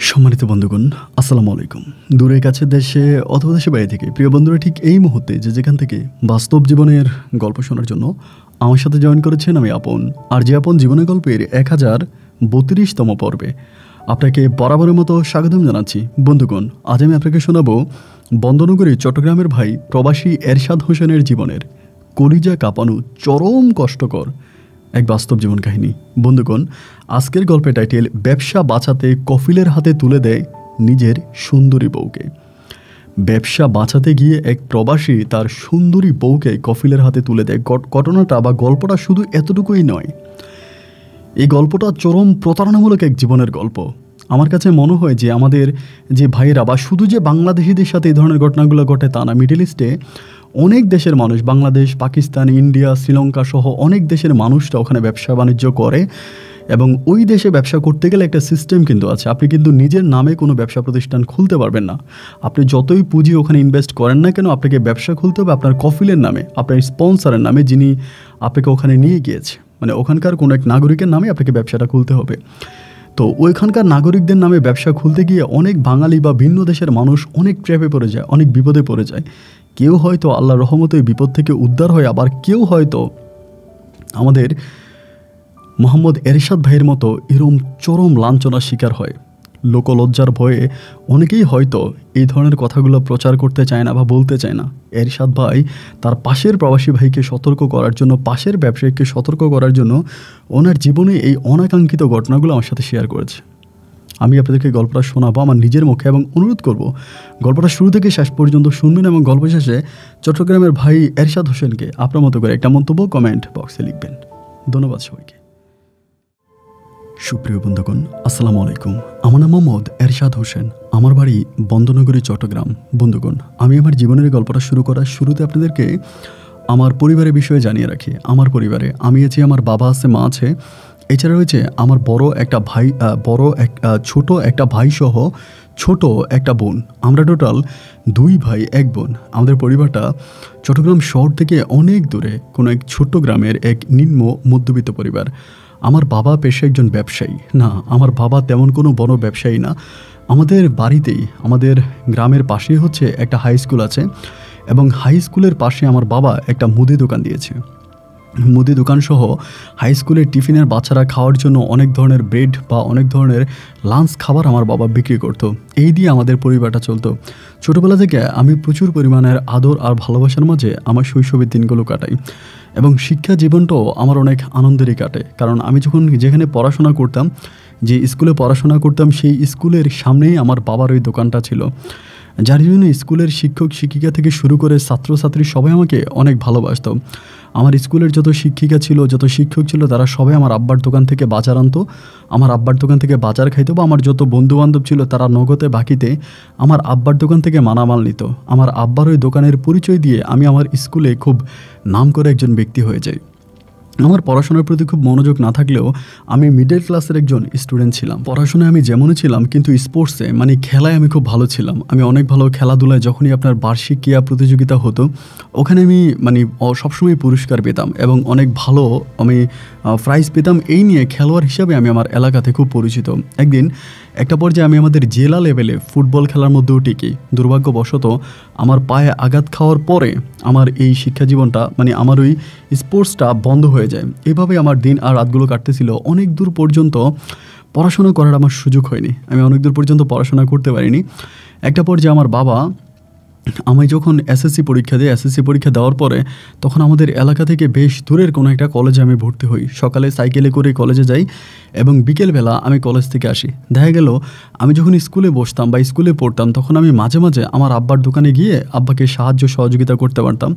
সম্মানিত বন্ধুগণ, আসসালামু আলাইকুম। দূরে কাছে দেশে অথবা দেশে বাইরে থেকে প্রিয় বন্ধুরা ঠিক এই মুহূর্তে যে যেখান থেকে বাস্তব জীবনের গল্প শোনার জন্য আমার সাথে জয়েন করেছেন আমি আপন। আর যে আপন জীবনের গল্পের 1032তম পর্বে আপনাকে বরাবরের মতো স্বাগতম জানাচ্ছি। বন্ধুগণ, আজ আমি আপনাকে শোনাবো বন্দনগরী চট্টগ্রামের ভাই প্রবাসী এরশাদ হোসেনের জীবনের কলিজা কাঁপানো চরম কষ্টকর এক বাস্তব জীবন কাহিনী। বন্ধুগণ, আজকের গল্পের টাইটেল ব্যবসা বাঁচাতে কফিলের হাতে তুলে দেয় নিজের সুন্দরী বউকে। ব্যবসা বাঁচাতে গিয়ে এক প্রবাসী তার সুন্দরী বউকে কফিলের হাতে তুলে দেয়। ঘটনাটা বা গল্পটা শুধু এতটুকুই নয়, এই গল্পটা চরম প্রতারণামূলক এক জীবনের গল্প। আমার কাছে মনে হয় যে আমাদের যে ভাইয়েরা বা শুধু যে বাংলাদেশিদের সাথে এই ধরনের ঘটনাগুলো ঘটে তা না, মিডল ইস্টে অনেক দেশের মানুষ, বাংলাদেশ, পাকিস্তান, ইন্ডিয়া, শ্রীলঙ্কা সহ অনেক দেশের মানুষরা ওখানে ব্যবসা বাণিজ্য করে এবং ওই দেশে ব্যবসা করতে গেলে একটা সিস্টেম কিন্তু আছে। আপনি কিন্তু নিজের নামে কোনো ব্যবসা প্রতিষ্ঠান খুলতে পারবেন না। আপনি যতই পুঁজি ওখানে ইনভেস্ট করেন না কেন, আপনাকে ব্যবসা খুলতে হবে আপনার কফিলের নামে, আপনার স্পন্সরের নামে, যিনি আপনাকে ওখানে নিয়ে গিয়েছে, মানে ওখানকার কোনো এক নাগরিকের নামে আপনাকে ব্যবসাটা খুলতে হবে। তো ওইখানকার নাগরিকদের নামে ব্যবসা খুলতে গিয়ে অনেক বাঙালি বা ভিন্ন দেশের মানুষ অনেক ট্র্যাপে পড়ে যায়, অনেক বিপদে পড়ে যায়। কেউ হয়তো আল্লাহর রহমতে এই বিপদ থেকে উদ্ধার হয়, আবার কেউ হয়তো আমাদের মোহাম্মদ এরশাদ ভাইয়ের মতো এরম চরম লাঞ্ছনার শিকার হয়। লোকলজ্জার ভয়ে অনেকেই হয়তো এই ধরনের কথাগুলো প্রচার করতে চায় না বা বলতে চায় না। এরশাদ ভাই তার পাশের প্রবাসী ভাইকে সতর্ক করার জন্য, পাশের ব্যবসায়ীকে সতর্ক করার জন্য ওনার জীবনে এই অনাকাঙ্ক্ষিত ঘটনাগুলো আমার সাথে শেয়ার করেছে। আমি আপনাদেরকে গল্পটা শোনাবো আমার নিজের মুখে এবং অনুরোধ করব গল্পটা শুরু থেকে শেষ পর্যন্ত শুনবেন এবং গল্প শেষে চট্টগ্রামের ভাই এরশাদ হোসেনকে আপনার মতো করে একটা মন্তব্য কমেন্ট বক্সে লিখবেন। ধন্যবাদ সবাইকে। সুপ্রিয় বন্ধুগণ, আসসালামু আলাইকুম। আমার নাম মোহাম্মদ এরশাদ হোসেন, আমার বাড়ি বন্দনগরী চট্টগ্রাম। বন্ধুগণ, আমি আমার জীবনের গল্পটা শুরু করার শুরুতে আপনাদেরকে আমার পরিবারের বিষয়ে জানিয়ে রাখি। আমার পরিবারে আমি আছি, আমার বাবা আছে, মা আছে, এছাড়া রয়েছে আমার ছোট একটা ভাই সহ ছোট একটা বোন। আমরা টোটাল 2 ভাই 1 বোন। আমাদের পরিবারটা চট্টগ্রাম শহর থেকে অনেক দূরে কোনো এক ছোট্ট গ্রামের এক নিম্ন মধ্যবিত্ত পরিবার। আমার বাবা পেশায় একজন ব্যবসায়ী না, আমার বাবা তেমন কোনো বড় ব্যবসায়ী না। আমাদের বাড়িতেই, আমাদের গ্রামের পাশেই হচ্ছে একটা হাই স্কুল আছে এবং হাই স্কুলের পাশে আমার বাবা একটা মুদি দোকান দিয়েছে। মুদি দোকান সহ হাই স্কুলের টিফিনের বাচ্চারা খাওয়ার জন্য অনেক ধরনের ব্রেড বা অনেক ধরনের লাঞ্চ খাবার আমার বাবা বিক্রি করতো। এই দিয়ে আমাদের পরিবারটা চলতো। ছোটোবেলা থেকে আমি প্রচুর পরিমাণের আদর আর ভালোবাসার মাঝে আমার শৈশবের দিনগুলো কাটাই এবং শিক্ষা জীবনটাও আমার অনেক আনন্দেরই কাটে। কারণ আমি যেখানে পড়াশোনা করতাম, যে স্কুলে পড়াশোনা করতাম, সেই স্কুলের সামনেই আমার বাবার ওই দোকানটা ছিল, যার জন্য স্কুলের শিক্ষক শিক্ষিকা থেকে শুরু করে ছাত্রছাত্রী সবাই আমাকে অনেক ভালোবাসত। আমার স্কুলের যত শিক্ষিকা ছিল, যত শিক্ষক ছিল, তারা সবাই আমার আব্বার দোকান থেকে বাজার আনতো, আমার আব্বার দোকান থেকে বাজার খাইতো, বা আমার যত বন্ধুবান্ধব ছিল তারা নগদে বাকিতে আমার আব্বার দোকান থেকে মালামাল নিত। আমার আব্বার ওই দোকানের পরিচয় দিয়ে আমি আমার স্কুলে খুব নাম করে একজন ব্যক্তি হয়ে যাই। আমার পড়াশোনার প্রতি খুব মনোযোগ না থাকলেও আমি মিডল ক্লাসের একজন স্টুডেন্ট ছিলাম। পড়াশোনায় আমি যেমনই ছিলাম, কিন্তু স্পোর্টসে মানে খেলায় আমি খুব ভালো ছিলাম। আমি অনেক ভালো খেলাধুলায়, যখনই আপনার বার্ষিক ক্রীড়া প্রতিযোগিতা হতো ওখানে আমি সবসময় পুরস্কার পেতাম এবং অনেক ভালো আমি প্রাইজ পেতাম। এই নিয়ে খেলোয়াড় হিসাবে আমি আমার এলাকাতে খুব পরিচিত। একদিন একটা পর্যায়ে আমি আমাদের জেলা লেভেলে ফুটবল খেলার মধ্যেও টিকি। দুর্ভাগ্যবশত আমার পায়ে আঘাত খাওয়ার পরে আমার এই শিক্ষা জীবনটা, মানে আমার ওই স্পোর্টসটা বন্ধ হয়ে যায়। এভাবে আমার দিন আর রাতগুলো কাটতেছিল। অনেক দূর পর্যন্ত পড়াশোনা করার আমার সুযোগ হয়নি, আমি অনেক দূর পর্যন্ত পড়াশোনা করতে পারিনি। একটা পর্যায়ে আমার বাবা আমি যখন এসএসসি পরীক্ষা দিই, এসএসসি পরীক্ষা দেওয়ার পরে তখন আমাদের এলাকা থেকে বেশ দূরের কোনো একটা কলেজে আমি ভর্তি হই। সকালে সাইকেলে করে কলেজে যাই এবং বিকেলবেলা আমি কলেজ থেকে আসি। দেখা গেল আমি যখন স্কুলে বসতাম বা স্কুলে পড়তাম, তখন আমি মাঝে মাঝে আমার আব্বার দোকানে গিয়ে আব্বাকে সহযোগিতা করতে পারতাম,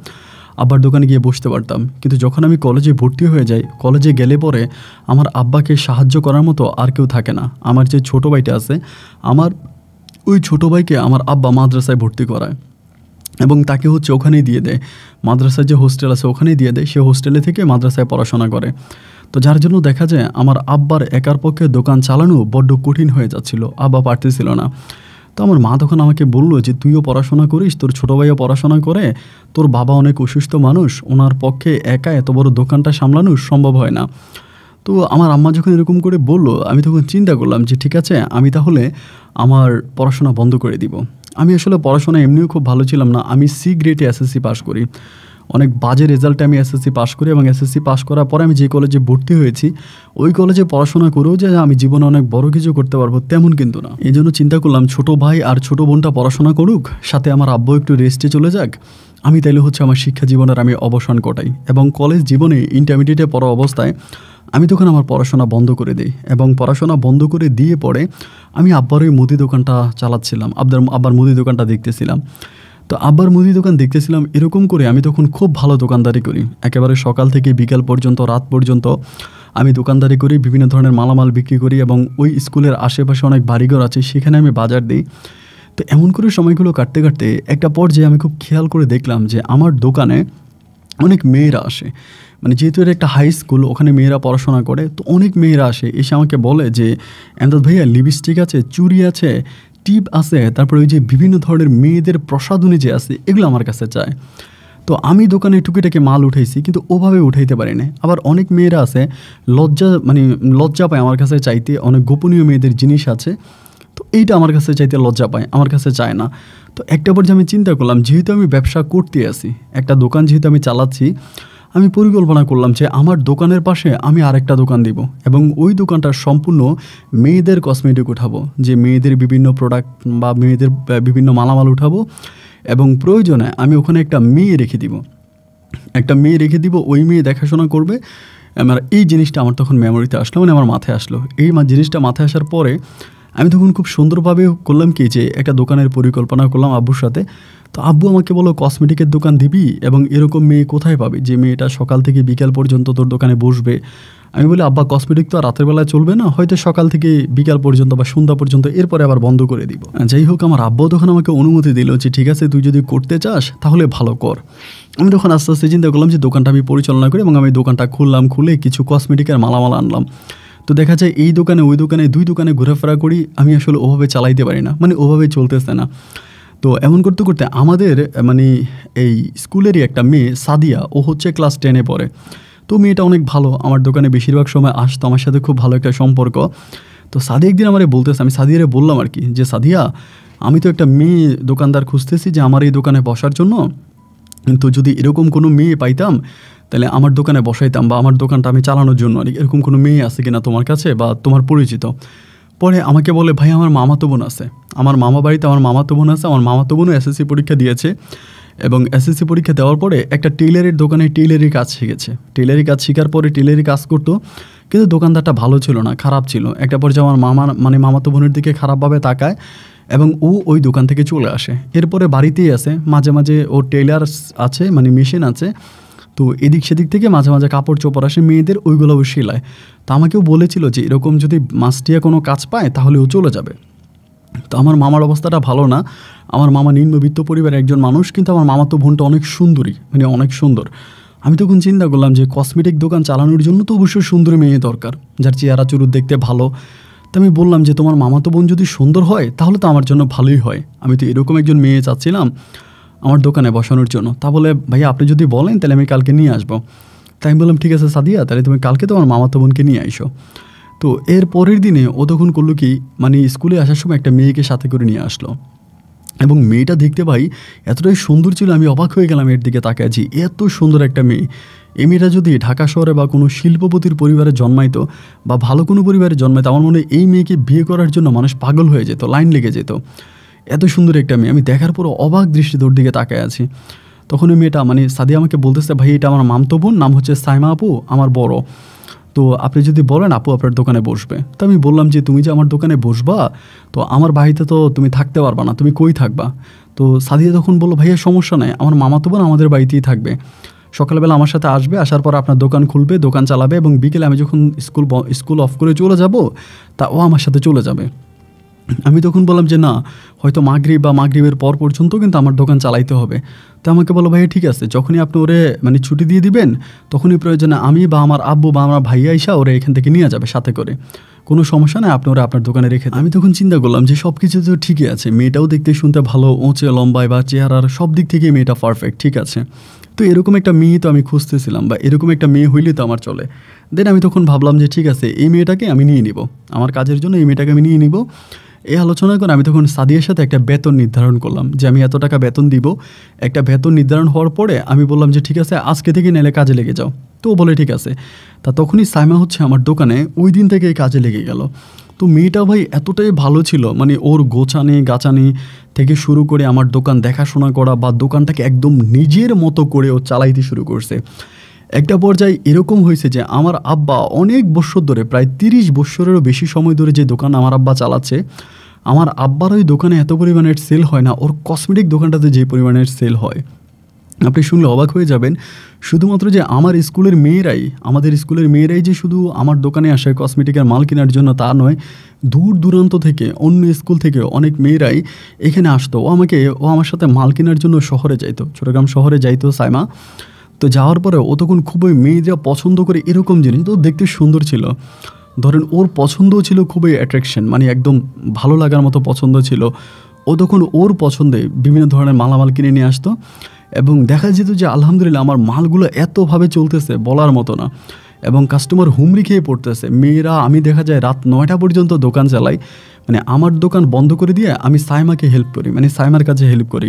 আব্বার দোকানে গিয়ে বসতে পারতাম। কিন্তু যখন আমি কলেজে ভর্তি হয়ে যাই, কলেজে গেলে পরে আমার আব্বাকে সাহায্য করার মতো আর কেউ থাকে না। আমার যে ছোটো ভাইটা আছে, আমার ওই ছোটো ভাইকে আমার আব্বা মাদ্রাসায় ভর্তি করায় এবং তাকে ওখানেই দিয়ে দেয়, মাদ্রাসার যে হোস্টেল আছে ওখানেই দিয়ে দেয়। সে হোস্টেলে থেকে মাদ্রাসায় পড়াশোনা করে। তো যার জন্য দেখা যায় আমার আব্বার একার পক্ষে দোকান চালানো বড্ড কঠিন হয়ে যাচ্ছিল, আব্বা পারতেছিল না। তো আমার মা তখন আমাকে বললো যে তুইও পড়াশোনা করিস, তোর ছোটো ভাইও পড়াশোনা করে, তোর বাবা অনেক অসুস্থ মানুষ, ওনার পক্ষে একা এত বড় দোকানটা সামলানো সম্ভব হয় না। তো আমার আম্মা যখন এরকম করে বলল, আমি তখন চিন্তা করলাম যে ঠিক আছে, আমি তাহলে আমার পড়াশোনা বন্ধ করে দিব। আমি আসলে পড়াশোনা এমনিও খুব ভালো ছিলাম না। আমি সি গ্রেডে এসএসসি পাস করি, অনেক বাজে রেজাল্টে আমি এসএসসি পাস করি, এবং এসএসসি পাস করার পরে আমি যে কলেজে ভর্তি হয়েছি ওই কলেজে পড়াশোনা করেও যে আমি জীবনে অনেক বড় কিছু করতে পারবো তেমন কিন্তু না। এই জন্য চিন্তা করলাম ছোটো ভাই আর ছোটো বোনটা পড়াশোনা করুক, সাথে আমার আব্বু একটু রেস্টে চলে যাক, আমি তাইলে হচ্ছে আমার শিক্ষা জীবনের আমি অবসান ঘটাই। এবং কলেজ জীবনে ইন্টারমিডিয়েটে পড়া অবস্থায় আমি তখন আমার পড়াশোনা বন্ধ করে দিই, এবং পড়াশোনা বন্ধ করে দিয়ে পরে আমি আব্বার ওই মুদি দোকানটা চালাচ্ছিলাম, আব্বার মুদি দোকানটা দেখতেছিলাম। তো আব্বার মুদি দোকান দেখতেছিলাম, এরকম করে আমি তখন খুব ভালো দোকানদারি করি, একেবারে সকাল থেকে বিকাল পর্যন্ত, রাত পর্যন্ত আমি দোকানদারি করি, বিভিন্ন ধরনের মালামাল বিক্রি করি, এবং ওই স্কুলের আশেপাশে অনেক বাড়িঘর আছে সেখানে আমি বাজার দিই। তো এমন করে সময়গুলো কাটতে কাটতে একটা পর্যায়ে আমি খুব খেয়াল করে দেখলাম যে আমার দোকানে অনেক মেয়েরা আসে, মানে যেহেতু এটা একটা হাই স্কুল, ওখানে মেয়েরা পড়াশোনা করে, তো অনেক মেয়েরা আসে, এসে আমাকে বলে যে এমদাদ ভাইয়া লিপস্টিক আছে, চুড়ি আছে, টিপ আছে, তারপরে ওই যে বিভিন্ন ধরনের মেয়েদের প্রসাধনী যে আছে এগুলো আমার কাছে চায়। তো আমি দোকানে টুকিটাকে মাল উঠাইছি, কিন্তু ওভাবে উঠাইতে পারি না। আবার অনেক মেয়েরা আছে লজ্জা পায় আমার কাছে চাইতে, অনেক গোপনীয় মেয়েদের জিনিস আছে, তো এইটা আমার কাছে চাইতে লজ্জা পায়, আমার কাছে চায় না। তো একটা পর্যায়ে আমি চিন্তা করলাম, যেহেতু আমি ব্যবসা করতে আসি, একটা দোকান যেহেতু আমি চালাচ্ছি, আমি পরিকল্পনা করলাম যে আমার দোকানের পাশে আমি আরেকটা দোকান দিব, এবং ওই দোকানটা সম্পূর্ণ মেয়েদের কসমেটিক উঠাবো, যে মেয়েদের বিভিন্ন প্রোডাক্ট বা মেয়েদের বিভিন্ন মালামাল উঠাবো, এবং প্রয়োজনে আমি ওখানে একটা মেয়ে রেখে দিব, ওই মেয়ে দেখাশোনা করবে। আমার এই জিনিসটা আমার তখন মেমোরিতে আসলো, মানে আমার মাথায় আসলো। এই জিনিসটা মাথায় আসার পরে আমি তখন খুব সুন্দরভাবে করলাম কি, যে একটা দোকানের পরিকল্পনা করলাম আব্বুর সাথে। তো আব্বু আমাকে বলো, কসমেটিকের দোকান দিবি, এবং এরকম মেয়ে কোথায় পাবি যে মেয়েটা সকাল থেকে বিকাল পর্যন্ত তোর দোকানে বসবে। আমি বলি, আব্বা কসমেটিক তো আর রাতের বেলায় চলবে না, হয়তো সকাল থেকে বিকাল পর্যন্ত বা সন্ধ্যা পর্যন্ত, এরপরে আবার বন্ধ করে দিব। যাই হোক, আমার আব্বু তখন আমাকে অনুমতি দিল যে ঠিক আছে, তুই যদি করতে চাস তাহলে ভালো কর। আমি তখন আস্তে আস্তে চিন্তা করলাম যে দোকানটা আমি পরিচালনা করি, এবং আমি দোকানটা খুলে কিছু কসমেটিকের মালামাল আনলাম। তো দেখা যায় এই দোকানে ওই দোকানে, দুই দোকানে ঘোরাফেরা করি, আমি আসলে ওভাবে চালাইতে পারি না, মানে ওভাবে চলতেছে না। তো এমন করতে করতে আমাদের মানে এই স্কুলেরই একটা মেয়ে সাদিয়া, ও হচ্ছে ক্লাস 10-এ পড়ে। তো মেয়েটা অনেক ভালো, আমার দোকানে বেশিরভাগ সময় আসতো, আমার সাথে খুব ভালো একটা সম্পর্ক। তো সাদিয়া একদিন আমারে বলতেছে, আমি সাদিয়ারে বললাম আর কি, যে সাদিয়া, আমি তো একটা মেয়ে দোকানদার খুঁজতেছি যে আমার এই দোকানে বসার জন্য, তো যদি এরকম কোনো মেয়ে পাইতাম তাহলে আমার দোকানে বসাইতাম, বা আমার দোকানটা আমি চালানোর জন্য আর এরকম কোনো মেয়ে আছে কিনা তোমার কাছে বা তোমার পরিচিত। পরে আমাকে বলে, ভাই আমার মামাতো বোন আছে, আমার মামা বাড়িতে আমার মামাতো বোন আছে, আমার মামাতো বোনও এসএসসি পরীক্ষা দিয়েছে, এবং এসএসসি পরীক্ষা দেওয়ার পরে একটা টেইলারের দোকানে টেইলারি কাজ শিখেছে। টেইলারি কাজ শেখার পরে টেইলারি কাজ করতো, কিন্তু দোকানদারটা ভালো ছিল না, খারাপ ছিল। একটা পর্যায়ে আমার মামাতো বোনের দিকে খারাপভাবে তাকায়, এবং ও ওই দোকান থেকে চলে আসে। এরপরে বাড়িতেই আছে, মাঝে মাঝে ও টেইলার আছে, মানে মেশিন আছে, তো এদিক সেদিক থেকে মাঝে মাঝে কাপড় চোপড় আসে মেয়েদের, ওইগুলো ও সেলায়। তো আমাকেও বলেছিল যে এরকম যদি মাস্টিয়া কোনো কাজ পায় তাহলে ও চলে যাবে। তো আমার মামার অবস্থাটা ভালো না, আমার মামা নিম্নবিত্ত পরিবারের একজন মানুষ, কিন্তু আমার মামাতো বোনটা অনেক সুন্দরী, মানে অনেক সুন্দর। আমি তখন চিন্তা করলাম যে কসমেটিক দোকান চালানোর জন্য তো অবশ্যই সুন্দরী মেয়ে দরকার, যার চেহারা চুরুত দেখতে ভালো। তো আমি বললাম যে তোমার মামাতো বোন যদি সুন্দর হয় তাহলে তো আমার জন্য ভালোই হয়, আমি তো এরকম একজন মেয়ে চাচ্ছিলাম আমার দোকানে বসানোর জন্য। তা বলে, ভাইয়া আপনি যদি বলেন তাহলে আমি কালকে নিয়ে আসবো। তাই আমি বললাম, ঠিক আছে সাদিয়া, তাহলে তুমি কালকে তো আমার মামাতো বোনকে নিয়ে আইসো। তো এর পরের দিনে ও তখন করলো কি, মানে স্কুলে আসার সময় একটা মেয়েকে সাথে করে নিয়ে আসলো, এবং মেয়েটা দেখতে পাই এতটাই সুন্দর ছিল, আমি অবাক হয়ে গেলাম এর দিকে তাকাচ্ছি, এত সুন্দর একটা মেয়ে। এই মেয়েটা যদি ঢাকা শহরে বা কোনো শিল্পপতির পরিবারে জন্মাইতো বা ভালো কোনো পরিবারে জন্মাইতো, আমার মনে হয় এই মেয়েকে বিয়ে করার জন্য মানুষ পাগল হয়ে যেত, লাইন লেগে যেত। এত সুন্দর একটা মেয়ে, আমি দেখার পর অবাক দৃষ্টিতে ওর দিকে তাকায় আছি। তখন ওই মেয়েটা, মানে সাদিয়া, আমাকে বলতেছে, ভাই এটা আমার মামতো বোন, নাম হচ্ছে সাইমা আপু, আমার বড়। তো আপনি যদি বলেন আপু আপনার দোকানে বসবে। তো আমি বললাম যে তুমি যে আমার দোকানে বসবা, তো আমার বাড়িতে তো তুমি থাকতে পারবা না, তুমি কই থাকবা? তো সাদিয়া তখন বললো, ভাইয়া সমস্যা নাই, আমার মামাতো বোন আমাদের বাড়িতেই থাকবে, সকালবেলা আমার সাথে আসবে, আসার পর আপনার দোকান খুলবে, দোকান চালাবে, এবং বিকেলে আমি যখন স্কুল অফ করে চলে যাব তা ও আমার সাথে চলে যাবে। আমি তখন বললাম যে না, হয়তো মাগরিব বা মাগরিবের পর পর্যন্ত কিন্তু আমার দোকান চালাইতে হবে। তো আমাকে বলো, ভাইয়া ঠিক আছে, যখনই আপনি ওরে মানে ছুটি দিয়ে দিবেন তখনই প্রয়োজনে আমি বা আমার আব্বু বা আমার ভাইয়া আইসা ওরে এখান থেকে নিয়ে যাবে সাথে করে, কোনো সমস্যা নেই, আপনি ওরা আপনার দোকানে রেখে। আমি তখন চিন্তা করলাম যে সব কিছু তো ঠিকই আছে, মেয়েটাও দেখতে শুনতে ভালো, উঁচে লম্বায় বা চেহারার সব দিক থেকে মেয়েটা পারফেক্ট, ঠিক আছে। তো এরকম একটা মেয়ে তো আমি খুঁজতেছিলাম, বা এরকম একটা মেয়ে হইলে তো আমার চলে। দেন আমি তখন ভাবলাম যে ঠিক আছে, এই মেয়েটাকে আমি নিয়ে নিব, আমার কাজের জন্য এই মেয়েটাকে আমি নিয়ে নিব। এই আলোচনা করে আমি তখন সাদিয়ার সাথে একটা বেতন নির্ধারণ করলাম যে আমি এত টাকা বেতন দিব। একটা বেতন নির্ধারণ হওয়ার পরে আমি বললাম যে ঠিক আছে, আজকে থেকে নাইলে কাজে লেগে যাও। তো ও বলে ঠিক আছে। তা তখনই সাইমা হচ্ছে আমার দোকানে ওই দিন থেকে কাজে লেগে গেল। তো মেয়েটা ভাই এতটাই ভালো ছিল, মানে ওর গোছানি গাছানি থেকে শুরু করে আমার দোকান দেখাশোনা করা বা দোকানটাকে একদম নিজের মতো করে ও চালাইতে শুরু করছে। একটা পর্যায়ে এরকম হয়েছে যে আমার আব্বা অনেক বছর ধরে, প্রায় 30 বছরেরও বেশি সময় ধরে যে দোকান আমার আব্বা চালাচ্ছে, আমার আব্বার ওই দোকানে এত পরিমাণের সেল হয় না, ওর কসমেটিক দোকানটাতে যে পরিমাণের সেল হয় আপনি শুনলে অবাক হয়ে যাবেন। শুধুমাত্র যে আমার স্কুলের মেয়েরাই, আমাদের স্কুলের মেয়েরাই যে শুধু আমার দোকানে আসে কসমেটিকের মাল কেনার জন্য তা নয়, দূর দূরান্ত থেকে অন্য স্কুল থেকে অনেক মেয়েরাই এখানে আসতো। ও আমার সাথে মাল কেনার জন্য শহরে যাইতো, চট্টগ্রাম শহরে যাইতো সাইমা। তো যাওয়ার পরে ও তখন খুবই মেয়েরা পছন্দ করে এরকম জিনিস, তো দেখতে সুন্দর ছিল। ধরেন ওর পছন্দও ছিল খুবই অ্যাট্রাকশন, মানে একদম ভালো লাগার মতো পছন্দ ছিল। ও তখন ওর পছন্দে বিভিন্ন ধরনের মালামাল কিনে নিয়ে আসতো, এবং দেখা যেত যে আলহামদুলিল্লাহ আমার মালগুলো এতভাবে চলতেছে বলার মতো না, এবং কাস্টমার হুমড়ি খেয়ে পড়তেছে। মেয়েরা, আমি দেখা যায় রাত 9টা পর্যন্ত দোকান চালাই, মানে আমার দোকান বন্ধ করে দিয়ে আমি সাইমাকে হেল্প করি, মানে সাইমার কাছে হেল্প করি।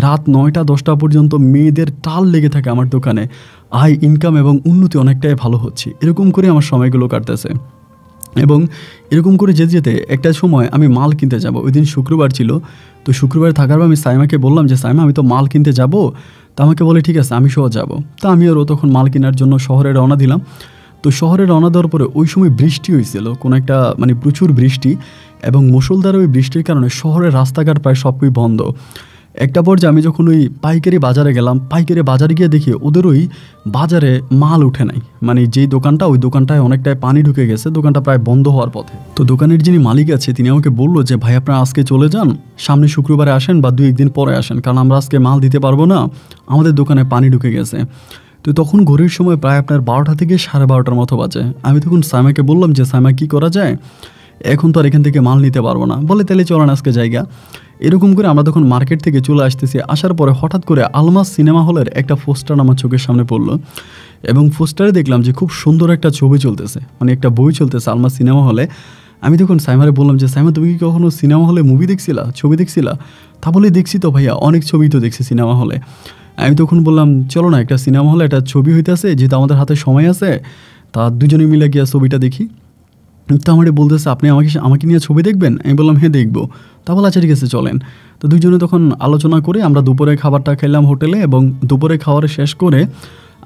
রাত 9টা 10টা পর্যন্ত মেয়েদের টাল লেগে থাকে আমার দোকানে। আয়, ইনকাম এবং উন্নতি অনেকটাই ভালো হচ্ছে। এরকম করে আমার সময়গুলো কাটতেছে। এবং এরকম করে যেতে যেতে একটা সময় আমি মাল কিনতে যাব, ওই দিন শুক্রবার ছিল। তো শুক্রবার থাকার পর আমি সাইমাকে বললাম যে সাইমা, আমি তো মাল কিনতে যাব। তা আমাকে বলে ঠিক আছে, আমি সহ যাব। তা আমি আর ও তখন মাল কেনার জন্য শহরে রওনা দিলাম। তো শহরে রওনা দেওয়ার পরে ওই সময় বৃষ্টি হয়েছিল, কোনো একটা মানে প্রচুর বৃষ্টি, এবং মুষলধারে ওই বৃষ্টির কারণে শহরের রাস্তাঘাট প্রায় সবই বন্ধ। একটা পর্যায়ে আমি যখন ওই পাইকারি বাজারে গেলাম, পাইকারি বাজারে গিয়ে দেখি ওদের ওই বাজারে মাল উঠে নাই, মানে যেই দোকানটা, ওই দোকানটায় অনেকটাই পানি ঢুকে গেছে, দোকানটা প্রায় বন্ধ হওয়ার পথে। তো দোকানের যিনি মালিক আছে তিনি আমাকে বললো যে ভাই, আপনারা আজকে চলে যান, সামনে শুক্রবারে আসেন বা 2-1 দিন পরে আসেন, কারণ আমরা আজকে মাল দিতে পারবো না, আমাদের দোকানে পানি ঢুকে গেছে। তো তখন ঘড়ির সময় প্রায় আপনার 12টা থেকে 12:30টার মতো বাজে। আমি তখন সাইমাকে বললাম যে সাইমা, কী করা যায়, এখন তো আর এখান থেকে মাল নিতে পারবো না। বলে তাহলে চলেন আজকে জায়গা। এরকম করে আমরা তখন মার্কেট থেকে চলে আসতেছি। আসার পরে হঠাৎ করে আলমাস সিনেমা হলের একটা পোস্টার আমার চোখের সামনে পড়লো, এবং পোস্টারে দেখলাম যে খুব সুন্দর একটা ছবি চলতেছে, মানে একটা বই চলতেছে আলমাস সিনেমা হলে। আমি তখন সাইমারে বললাম যে সাইমা, তুমি কি কখনো সিনেমা হলে মুভি দেখছিলা, ছবি দেখছিলা? তা বলে দেখছি তো ভাইয়া, অনেক ছবি তো দেখছি সিনেমা হলে। আমি তখন বললাম চলো না, একটা সিনেমা হলে একটা ছবি হইতেছে, যেহেতু আমাদের হাতে সময় আছে, তা দুজনে মিলে গিয়া ছবিটা দেখি। তো আমারে বলতেছে, আপনি আমাকে নিয়ে ছবি দেখবেন? আমি বললাম হ্যাঁ দেখবো। তা বলে আচ্ছা ঠিক আছে চলেন। তো দুজনে তখন আলোচনা করে আমরা দুপুরে খাবারটা খেলাম হোটেলে, এবং দুপুরে খাওয়ার শেষ করে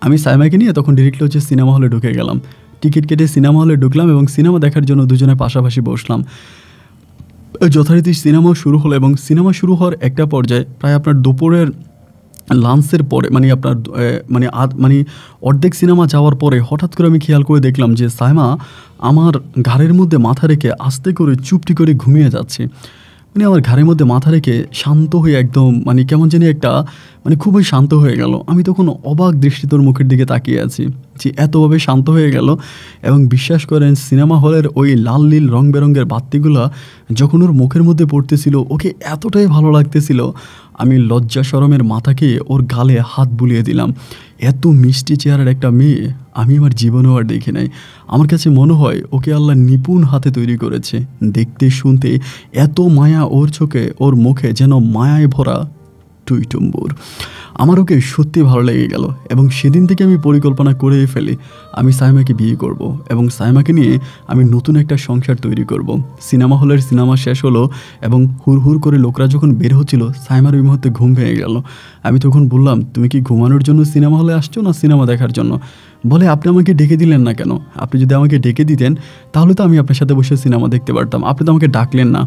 আমি সাইমাকে নিয়ে তখন ডিরেক্টলি হচ্ছে সিনেমা হলে ঢুকে গেলাম। টিকিট কেটে সিনেমা হলে ঢুকলাম এবং সিনেমা দেখার জন্য দুজনে পাশাপাশি বসলাম। যথারীতি সিনেমা শুরু হলো, এবং সিনেমা শুরু হওয়ার একটা পর্যায়ে প্রায় আপনার দুপুরের লাঞ্চের পরে, মানে আপনার মানে অর্ধেক সিনেমা যাওয়ার পরে হঠাৎ করে আমি খেয়াল করে দেখলাম যে সাইমা আমার ঘাড়ের মধ্যে মাথা রেখে আস্তে করে চুপটি করে ঘুমিয়ে যাচ্ছে। মানে আমার ঘাড়ের মধ্যে মাথা রেখে শান্ত হয়ে একদম, মানে কেমন জানি একটা, মানে খুবই শান্ত হয়ে গেল। আমি তখন অবাক দৃষ্টিতে ওর মুখের দিকে তাকিয়ে আছি যে এতভাবে শান্ত হয়ে গেল। এবং বিশ্বাস করেন, সিনেমা হলের ওই লাল নীল রং বেরঙের বাতিগুলো যখন ওর মুখের মধ্যে পড়তেছিল, ওকে এতটাই ভালো লাগতেছিল, আমি লজ্জা শরমের মাথাকে ওর গালে হাত বুলিয়ে দিলাম। এত মিষ্টি চেহারার একটা মেয়ে আমি আমার জীবনেও আর দেখি নাই। আমার কাছে মনে হয় ওকে আল্লাহ নিপুণ হাতে তৈরি করেছে। দেখতে শুনতে এত মায়া ওর চোখে, ওর মুখে যেন মায়ায় ভরা টুইটুম্বুর। আমার ওকে সত্যি ভালো লেগে গেল, এবং সেদিন থেকে আমি পরিকল্পনা করেই ফেলি আমি সাইমাকে বিয়ে করব, এবং সাইমাকে নিয়ে আমি নতুন একটা সংসার তৈরি করব। সিনেমা হলের সিনেমা শেষ হলো, এবং হুড় করে লোকরা যখন বের হচ্ছিল, সাইমার ওই মুহূর্তে ঘুম ভেঙে গেল। আমি তখন বললাম, তুমি কি ঘুমানোর জন্য সিনেমা হলে আসছো না সিনেমা দেখার জন্য? বলে, আপনি আমাকে ডেকে দিলেন না কেন? আপনি যদি আমাকে ডেকে দিতেন তাহলে তো আমি আপনার সাথে বসে সিনেমা দেখতে পারতাম, আপনি তো আমাকে ডাকলেন না।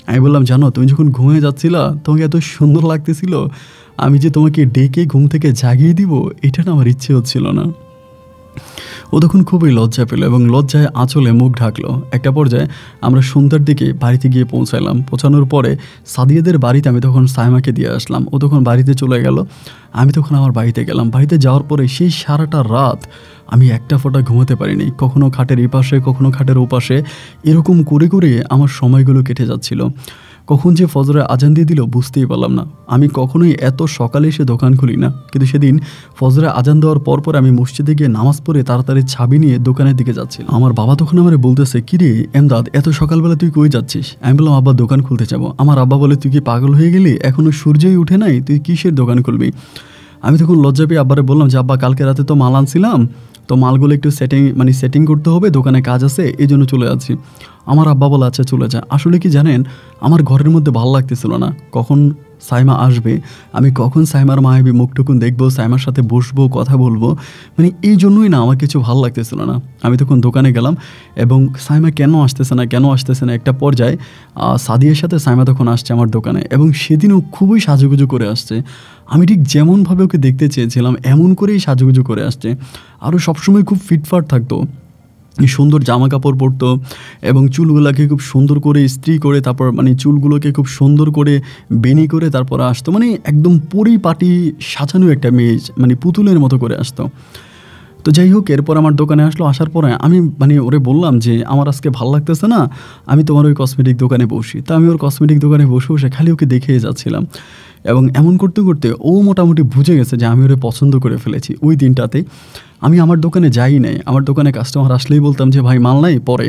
আমি বললাম, জানো, তুমি যখন ঘুমিয়ে যাচ্ছিলা তোমাকে এত সুন্দর লাগতেছিল, আমি যে তোমাকে ডেকে ঘুম থেকে জাগিয়ে দিব এটা না আমার ইচ্ছে হচ্ছিল না। ও তখন খুবই লজ্জা পেল, এবং লজ্জায় আঁচলে মুখ ঢাকলো। একটা পর্যায়ে আমরা সন্ধ্যার দিকে বাড়িতে গিয়ে পৌঁছালাম। পৌঁছানোর পরে সাদিয়াদের বাড়িতে আমি তখন সাইমাকে দিয়ে আসলাম। ও তখন বাড়িতে চলে গেল, আমি তখন আমার বাড়িতে গেলাম। বাড়িতে যাওয়ার পরে সেই সারাটা রাত আমি একটা ফোঁটা ঘুমাতে পারিনি। কখনো খাটের এই পাশে, কখনো খাটের ও পাশে, এরকম করে করে আমার সময়গুলো কেটে যাচ্ছিল। কখন যে ফজরের আজান দিয়ে দিল বুঝতেই পারলাম না। আমি কখনোই এত সকালে এসে দোকান খুলি না, কিন্তু সেদিন ফজরের আজান দেওয়ার পর আমি মসজিদে গিয়ে নামাজ পড়ে তাড়াতাড়ি ছাবি নিয়ে দোকানের দিকে যাচ্ছিলাম। আমার বাবা তখন আমার বলতেছে, কিরে এমদাদ, এত সকালবেলা তুই কই যাচ্ছিস? আমি বললাম, আব্বা দোকান খুলতে যাবো। আমার আব্বা বলে, তুই কি পাগল হয়ে গেলি? এখনো সূর্যই উঠে নাই, তুই কিসের দোকান খুলবি? আমি তখন লজ্জা পেয়ে আব্বারে বললাম যে, আব্বা কালকে রাতে তো মাল আনছিলাম, তো মালগুলো একটু সেটিং করতে হবে, দোকানে কাজ আছে, এই জন্য চলে যাচ্ছি। আমার আব্বা বলে, আচ্ছা চলে যা। আসলে কি জানেন, আমার ঘরের মধ্যে ভালো লাগতেছিল না, কখন সাইমা আসবে, আমি কখন সাইমার মায়াবী মুখটুকুন দেখবো, সাইমার সাথে বসবো, কথা বলবো, মানে এই জন্যই না আমার কিছু ভালো লাগতেছিল না। আমি তখন দোকানে গেলাম এবং সাইমা কেন আসতেছে না একটা পর্যায়ে সাদিয়ার সাথে সাইমা তখন আসছে আমার দোকানে, এবং সেদিনও খুবই সাজুগুজু করে আসছে। আমি ঠিক যেমনভাবে ওকে দেখতে চেয়েছিলাম এমন করেই সাজুগুজু করে আসছে। আরও সবসময় খুব ফিটফাট থাকতো, সুন্দর জামা কাপড় পরতো এবং চুলগুলোকে খুব সুন্দর করে ইস্ত্রি করে, তারপর মানে চুলগুলোকে খুব সুন্দর করে বেনি করে তারপর আসতো, মানে একদম পরিপাটি সাজানো একটা মেয়ে, মানে পুতুলের মতো করে আসতো। তো যাই হোক, এরপর আমার দোকানে আসলো। আসার পরে আমি মানে ওরে বললাম যে, আমার আজকে ভালো লাগতেছে না, আমি তোমার ওই কসমেটিক দোকানে বসি। তা আমি ওর কসমেটিক দোকানে বসে খালি ওকে দেখেই যাচ্ছিলাম, এবং এমন করতে করতে ও মোটামুটি বুঝে গেছে যে আমি ওরে পছন্দ করে ফেলেছি। ওই দিনটাতে আমি আমার দোকানে যাই নাই, আমার দোকানে কাস্টমার আসলেই বলতাম যে, ভাই মাল নাই, পরে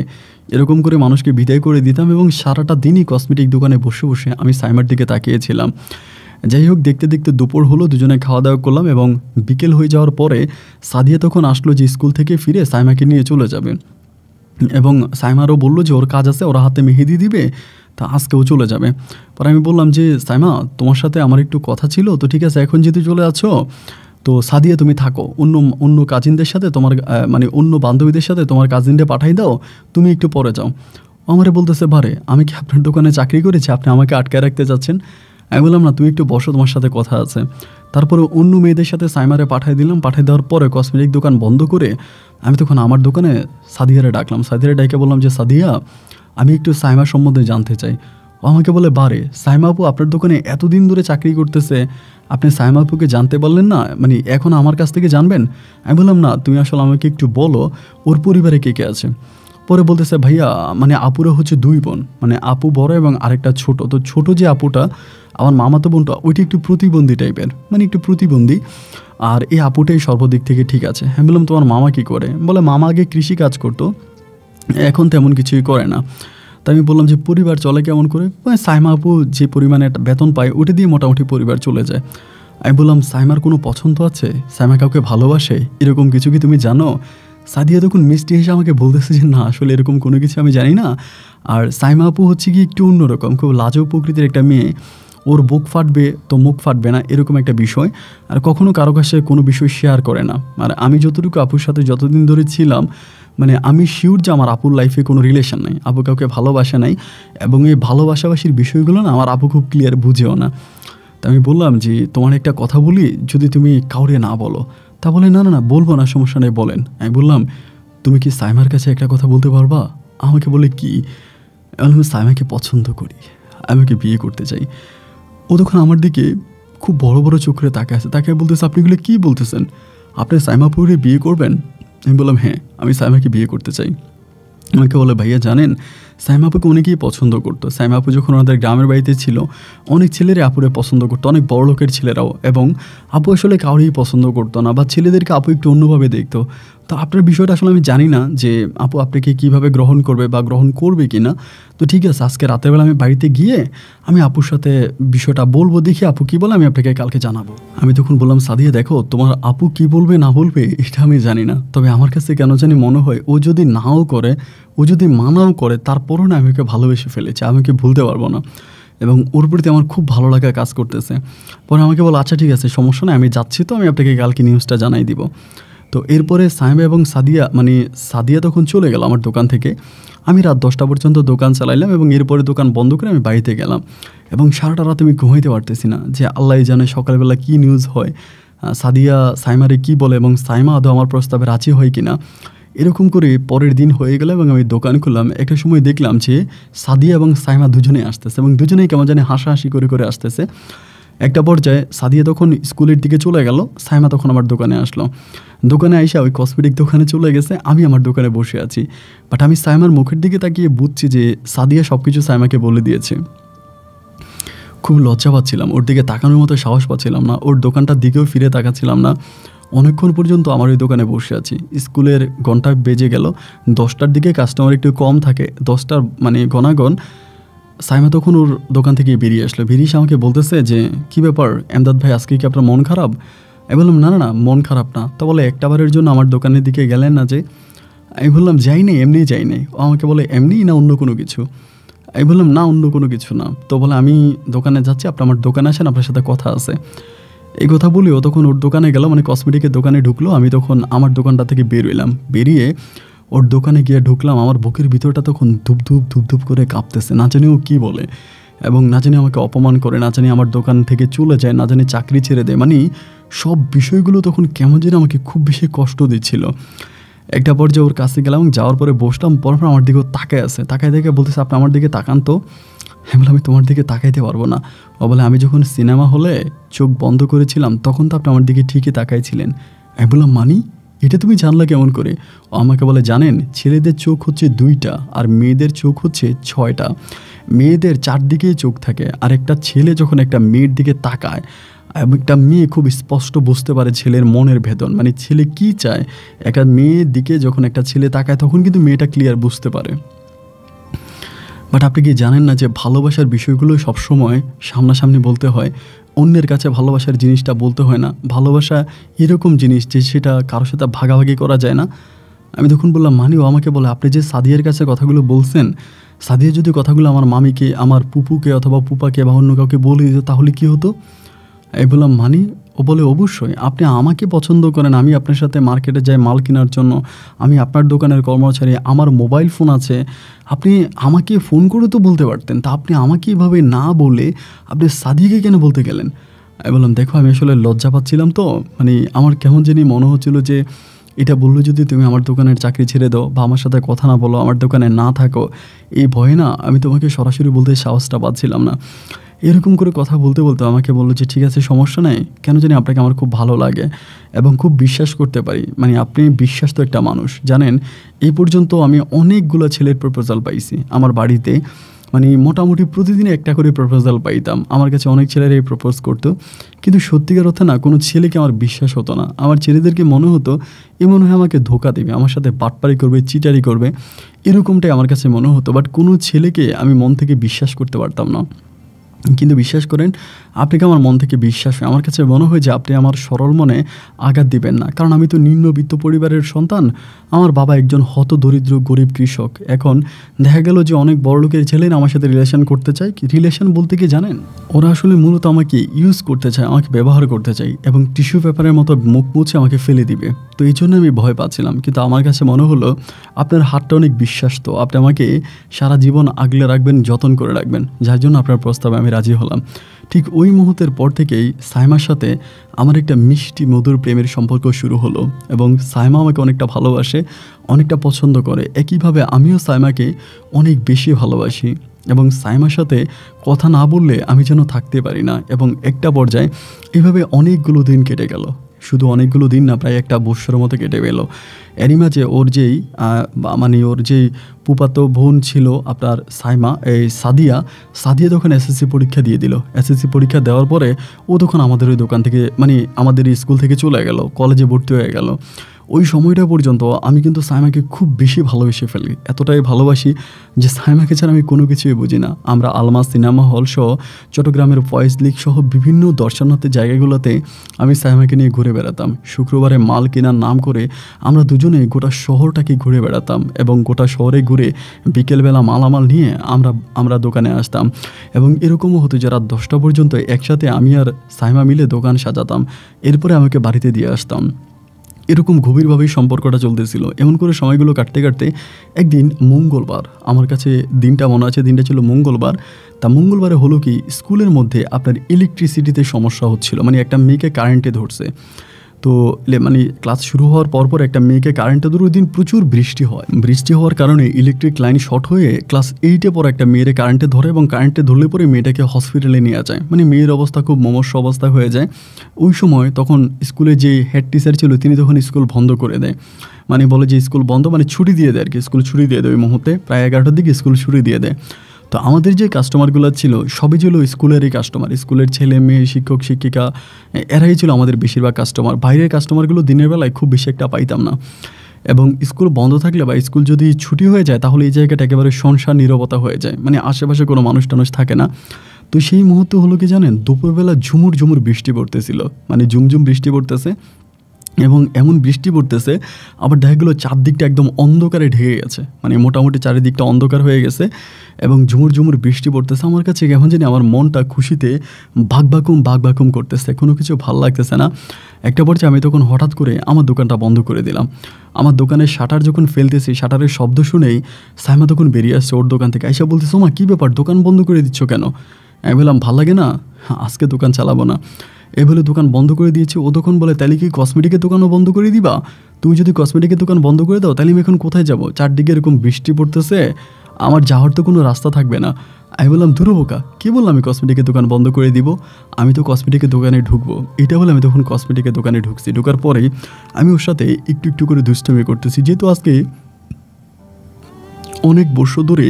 এরকম করে মানুষকে বিদায় করে দিতাম, এবং সারাটা দিনই কসমেটিক দোকানে বসে আমি সাইমার দিকে তাকিয়েছিলাম। যাই হোক, দেখতে দেখতে দুপুর হলো, দুজনে খাওয়া দাওয়া করলাম, এবং বিকেল হয়ে যাওয়ার পরে সাদিয়া তখন আসলো যে স্কুল থেকে ফিরে সাইমাকে নিয়ে চলে যাবে, এবং সাইমারও বললো যে ওর কাজ আছে, ওরা হাতে মেহেদি দিবে, তা আজকেও চলে যাবে। পরে আমি বললাম যে, সাইমা তোমার সাথে আমার একটু কথা ছিল, তো ঠিক আছে এখন যেহেতু চলে আছো, তো সাদিয়া তুমি থাকো, অন্য কাজিনদের সাথে তোমার মানে অন্য বান্ধবীদের সাথে তোমার কাজিনদের পাঠাই দাও, তুমি একটু পরে যাও। আমারে বলতেছে, বারে আমি কি আপনার দোকানে চাকরি করেছি, আপনি আমাকে আটকায় রাখতে চাচ্ছেন? আমি বললাম, না তুমি একটু বসো, তোমার সাথে কথা আছে। তারপরে অন্য মেয়েদের সাথে সাইমারে পাঠিয়ে দিলাম। পাঠিয়ে দেওয়ার পরে কসমেটিক দোকান বন্ধ করে আমি তখন আমার দোকানে সাদিয়ারে ডাকলাম। সাদিয়ারে ডাকে বললাম যে, সাদিয়া আমি একটু সাইমা সম্বন্ধে জানতে চাই। ও আমাকে বলে, বারে সাইমা আপু আপনার দোকানে এতদিন ধরে চাকরি করতেছে, আপনি সাইমা আপুকে জানতে পারলেন না, মানে এখন আমার কাছ থেকে জানবেন? আমি বললাম, না তুমি আসলে আমাকে একটু বলো ওর পরিবারে কে কে আছে। পরে বলতেছে, ভাইয়া মানে আপুরা হচ্ছে দুই বোন, মানে আপু বড় এবং আরেকটা ছোট। তো ছোট যে আপুটা আমার মামাতো বোনটা, ওইটা একটু প্রতিবন্ধী টাইপের, মানে একটু প্রতিবন্ধী, আর এই আপুটাই সর্বদিক থেকে ঠিক আছে। আমি বললাম, তোমার মামা কি করে? বলে, মামা আগে কৃষি কাজ করতো, এখন তেমন কিছুই করে না। তাই আমি বললাম যে, পরিবার চলে কেমন করে? সাইমা আপু যে পরিমাণে একটা বেতন পায় ওটা দিয়ে মোটামুটি পরিবার চলে যায়। আমি বললাম, সাইমার কোনো পছন্দ আছে? সাইমা কাউকে ভালোবাসে? এরকম কিছু কি তুমি জানো? সাদিয়া তখন মিষ্টি হেসে আমাকে বলতেছে যে, না আসলে এরকম কোনো কিছু আমি জানি না। আর সাইমা আপু হচ্ছে কি একটু অন্যরকম, খুব লাজুক প্রকৃতির একটা মেয়ে, ওর বুক ফাটবে তো মুখ ফাটবে না, এরকম একটা বিষয়। আর কখনো কারো কাছে কোনো বিষয় শেয়ার করে না। আর আমি যতটুকু আপুর সাথে যতদিন ধরে ছিলাম, মানে আমি শিওর যে আমার আপুর লাইফে কোনো রিলেশন নাই, আপু কাউকে ভালোবাসা নাই, এবং এই ভালোবাসাবাসির বিষয়গুলো না আমার আপু খুব ক্লিয়ার বুঝেও না। তা আমি বললাম যে, তোমার একটা কথা বলি, যদি তুমি কাউরে না বলো। তা বলে, না না না বলবো না, সমস্যা নেই বলেন। আমি বললাম, তুমি কি সাইমার কাছে একটা কথা বলতে পারবা? আমাকে বলে, কি? আমি সাইমাকে পছন্দ করি, আমি ওকে বিয়ে করতে চাই। ও তখন আমার দিকে খুব বড় বড় চোখ করে তাকে আছে, তাকে বলতেছে, আপনি এগুলো কী বলতেছেন? আপনি সাইমাপুরে বিয়ে করবেন? আমি বললাম, হ্যাঁ আমি সাইমাকে বিয়ে করতে চাই। আমাকে বলে, ভাইয়া জানেন সাইমা আপুকে অনেকেই পছন্দ করতো। সাইমা আপু যখন ওনাদের গ্রামের বাড়িতে ছিল, অনেক ছেলেরা আপুরে পছন্দ করতো, অনেক বড় লোকের ছেলেরাও, এবং আপু আসলে কাউরেই পছন্দ করতো না, বা ছেলেদেরকে আপু একটু অন্যভাবে দেখতো। তো আপনার বিষয়টা আসলে আমি জানি না যে আপু আপনাকে কীভাবে গ্রহণ করবে বা গ্রহণ করবে কি না। তো ঠিক আছে, আজকে রাতের বেলা আমি বাড়িতে গিয়ে আমি আপুর সাথে বিষয়টা বলবো, দেখি আপু কী বলে, আমি আপনাকে কালকে জানাবো। আমি তখন বললাম, সাদিয়া দেখো, তোমার আপু কি বলবে না বলবে এটা আমি জানি না, তবে আমার কাছে কেন জানি মনে হয় ও যদি নাও করে, ও যদি মানাও করে, তারপরও না আমি ওকে ভালোবেসে ফেলেছি, আমি ওকে ভুলতে পারবো না, এবং ওর প্রতি আমার খুব ভালো লাগা কাজ করতেছে। পরে আমাকে বলো, আচ্ছা ঠিক আছে সমস্যা নেই, আমি যাচ্ছি, তো আমি আপনাকে কালকে নিউজটা জানাই দিব। তো এরপরে সাইমা এবং সাদিয়া তখন চলে গেল আমার দোকান থেকে। আমি রাত 10টা পর্যন্ত দোকান চালাইলাম, এবং এরপরে দোকান বন্ধ করে আমি বাড়িতে গেলাম, এবং সারাটা রাত আমি ঘুমাইতে পারতেছি না, যে আল্লাহ জানে সকালবেলা কী নিউজ হয়, সাদিয়া সাইমারে কি বলে, এবং সাইমা আদৌ আমার প্রস্তাবে রাজি হয় কিনা। এরকম করে পরের দিন হয়ে গেল, এবং আমি দোকান খুললাম। একটা সময় দেখলাম যে সাদিয়া এবং সাইমা দুজনেই আসতেছে, এবং দুজনেই কেমন জানি হাসাহাসি করে আসতেছে। একটা পর্যায়ে সাদিয়া তখন স্কুলের দিকে চলে গেল, সাইমা তখন আমার দোকানে আসলো। দোকানে আইসা ওই কসমেটিক দোকানে চলে গেছে, আমি আমার দোকানে বসে আছি। বাট আমি সাইমার মুখের দিকে তাকিয়ে বুঝছি যে সাদিয়া সব কিছু সাইমাকে বলে দিয়েছে। খুব লজ্জা পাচ্ছিলাম, ওর দিকে তাকানোর মতো সাহস পাচ্ছিলাম না, ওর দোকানটার দিকেও ফিরে তাকাচ্ছিলাম না। অনেকক্ষণ পর্যন্ত আমার ওই দোকানে বসে আছি। স্কুলের ঘন্টা বেজে গেল, 10টার দিকে কাস্টমার একটু কম থাকে, 10টার মানে ঘনাগন। সাইমা তখন ওর দোকান থেকে বেরিয়ে আসলো, বেরিয়ে এসে আমাকে বলতেছে যে কী ব্যাপার এমদাদ ভাই, আজকে কি আপনার মন খারাপ? আমি বললাম না না না, মন খারাপ না। তো বলে একটাবারের জন্য আমার দোকানের দিকে গেলেন না যে? আমি বললাম যাই নি, এমনিই যাই নাই। ও আমাকে বলে এমনিই না অন্য কোনো কিছু? আমি বললাম না, অন্য কোনো কিছু না। তো বলে আমি দোকানে যাচ্ছি, আপনি আমার দোকানে আসেন, আপনার সাথে কথা আছে। এই কথা বলি ও তখন ওর দোকানে গেল, মানে কসমেটিকের দোকানে ঢুকলো। আমি তখন আমার দোকানটা থেকে বেরোলাম, বেরিয়ে ওর দোকানে গিয়ে ঢুকলাম। আমার বুকের ভিতরটা তখন ধুপ ধুপ ধুপ ধুপ করে কাঁপতেছে, না জানি ও কী বলে, এবং না জানি আমাকে অপমান করে, না জানি আমার দোকান থেকে চলে যায়, না জানি চাকরি ছেড়ে দেয়। মানে সব বিষয়গুলো তখন কেমন যেন আমাকে খুব বেশি কষ্ট দিচ্ছিল। একটা পর্যায়ে ওর কাছে গেলাম এবং যাওয়ার পরে বসলাম, পরপর আমার দিকেও তাকায় আছে, তাকায় দেখে বলতেছে আপনি আমার দিকে তাকান তো। আমি বলে আমি তোমার দিকে তাকাইতে পারবো না। ও বলে আমি যখন সিনেমা হলে চোখ বন্ধ করেছিলাম তখন তো আপনি আমার দিকে ঠিকই তাকাইছিলেন। আমি বললাম মানি, এটা তুমি জানলা কেমন করে? ও আমাকে বলে জানেন, ছেলেদের চোখ হচ্ছে 2টা আর মেয়েদের চোখ হচ্ছে 6টা। মেয়েদের 4 দিকেই চোখ থাকে, আর একটা ছেলে যখন একটা মেয়ের দিকে তাকায়, একটা মেয়ে খুব স্পষ্ট বুঝতে পারে ছেলের মনের ভেতর, মানে ছেলে কি চায়। একটা মেয়ের দিকে যখন একটা ছেলে তাকায় তখন কিন্তু মেয়েটা ক্লিয়ার বুঝতে পারে। বাট আপনি কি জানেন না যে ভালোবাসার বিষয়গুলো সবসময় সামনাসামনি বলতে হয়, অন্যের কাছে ভালোবাসার জিনিসটা বলতে হয় না। ভালোবাসা এরকম জিনিস যে সেটা কারোর সাথে ভাগাভাগি করা যায় না। আমি তখন বললাম মানি, ও আমাকে বলে আপনি যে সাদিয়ার কাছে কথাগুলো বলছেন, সাদিয়া যদি কথাগুলো আমার মামিকে, আমার পুপুকে অথবা পুপাকে বা অন্য কাউকে বলে দিত তাহলে কী হতো? আমি বললাম মানি, ও বলে অবশ্যই, আপনি আমাকে পছন্দ করেন, আমি আপনার সাথে মার্কেটে যাই মাল কেনার জন্য, আমি আপনার দোকানের কর্মচারী, আমার মোবাইল ফোন আছে, আপনি আমাকে ফোন করে তো বলতে পারতেন, তা আপনি আমাকে এভাবে না বলে আপনি সাদিয়াকে কেন বলতে গেলেন? আমি বললাম দেখো, আমি আসলে লজ্জা পাচ্ছিলাম, তো মানে আমার কেমন জানি মনে হচ্ছিল যে এটা বললো যদি তুমি আমার দোকানের চাকরি ছেড়ে দাও বা আমার সাথে কথা না বলো, আমার দোকানে না থাকো, এই ভয়ে না আমি তোমাকে সরাসরি বলতে সাহসটা পাচ্ছিলাম না। এরকম করে কথা বলতে বলতে আমাকে বললো যে ঠিক আছে, সমস্যা নেই, কেন জানি আপনাকে আমার খুব ভালো লাগে এবং খুব বিশ্বাস করতে পারি। মানে আপনি বিশ্বাস তো একটা মানুষ, জানেন এই পর্যন্ত আমি অনেকগুলো ছেলের প্রপোজাল পাইছি আমার বাড়িতে, মানে মোটামুটি প্রতিদিনই একটা করে প্রপোজাল পাইতাম। আমার কাছে অনেক ছেলেরাই প্রপোজ করতো, কিন্তু সত্যিকার অর্থে না কোনো ছেলেকে আমার বিশ্বাস হতো না। আমার ছেলেদেরকে মনে হতো এ মনে হয় আমাকে ধোকা দেবে, আমার সাথে বাটপারি করবে, চিটারি করবে, এরকমটাই আমার কাছে মনে হতো। বাট কোনো ছেলেকে আমি মন থেকে বিশ্বাস করতে পারতাম না। কিন্তু বিশ্বাস করেন, আপনাকে আমার মন থেকে বিশ্বাস হয়, আমার কাছে মনে হয় যে আপনি আমার সরল মনে আঘাত দিবেন না, কারণ আমি তো নিম্নবিত্ত পরিবারের সন্তান। আমার বাবা একজন হতদরিদ্র গরিব কৃষক। এখন দেখা গেল যে অনেক বড়লোকের ছেলে না আমার সাথে রিলেশন করতে চায়। রিলেশন বলতে কি জানেন, ওরা আসলে মূলত আমাকে ইউজ করতে চায়, আমাকে ব্যবহার করতে চায় এবং টিস্যু পেপারের মতো মুখ মুছে আমাকে ফেলে দিবে। তো এই জন্য আমি ভয় পাচ্ছিলাম। কিন্তু আমার কাছে মনে হলো আপনার হাতটা অনেক বিশ্বাস্ত, আপনি আমাকে সারা জীবন আগলে রাখবেন, যত্ন করে রাখবেন, যার জন্য আপনার প্রস্তাবে আমি রাজি হলাম। ঠিক ওই মুহূর্তের পর থেকেই সাইমার সাথে আমার একটা মিষ্টি মধুর প্রেমের সম্পর্ক শুরু হলো এবং সাইমা আমাকে অনেকটা ভালোবাসে, অনেকটা পছন্দ করে। একইভাবে আমিও সাইমাকে অনেক বেশি ভালোবাসি এবং সাইমার সাথে কথা না বললে আমি যেন থাকতে পারি না। এবং একটা পর্যায়ে এভাবে অনেকগুলো দিন কেটে গেল, শুধু অনেকগুলো দিন না, প্রায় একটা বৎসরের মতো কেটে গেল। এরই মাঝে ওর যেই মানে ওর যেই ফুফাতো বোন ছিল আপনার সাইমা, এই সাদিয়া তখন এসএসসি পরীক্ষা দিয়ে দিল। এসএসসি পরীক্ষা দেওয়ার পরে ও তখন আমাদের ওই দোকান থেকে, মানে আমাদের স্কুল থেকে চলে গেল, কলেজে ভর্তি হয়ে গেল। ওই সময়টা পর্যন্ত আমি কিন্তু সাইমাকে খুব বেশি ভালোবেসে ফেলি, এতটাই ভালোবাসি যে সাইমাকে ছাড়া আমি কোনো কিছুই বুঝি না। আমরা আলমা সিনেমা হল সহ চট্টগ্রামের ফয়েজ লিগ সহ বিভিন্ন দর্শনার্থী জায়গাগুলোতে আমি সাইমাকে নিয়ে ঘুরে বেড়াতাম। শুক্রবারে মাল কেনার নাম করে আমরা দুজনে গোটা শহরটাকে ঘুরে বেড়াতাম এবং গোটা শহরে ঘুরে বিকেলবেলা মালামাল নিয়ে আমরা দোকানে আসতাম। এবং এরকমও হতো যে রাত 10টা পর্যন্ত একসাথে আমি আর সাইমা মিলে দোকান সাজাতাম, এরপরে আমাকে বাড়িতে দিয়ে আসতাম। এরকম গভীরভাবেই সম্পর্কটা চলতেছিল। এমন করে সময়গুলো কাটতে কাটতে একদিন মঙ্গলবার, আমার কাছে দিনটা মনে আছে, দিনটা ছিল মঙ্গলবার। তা মঙ্গলবারে হলো কি, স্কুলের মধ্যে আপনার ইলেকট্রিসিটিতে সমস্যা হচ্ছিল, মানে একটা মেয়েকে কারেন্টে ধরছে। তো মানে ক্লাস শুরু হওয়ার পরপর একটা মেয়েকে কারেন্টে ধরে, ওই দিন প্রচুর বৃষ্টি হয়, বৃষ্টি হওয়ার কারণে ইলেকট্রিক লাইন শর্ট হয়ে ক্লাস 8-এ পর একটা মেয়েরে কারেন্টে ধরে এবং কারেন্টে ধরলে পরে মেয়েটাকে হসপিটালে নিয়ে যায়। মানে মেয়ের অবস্থা খুব মমস্য অবস্থা হয়ে যায়। ওই সময় তখন স্কুলে যে হেড টিচার ছিল তিনি তখন স্কুল বন্ধ করে দেয়, মানে বলে যে স্কুল বন্ধ, মানে ছুটি দিয়ে দেয় আর কি, স্কুল ছুটি দিয়ে দেয় ওই মুহূর্তে, প্রায় 11টার দিকে স্কুল ছুটি দিয়ে দেয়। তো আমাদের যে কাস্টমারগুলো ছিল সবই ছিল স্কুলেরই কাস্টমার, স্কুলের ছেলে মেয়ে, শিক্ষক শিক্ষিকা, এরাই ছিল আমাদের বেশিরভাগ কাস্টমার। বাইরের কাস্টমারগুলো দিনের বেলায় খুব বেশি একটা পাইতাম না। এবং স্কুল বন্ধ থাকলে বা স্কুল যদি ছুটি হয়ে যায় তাহলে এই জায়গাটা একেবারে শুনশান নীরবতা হয়ে যায়, মানে আশেপাশে কোনো মানুষ টানুষ থাকে না। তো সেই মুহূর্তে হলো কি জানেন, দুপুরবেলা ঝুমুর ঝুমুর বৃষ্টি পড়তেছিল, মানে ঝুমঝুম বৃষ্টি পড়তেছে এবং এমন বৃষ্টি পড়তেছে আবার দেখা গেলো চারদিকটা একদম অন্ধকারে ঢেকে গেছে, মানে মোটামুটি চারিদিকটা অন্ধকার হয়ে গেছে এবং ঝুমুর ঝুমুর বৃষ্টি পড়তেছে। আমার কাছে কেমন জানি আমার মনটা খুশিতে বাঘ করতেছে, কোনো কিছু ভাল লাগতেছে না। একটা পর্যায়ে আমি তখন হঠাৎ করে আমার দোকানটা বন্ধ করে দিলাম। আমার দোকানের শাটার যখন ফেলতেছি, শাটারের শব্দ শুনেই সাইমা তখন বেরিয়ে আসছে ওর দোকান থেকে, আইসা বলতেছে, মা কী ব্যাপার, দোকান বন্ধ করে দিচ্ছ কেন? আমি বললাম, ভাল লাগে না, আজকে দোকান চালাবো না। এ বলে দোকান বন্ধ করে দিয়েছি। ও তখন বলে, তাহলে কি কসমেটিকের দোকানও বন্ধ করে দিবা? তুমি যদি কসমেটিকের দোকান বন্ধ করে দাও তাহলে আমি এখন কোথায় যাব? চারদিকে এরকম বৃষ্টি পড়তেছে, আমার যাওয়ার তো কোনো রাস্তা থাকবে না। আমি বললাম, ধুরো বোকা, কী বললাম আমি কসমেটিকের দোকান বন্ধ করে দিব? আমি তো কসমেটিকের দোকানে ঢুকবো, এটা বলে আমি তখন কসমেটিকের দোকানে ঢুকছি। ঢোকার পরেই আমি ওর সাথে একটু একটু করে দুষ্টুমি করতেছি, যেহেতু আজকে অনেক বছর ধরে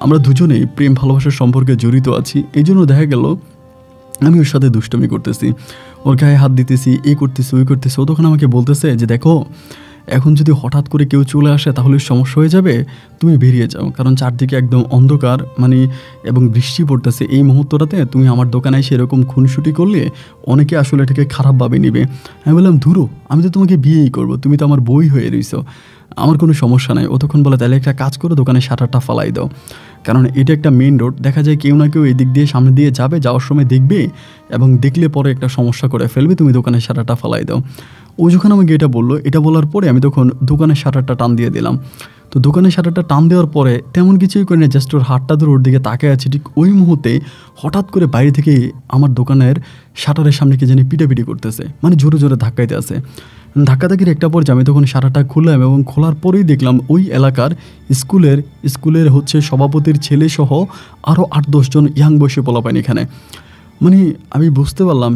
আমরা দুজনেই প্রেম ভালোবাসার সম্পর্কে জড়িত আছি। এই জন্য দেখা গেল আমি ওর সাথে দুষ্টুমি করতেছি, ওর গায়ে হাত দিতেছি, এই করতেছি ওই করতেছি। ও তখন আমাকে বলতেছে যে, দেখো এখন যদি হঠাৎ করে কেউ চলে আসে তাহলে সমস্যা হয়ে যাবে, তুমি বেরিয়ে যাও, কারণ চারদিকে একদম অন্ধকার, মানে এবং বৃষ্টি পড়তেছে। এই মুহূর্তটাতে তুমি আমার দোকানে এসে এরকম খুনসুটি করলে অনেকে আসলে এটাকে খারাপভাবে নিবে। আমি বললাম, ধুরো, আমি তো তোমাকে বিয়েই করবো, তুমি তো আমার বই হয়ে রইছো, আমার কোনো সমস্যা নাই। ও তখন বলে, তাহলে একটা কাজ করো, দোকানের শাটারটা ফালাই দাও, কারণ এটা একটা মেইন রোড, দেখা যায় কেউ না কেউ এই দিক দিয়ে সামনে দিয়ে যাবে, যাওয়ার সময় দেখবে এবং দেখলে পরে একটা সমস্যা করে ফেলবে, তুমি দোকানের শাটারটা ফালাই দাও। ও যখন আমাকে এটা বললো, এটা বলার পরে আমি তখন দোকানের শাটারটা টান দিয়ে দিলাম। তো দোকানের শাটারটা টান দেওয়ার পরে তেমন কিছুই করি না, জাস্ট ওর হাতটা ধরে ওর দিকে তাকায় আছে। ঠিক ওই মুহূর্তে হঠাৎ করে বাইরে থেকে আমার দোকানের শাটারের সামনে কে জানি পিটাপিটি করতেছে, মানে জোরে জোরে ধাক্কাইতে আছে। ধাক্কাধাক্কির একটা পর্যায়ে আমি তখন শাটারটা খুললাম এবং খোলার পরেই দেখলাম ওই এলাকার স্কুলের হচ্ছে সভাপতির ছেলে সহ আরও 8-10 জন ইয়াং বয়সী পোলাপাইন এখানে। মানে আমি বুঝতে পারলাম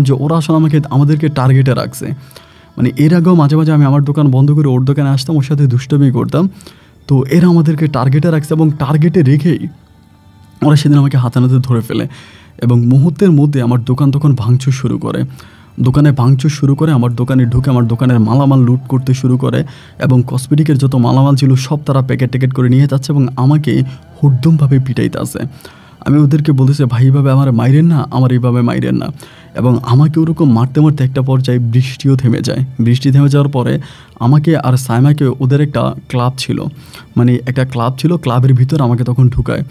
যে ওরা আসলে আমাদেরকে টার্গেটে রাখছে। মানে এর আগেও মাঝে মাঝে আমি আমার দোকান বন্ধ করে ওর দোকানে আসতাম, ওর সাথে দুষ্টমি করতাম। তো এরা আমাদেরকে টার্গেটে রাখছে এবং টার্গেটে রেখেই ওরা সেদিন আমাকে হাতে নাতে ধরে ফেলে এবং মুহূর্তের মধ্যে আমার দোকান তখন ভাঙচুর শুরু করে। আমার দোকানে ঢুকে আমার দোকানের মালামাল লুট করতে শুরু করে এবং কসমেটিকের যত মালামাল ছিল সব তারা প্যাকেট করে নিয়ে যাচ্ছে এবং আমাকে হুড়দুমভাবে পিটাইতে আছে। আমি ওদেরকে বলতেছি, ভাই এইভাবে আমার মাইরেন না, আমার এইভাবে মাইরেন না। এবং আমাকে ওরকম মারতে মারতে একটা পর্যায়ে বৃষ্টিও থেমে যায়। বৃষ্টি থেমে যাওয়ার পরে আমাকে আর সাইমাকে, ওদের একটা ক্লাব ছিল, মানে একটা ক্লাব ছিল, ক্লাবের ভিতর আমাকে তখন ঢুকায়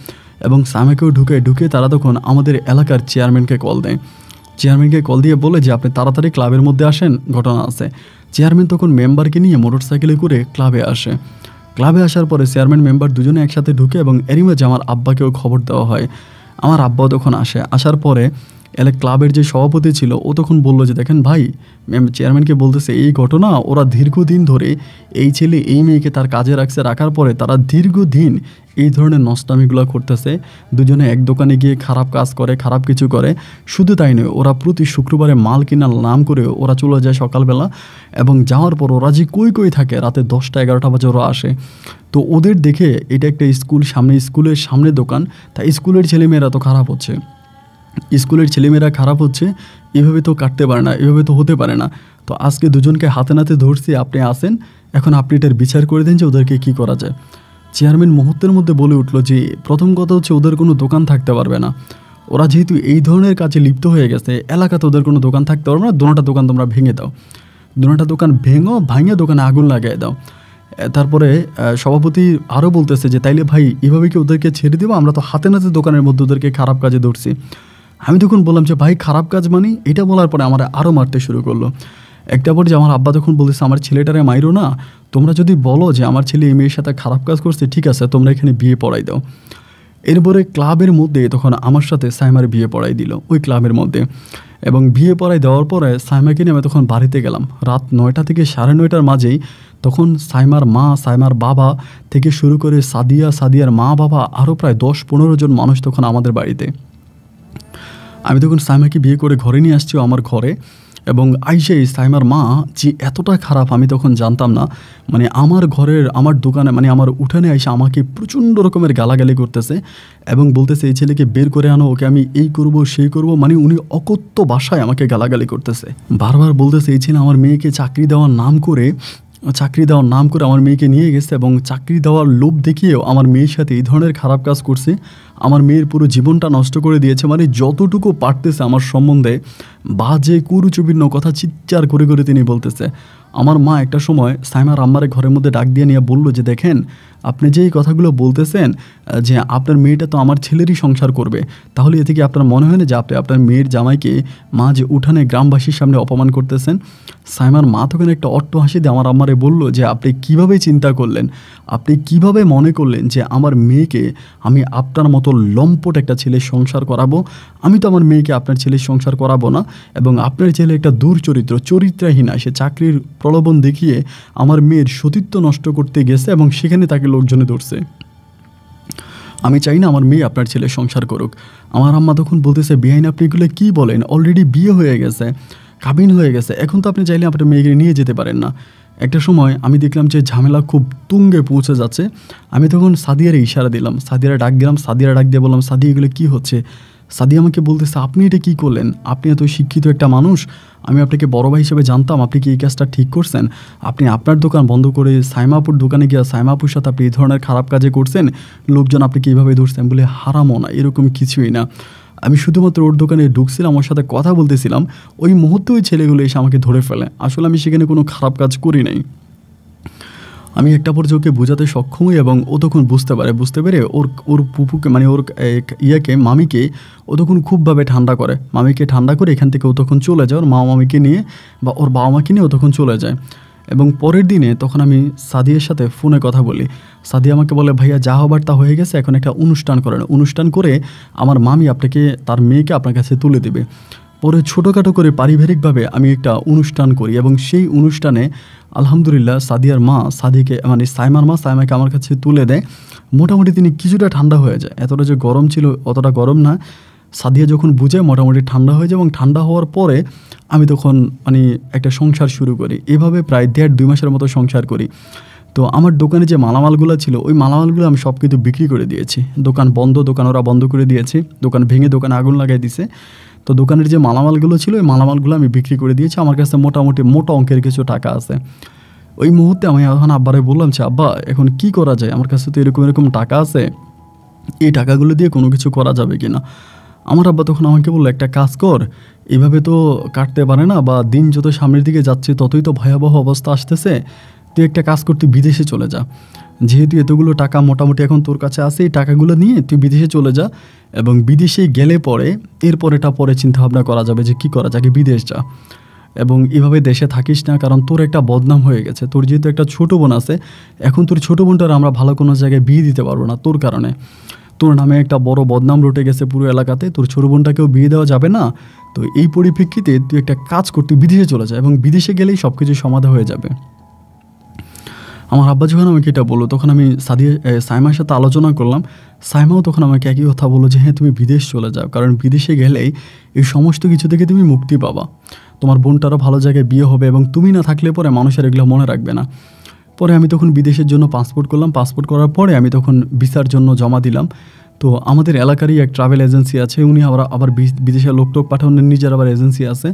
এবং সাইমাকেও ঢুকে তারা তখন আমাদের এলাকার চেয়ারম্যানকে কল দিয়ে বলে যে, আপনি তাড়াতাড়ি ক্লাবের মধ্যে আসেন, ঘটনা আছে। চেয়ারম্যান তখন মেম্বারকে নিয়ে মোটরসাইকেলে করে ক্লাবে আসে। ক্লাবে আসার পরে চেয়ারম্যান মেম্বার দুজনে একসাথে ঢুকে এবং এরই মাঝে আমার আব্বাকেও খবর দেওয়া হয়। আমার আব্বাও তখন আসার পরে ক্লাবের যে সভাপতি ছিল ও তখন বললো যে, দেখেন ভাই, চেয়ারম্যানকে বলতেছে এই ঘটনা, ওরা দীর্ঘদিন ধরে এই ছেলে এই মেয়েকে তার কাজে রাখার পরে তারা দীর্ঘদিন এই ধরনের নষ্টামিগুলো করতেছে। দুজনে এক দোকানে গিয়ে খারাপ কাজ করে, খারাপ কিছু করে। শুধু তাই নয়, ওরা প্রতি শুক্রবারে মাল কেনার নাম করে ওরা চলে যায় সকালবেলা এবং যাওয়ার পর ওরা যে কই থাকে রাতে 10টা-11টা বাজে ওরা আসে। তো ওদের দেখে এটা একটা স্কুলের সামনে দোকান, তাই স্কুলের ছেলেমেয়েরা তো খারাপ হচ্ছে, এভাবে তো কাটতে পারে না, এভাবে তো হতে পারে না। তো আজকে দুজনকে হাতে নাতে ধরছি, আপনি আসেন, এখন আপনি এটার বিচার করে দেন যে ওদেরকে কী করা যায়। চেয়ারম্যান মুহূর্তের মধ্যে বলে উঠলো যে, প্রথম কথা হচ্ছে ওদের কোনো দোকান থাকতে পারবে না, ওরা যেহেতু এই ধরনের কাজে লিপ্ত হয়ে গেছে, এলাকাতে ওদের কোনো দোকান থাকতে পারবে না। দুটো দোকান তোমরা ভেঙে দাও, ভাঙে দোকানে আগুন লাগিয়ে দাও। তারপরে সভাপতি আরও বলতেছে যে, তাইলে ভাই এভাবে কি ওদেরকে ছেড়ে দেবো? আমরা তো হাতে নাতে দোকানের মধ্যে ওদেরকে খারাপ কাজে ধরছি। আমি তখন বললাম যে, ভাই খারাপ কাজ মানে? এটা বলার পরে আমার আরও মারতে শুরু করলো। একটা পর্যায়ে আমার আব্বা তখন বলতেছে, আমার ছেলেটারে মাইরো না, তোমরা যদি বলো যে আমার ছেলে এই মেয়ের সাথে খারাপ কাজ করছে, ঠিক আছে, তোমরা এখানে বিয়ে পড়াই দাও। এরপরে ক্লাবের মধ্যে তখন আমার সাথে সাইমার বিয়ে পড়াই দিল ওই ক্লাবের মধ্যে। এবং বিয়ে পড়াই দেওয়ার পরে সাইমাকে নিয়ে আমি তখন বাড়িতে গেলাম রাত 9টা থেকে 9:30টার মাঝেই। তখন সাইমার মা, সাইমার বাবা থেকে শুরু করে সাদিয়ার মা বাবা আরও প্রায় 10-15 জন মানুষ তখন আমাদের বাড়িতে। আমি তখন সাইমাকে বিয়ে করে ঘরে নিয়ে আসছি আমার ঘরে এবং আইসেই সাইমার মা যে এতটা খারাপ আমি তখন জানতাম না। মানে আমার ঘরের আমার দোকানে মানে আমার উঠানে এসে আমাকে প্রচণ্ড রকমের গালাগালি করতেছে এবং বলতেছে এই ছেলেকে বের করে আনো, ওকে আমি এই করব সেই করব। মানে উনি অকথ্য ভাষায় আমাকে গালাগালি করতেছে, বারবার বলতেছে এই ছেলে আমার মেয়েকে চাকরি দেওয়ার নাম করে আমার মেয়েকে নিয়ে গেছে এবং চাকরি দেওয়ার লোভ দেখিয়েও আমার মেয়ের সাথে এই ধরনের খারাপ কাজ করছে, আমার মেয়ের পুরো জীবনটা নষ্ট করে দিয়েছে। মানে যতটুকু পারতেছে আমার সম্বন্ধে বাজে কুরুচবিন্ন কথা চিৎকার করে করে তিনি বলতেছে। আমার মা একটা সময় সাইমার আম্মারে ঘরের মধ্যে ডাক দিয়ে নিয়ে বলল যে দেখেন আপনি যে এই কথাগুলো বলতেছেন যে আপনার মেয়েটা তো আমার ছেলেরই সংসার করবে, তাহলে এ থেকে আপনার মনে হয় না যে আপনি আপনার মেয়ের জামাইকে মা যে উঠানে গ্রামবাসীর সামনে অপমান করতেছেন? সাইমার মা তখন একটা অট্ট হাসি দিয়ে আমার আম্মারে বলল যে আপনি কিভাবে চিন্তা করলেন, আপনি কিভাবে মনে করলেন যে আমার মেয়েকে আমি আপনার মতো লম্পট একটা ছেলের সংসার করাবো? আমি তো আমার মেয়েকে আপনার ছেলের সংসার করাবো না, এবং আপনার ছেলে একটা চরিত্রহীনা, সে চাকরির প্রলোভন দেখিয়ে আমার মেয়ের সতীত্ব নষ্ট করতে গেছে এবং সেখানে তাকে লোকজনে ধরছে। আমি চাই না আমার মেয়ে আপনার ছেলে সংসার করুক। আমার আম্মা তখন বলতেছে বেআইন আপনি এগুলো কী বলেন, অলরেডি বিয়ে হয়ে গেছে, কাবিন হয়ে গেছে, এখন তো আপনি চাইলে আপনার মেয়েকে নিয়ে যেতে পারেন না। একটা সময় আমি দেখলাম যে ঝামেলা খুব তুঙ্গে পৌঁছে যাচ্ছে। আমি তখন সাদিয়ারে ইশারা দিলাম, সাদিয়ারে ডাক দিলাম, সাদিয়ারে ডাক দিয়ে বললাম সাদিয়া এগুলো কী হচ্ছে? সাদিয়া আমাকে বলতেছে আপনি এটা কী করলেন, আপনি এত শিক্ষিত একটা মানুষ, আমি আপনাকে বড় ভাই হিসেবে জানতাম, আপনি কি এই কাজটা ঠিক করছেন? আপনি আপনার দোকান বন্ধ করে সাইমাপুর দোকানে গিয়ে সাইমাপুর সাথে আপনি এই ধরনের খারাপ কাজে করছেন, লোকজন আপনাকে এইভাবে ধরছেন বলে হারামও না, এরকম কিছুই না। আমি শুধুমাত্র ওর দোকানে ঢুকছিলাম, ওর সাথে কথা বলতেছিলাম, ওই মুহূর্তে ওই ছেলেগুলো এসে আমাকে ধরে ফেলে। আসলে আমি সেখানে কোনো খারাপ কাজ করি নাই। আমি একটা পর্যায়ে ওকে বোঝাতে সক্ষম হই এবং ও তখন বুঝতে পেরে ওর পুপুকে মানে ওর মামিকে ও তখন খুবভাবে ঠান্ডা করে, মামিকে ঠান্ডা করে এখান থেকে ও তখন চলে যায়, ওর মামিকে নিয়ে বা ওর বাবা মাকে নিয়ে ও তখন চলে যায়। এবং পরের দিনে তখন আমি সাদিয়ার সাথে ফোনে কথা বলি। সাদিয়া আমাকে বলে ভাইয়া যা হবার তা হয়ে গেছে, এখন একটা অনুষ্ঠান করেন, অনুষ্ঠান করে আমার মামি আপনাকে তার মেয়েকে আপনার কাছে তুলে দেবে। পরে ছোটোখাটো করে পারিবারিকভাবে আমি একটা অনুষ্ঠান করি এবং সেই অনুষ্ঠানে আলহামদুলিল্লাহ সাদিয়ার মা সাদিকে মানে সাইমার মা সাইমাকে আমার কাছে তুলে দেয়। মোটামুটি তিনি কিছুটা ঠান্ডা হয়ে যায়, এতটা যে গরম ছিল অতটা গরম না। সাদিয়া যখন বুঝে মোটামুটি ঠান্ডা হয়ে যায় এবং ঠান্ডা হওয়ার পরে আমি তখন মানে একটা সংসার শুরু করি। এভাবে প্রায় 1.5-2 মাসের মতো সংসার করি। তো আমার দোকানে যে মালামালগুলো ছিল ওই মালামালগুলো আমি সব কিছু বিক্রি করে দিয়েছি। দোকান ওরা বন্ধ করে দিয়েছে, দোকান ভেঙে দোকানে আগুন লাগাই দিছে। তো দোকানের যে মালামালগুলো ছিল ওই মালামালগুলো আমি বিক্রি করে দিয়েছি, আমার কাছে মোটামুটি মোটা অঙ্কের কিছু টাকা আছে। ওই মুহূর্তে আমি এখন আব্বারে বললাম যে আব্বা এখন কি করা যায়, আমার কাছে তো এরকম টাকা আছে, এই টাকাগুলো দিয়ে কোনো কিছু করা যাবে কি না? আমার আব্বা তখন আমাকে বললো একটা কাজ কর, এভাবে তো কাটতে পারে না, বা দিন যত সামনের দিকে যাচ্ছে ততই তো ভয়াবহ অবস্থা আসতেছে, তুই একটা কাজ করতে বিদেশে চলে যা, যেহেতু এতগুলো টাকা মোটামুটি এখন তোর কাছে আছে, এই টাকাগুলো নিয়ে তুই বিদেশে চলে যা, এবং বিদেশে গেলে পরে পরে চিন্তাভাবনা করা যাবে যে কী করা যায়, বিদেশ যা, এবং এভাবে দেশে থাকিস না, কারণ তোর একটা বদনাম হয়ে গেছে। তোর যেহেতু একটা ছোটো বোন আছে, এখন তোর ছোটো বোনটার আমরা ভালো কোনো জায়গায় বিয়ে দিতে পারবো না তোর কারণে, তোর নামে একটা বড় বদনাম রটে গেছে পুরো এলাকাতে, তোর ছোটো বোনটাকেও বিয়ে দেওয়া যাবে না। তো এই পরিপ্রেক্ষিতে তুই একটা কাজ করতে বিদেশে চলে যায় এবং বিদেশে গেলেই সব কিছু সমাধা হয়ে যাবে। আমার আব্বা যখন আমাকে এটা বললো তখন আমি সাইমার সাথে আলোচনা করলাম। সাইমাও তখন আমাকে একই কথা বললো যে হ্যাঁ তুমি বিদেশ চলে যাও, কারণ বিদেশে গেলেই এই সমস্ত কিছু থেকে তুমি মুক্তি পাবা, তোমার বোনটারও ভালো জায়গায় বিয়ে হবে এবং তুমি না থাকলে পরে মানুষের এগুলো মনে রাখবে না। পরে আমি তখন বিদেশের জন্য পাসপোর্ট করলাম, পাসপোর্ট করার পরে আমি তখন ভিসার জন্য জমা দিলাম। তো আমাদের এলাকারই এক ট্রাভেল এজেন্সি আছে, উনি আবার বিদেশে লোকটোক পাঠানোর নিজের আবার এজেন্সি আছে,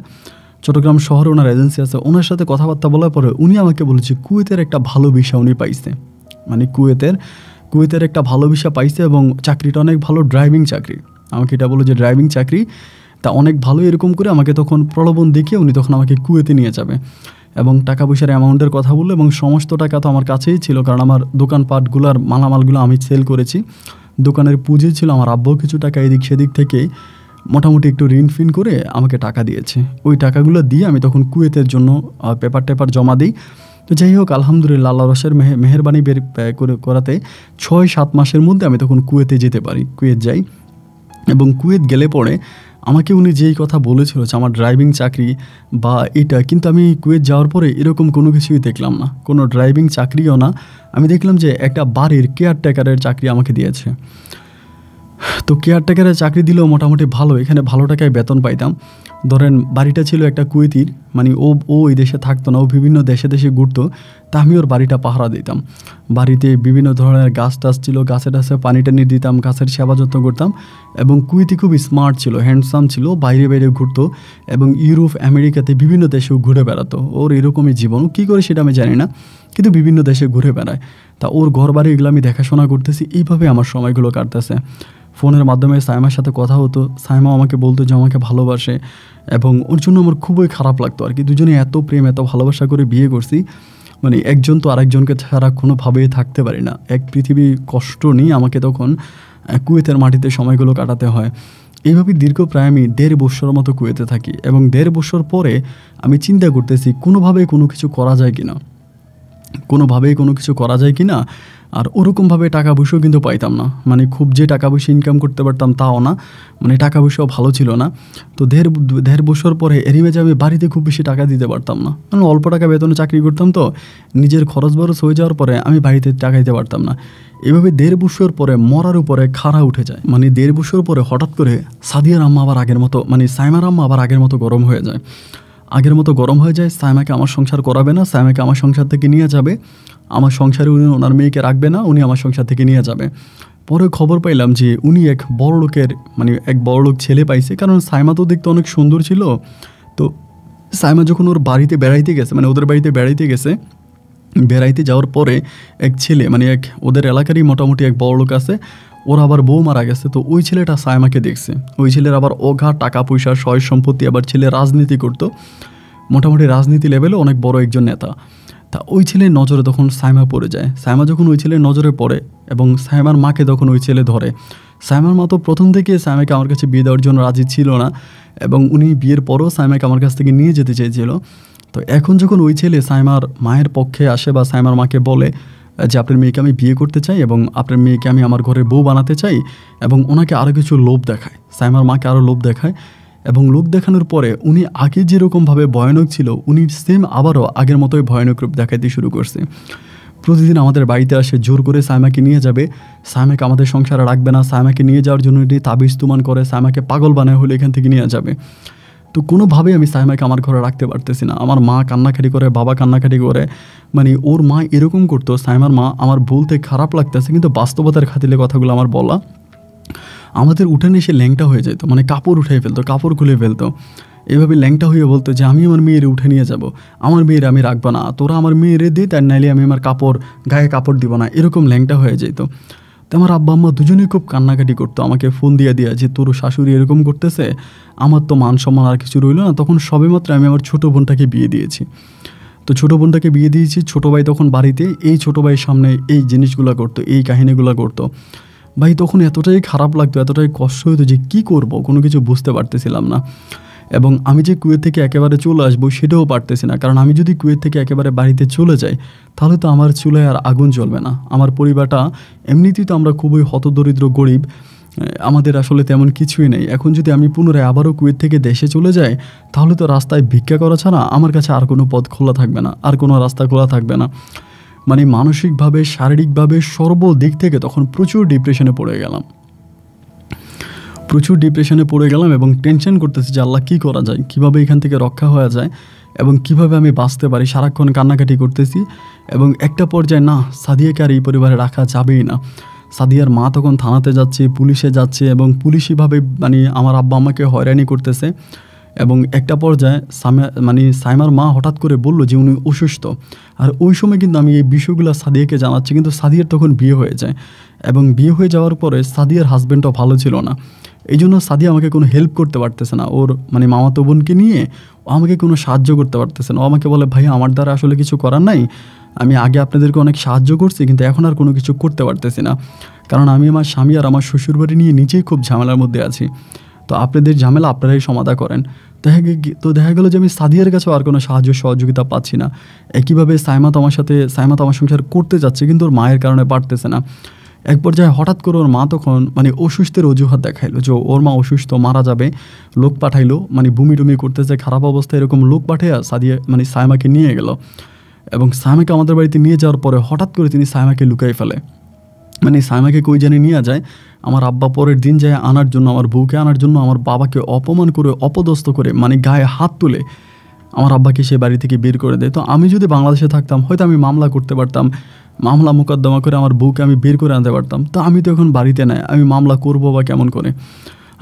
চট্টগ্রাম শহরে ওনার এজেন্সি আছে। ওনার সাথে কথাবার্তা বলার পরে উনি আমাকে বলেছে কুয়েতের একটা ভালো ভিসা উনি পাইছে, মানে কুয়েতের একটা ভালো ভিসা পাইছে এবং চাকরিটা অনেক ভালো, ড্রাইভিং চাকরি। আমাকে এটা বলো যে ড্রাইভিং চাকরি তা অনেক ভালো, এরকম করে আমাকে তখন প্রলোভন দেখিয়ে উনি তখন আমাকে কুয়েতে নিয়ে যাবে এবং টাকা পয়সার অ্যামাউন্টের কথা বললো, এবং সমস্ত টাকা তো আমার কাছেই ছিল, কারণ আমার দোকানপাটগুলোর মালামালগুলো আমি সেল করেছি, দোকানের পুঁজি ছিল, আমার আব্বাও কিছু টাকা এদিক সেদিক থেকে মোটামুটি একটু ঋণ ফিন করে আমাকে টাকা দিয়েছে। ওই টাকাগুলো দিয়ে আমি তখন কুয়েতের জন্য পেপার জমা দিই। তো যাই হোক আলহামদুলিল্লাহ আল্লাহ রসের মেহেরবানি করাতে 6-7 মাসের মধ্যে আমি তখন কুয়েতে যেতে পারি, কুয়েত যাই। এবং কুয়েত গেলে পরে আমাকে উনি যেই কথা বলেছিল যে আমার ড্রাইভিং চাকরি বা এটা, কিন্তু আমি কুয়েত যাওয়ার পরে এরকম কোনো কিছুই দেখলাম না, কোনো ড্রাইভিং চাকরিও না। আমি দেখলাম যে একটা বাড়ির কেয়ারটেকারের চাকরি আমাকে দিয়েছে। তো কেয়ারটেকারের চাকরি দিলেও মোটামুটি ভালো, এখানে ভালো টাকায় বেতন পাইতাম। ধরেন বাড়িটা ছিল একটা কুয়েতির, মানে ও ও ওই দেশে থাকতো না, ও বিভিন্ন দেশে দেশে ঘুরতো। তা আমি ওর বাড়িটা পাহারা দিতাম। বাড়িতে বিভিন্ন ধরনের গাছ টাছ ছিল, গাছে টাছে পানি টানি দিতাম, গাছের সেবা যত্ন করতাম। এবং কুয়েতি খুব স্মার্ট ছিল, হ্যান্ডসাম ছিল, বাইরে বাইরে ঘুরতো এবং ইউরোপ আমেরিকাতে বিভিন্ন দেশেও ঘুরে বেড়াতো। ওর এরকমই জীবন, কী করে সেটা আমি জানি না, কিন্তু বিভিন্ন দেশে ঘুরে বেড়ায়। তা ওর ঘর বাড়ি এগুলো আমি দেখাশোনা করতেছি, এইভাবে আমার সময়গুলো কাটতেছে। ফোনের মাধ্যমে সাইমার সাথে কথা হতো, সাইমাও আমাকে বলতো যে আমাকে ভালোবাসে, এবং ওর জন্য আমার খুবই খারাপ লাগতো আর কি। দুজনে এত প্রেম এত ভালোবাসা করে বিয়ে করছি, মানে একজন তো আরেকজনকে ছাড়া কোনোভাবেই থাকতে পারি না। এক পৃথিবী কষ্ট নিয়ে আমাকে তখন কুয়েতের মাটিতে সময়গুলো কাটাতে হয়। এইভাবে দীর্ঘ প্রায় আমি 1.5 বছর মতো কুয়েতে থাকি, এবং 1.5 বছর পরে আমি চিন্তা করতেছি কোনোভাবে কোনো কিছু করা যায় কি না, কোনোভাবেই কোনো কিছু করা যায় কি না। আর ওরকমভাবে টাকা পয়সাও কিন্তু পাইতাম না, মানে খুব যে টাকা পয়সা ইনকাম করতে পারতাম তাও না, মানে টাকা পয়সাও ভালো ছিল না। তো 1.5 বছর পরে এরই মাঝে আমি বাড়িতে খুব বেশি টাকা দিতে পারতাম না, মানে অল্প টাকা বেতনে চাকরি করতাম, তো নিজের খরচ বরচ হয়ে যাওয়ার পরে আমি বাড়িতে টাকা দিতে পারতাম না। এভাবে 1.5 বছর পরে মরার উপরে খাড়া উঠে যায়। মানে 1.5 বছর পরে হঠাৎ করে সাদিয়ার আম্মা আবার আগের মতো, মানে সাইমার আম্মা আবার আগের মতো গরম হয়ে যায়। আগের মতো গরম হয়ে যায়, সাইমাকে আমার সংসার করাবে না, সাইমাকে আমার সংসার থেকে নিয়ে যাবে, আমার সংসারে উনি ওনার মেয়েকে রাখবে না, উনি আমার সংসার থেকে নিয়ে যাবে। পরে খবর পাইলাম যে উনি এক বড়লোকের, মানে এক বড়লোক ছেলে পাইছে, কারণ সাইমা তো দেখতে অনেক সুন্দর ছিল। তো সাইমা যখন ওর বাড়িতে বেড়াইতে গেছে, মানে ওদের বাড়িতে বেড়াইতে গেছে, বেড়াইতে যাওয়ার পরে এক ছেলে, মানে এক ওদের এলাকারই মোটামুটি এক বড়লোক আছে, ওর আবার বউ মারা গেছে। তো ওই ছেলেটা সাইমাকে দেখছে, ওই ছেলের আবার অগাধ টাকা পয়সা সয় সম্পত্তি, আবার ছেলে রাজনীতি করতো, মোটামুটি রাজনীতি লেভেলে অনেক বড় একজন নেতা। তা ওই ছেলের নজরে তখন সাইমা পড়ে যায়। সাইমা যখন ওই ছেলের নজরে পড়ে এবং সাইমার মাকে তখন ওই ছেলে ধরে। সাইমার মা তো প্রথম থেকে সাইমাকে আমার কাছে বিয়ে দেওয়ার জন্য রাজি ছিল না, এবং উনি বিয়ের পরও সাইমাকে আমার কাছ থেকে নিয়ে যেতে চেয়েছিল। তো এখন যখন ওই ছেলে সাইমার মায়ের পক্ষে আসে বা সাইমার মাকে বলে যে আপনার মেয়েকে আমি বিয়ে করতে চাই এবং আপনার মেয়েকে আমি আমার ঘরে বউ বানাতে চাই, এবং ওনাকে আরও কিছু লোভ দেখায়, সাইমার মাকে আরও লোভ দেখায়, এবং লোক দেখানোর পরে উনি আগে যেরকমভাবে ভয়ানক ছিল উনি সেম আবারও আগের মতোই ভয়ানক রূপ দেখাইতে শুরু করছে। প্রতিদিন আমাদের বাড়িতে আসে, জোর করে সাইমাকে নিয়ে যাবে, সাইমাকে আমাদের সংসারে রাখবে না, সাইমাকে নিয়ে যাওয়ার জন্য এটি তাবিজ তুমান করে, সাইমাকে পাগল বানায় হলে এখান থেকে নিয়ে যাবে। তো কোনোভাবেই আমি সাইমাকে আমার ঘরে রাখতে পারতেছি না। আমার মা কান্নাকাটি করে, বাবা কান্নাকাটি করে, মানে ওর মা এরকম করতো। সাইমার মা, আমার বলতে খারাপ লাগতেছে কিন্তু বাস্তবতার খাতিলে কথাগুলো আমার বলা, আমাদের উঠানে এসে ল্যাংটা হয়ে যেত, মানে কাপড় উঠিয়ে ফেলতো, কাপড় খুলে ফেলতো, এভাবে ল্যাংটা হয়ে বলতো যে আমি আমার মেয়েরে উঠে নিয়ে যাব, আমার মেয়েরে আমি রাখবো না, তোরা আমার মেয়েরে দে, তার নাইলে আমি আমার কাপড় গায়ে কাপড় দিব না, এরকম ল্যাংটা হয়ে যেত। তো আমার আব্বা আম্মা দুজনেই খুব কান্নাকাটি করতো, আমাকে ফোন দিয়ে যে তোর শাশুড়ি এরকম করতেছে, আমার তো মান সম্মান আর কিছু রইল না। তখন সবেমাত্র আমি আমার ছোটো বোনটাকে বিয়ে দিয়েছি। তো ছোটো বোনটাকে বিয়ে দিয়েছি, ছোটো ভাই তখন বাড়িতে, এই ছোটো ভাইয়ের সামনে এই জিনিসগুলো করতো, এই কাহিনীগুলো করতো। ভাই তখন এতটাই খারাপ লাগতো, এতটাই কষ্ট হতো যে কী করব, কোনো কিছু বুঝতে পারতেছিলাম না। এবং আমি যে কুয়েত থেকে একেবারে চলে আসবো সেটাও পারতেছি না, কারণ আমি যদি কুয়েত থেকে একেবারে বাড়িতে চলে যাই তাহলে তো আমার চুলায় আর আগুন জ্বলবে না। আমার পরিবারটা এমনিতেই তো আমরা খুবই হতদরিদ্র গরিব, আমাদের আসলে তেমন কিছুই নেই। এখন যদি আমি পুনরায় আবারও কুয়েত থেকে দেশে চলে যাই তাহলে তো রাস্তায় ভিক্ষা করা ছাড়া আমার কাছে আর কোনো পথ খোলা থাকবে না, আর কোনো রাস্তা খোলা থাকবে না। মানে মানসিকভাবে, শারীরিকভাবে, সর্বদিক থেকে তখন প্রচুর ডিপ্রেশনে পড়ে গেলাম এবং টেনশন করতেছি যে আল্লাহ কী করা যায়, কীভাবে এখান থেকে রক্ষা হওয়া যায় এবং কিভাবে আমি বাঁচতে পারি। সারাক্ষণ কান্নাকাটি করতেছি এবং একটা পর্যায়ে না, সাদিয়াকে আর এই পরিবারে রাখা যাবেই না। সাদিয়ার মা তখন থানাতে যাচ্ছে, পুলিশে যাচ্ছে, এবং পুলিশিভাবে মানে আমার আব্বা আমাকে হয়রানি করতেছে। এবং একটা পর্যায়ে সাইমার মা হঠাৎ করে বলল যে উনি অসুস্থ। আর ওই সময় কিন্তু আমি এই বিষয়গুলো সাদিয়াকে জানাচ্ছি, কিন্তু সাদিয়ার তখন বিয়ে হয়ে যায়, এবং বিয়ে হয়ে যাওয়ার পরে সাদিয়ার হাজব্যান্ডও ভালো ছিল না। এই জন্য সাদিয়া আমাকে কোনো হেল্প করতে পারতেছে না, ওর মানে মামাতো বোনকে নিয়ে ও আমাকে কোনো সাহায্য করতে পারতেছে না। ও আমাকে বলে ভাই আমার দ্বারা আসলে কিছু করার নাই, আমি আগে আপনাদেরকে অনেক সাহায্য করছি কিন্তু এখন আর কোনো কিছু করতে পারতেছি না, কারণ আমি আমার স্বামী আর আমার শ্বশুরবাড়ি নিয়ে নিজেই খুব ঝামেলার মধ্যে আছি। তো আপনাদের ঝামেলা আপনারাই সমাধান করেন। দেখা গেল যে আমি সাদিয়ার কাছেও আর কোনো সাহায্য সহযোগিতা পাচ্ছি না। একইভাবে সাইমা তো আমার সংসার করতে যাচ্ছে কিন্তু ওর মায়ের কারণে পারতেছে না। এক পর্যায়ে হঠাৎ করে ওর মা তখন মানে অসুস্থের অজুহাত দেখাইলো যে ওর মা অসুস্থ, মারা যাবে, লোক পাঠাইলো, মানে বমি টুমি করতেছে, খারাপ অবস্থা, এরকম লোক পাঠিয়ে সাইমাকে নিয়ে গেল। এবং সাইমাকে আমাদের বাড়িতে নিয়ে যাওয়ার পরে হঠাৎ করে তিনি সাইমাকে লুকাই ফেলে, মানে সাইমাকে কই জানি নিয়ে যায়, আমার আব্বা পরের দিন যায় আনার জন্য, আমার বউকে আনার জন্য আমার বাবাকে অপমান করে, অপদস্থ করে, মানে গায়ে হাত তুলে আমার আব্বাকে সে বাড়ি থেকে বের করে দেয়। তো আমি যদি বাংলাদেশে থাকতাম হয়তো আমি মামলা করতে পারতাম, মামলা মোকদ্দমা করে আমার বউকে আমি বের করে আনতে পারতাম। তো আমি তো এখন বাড়িতে নাই, আমি মামলা করবো বা কেমন করে?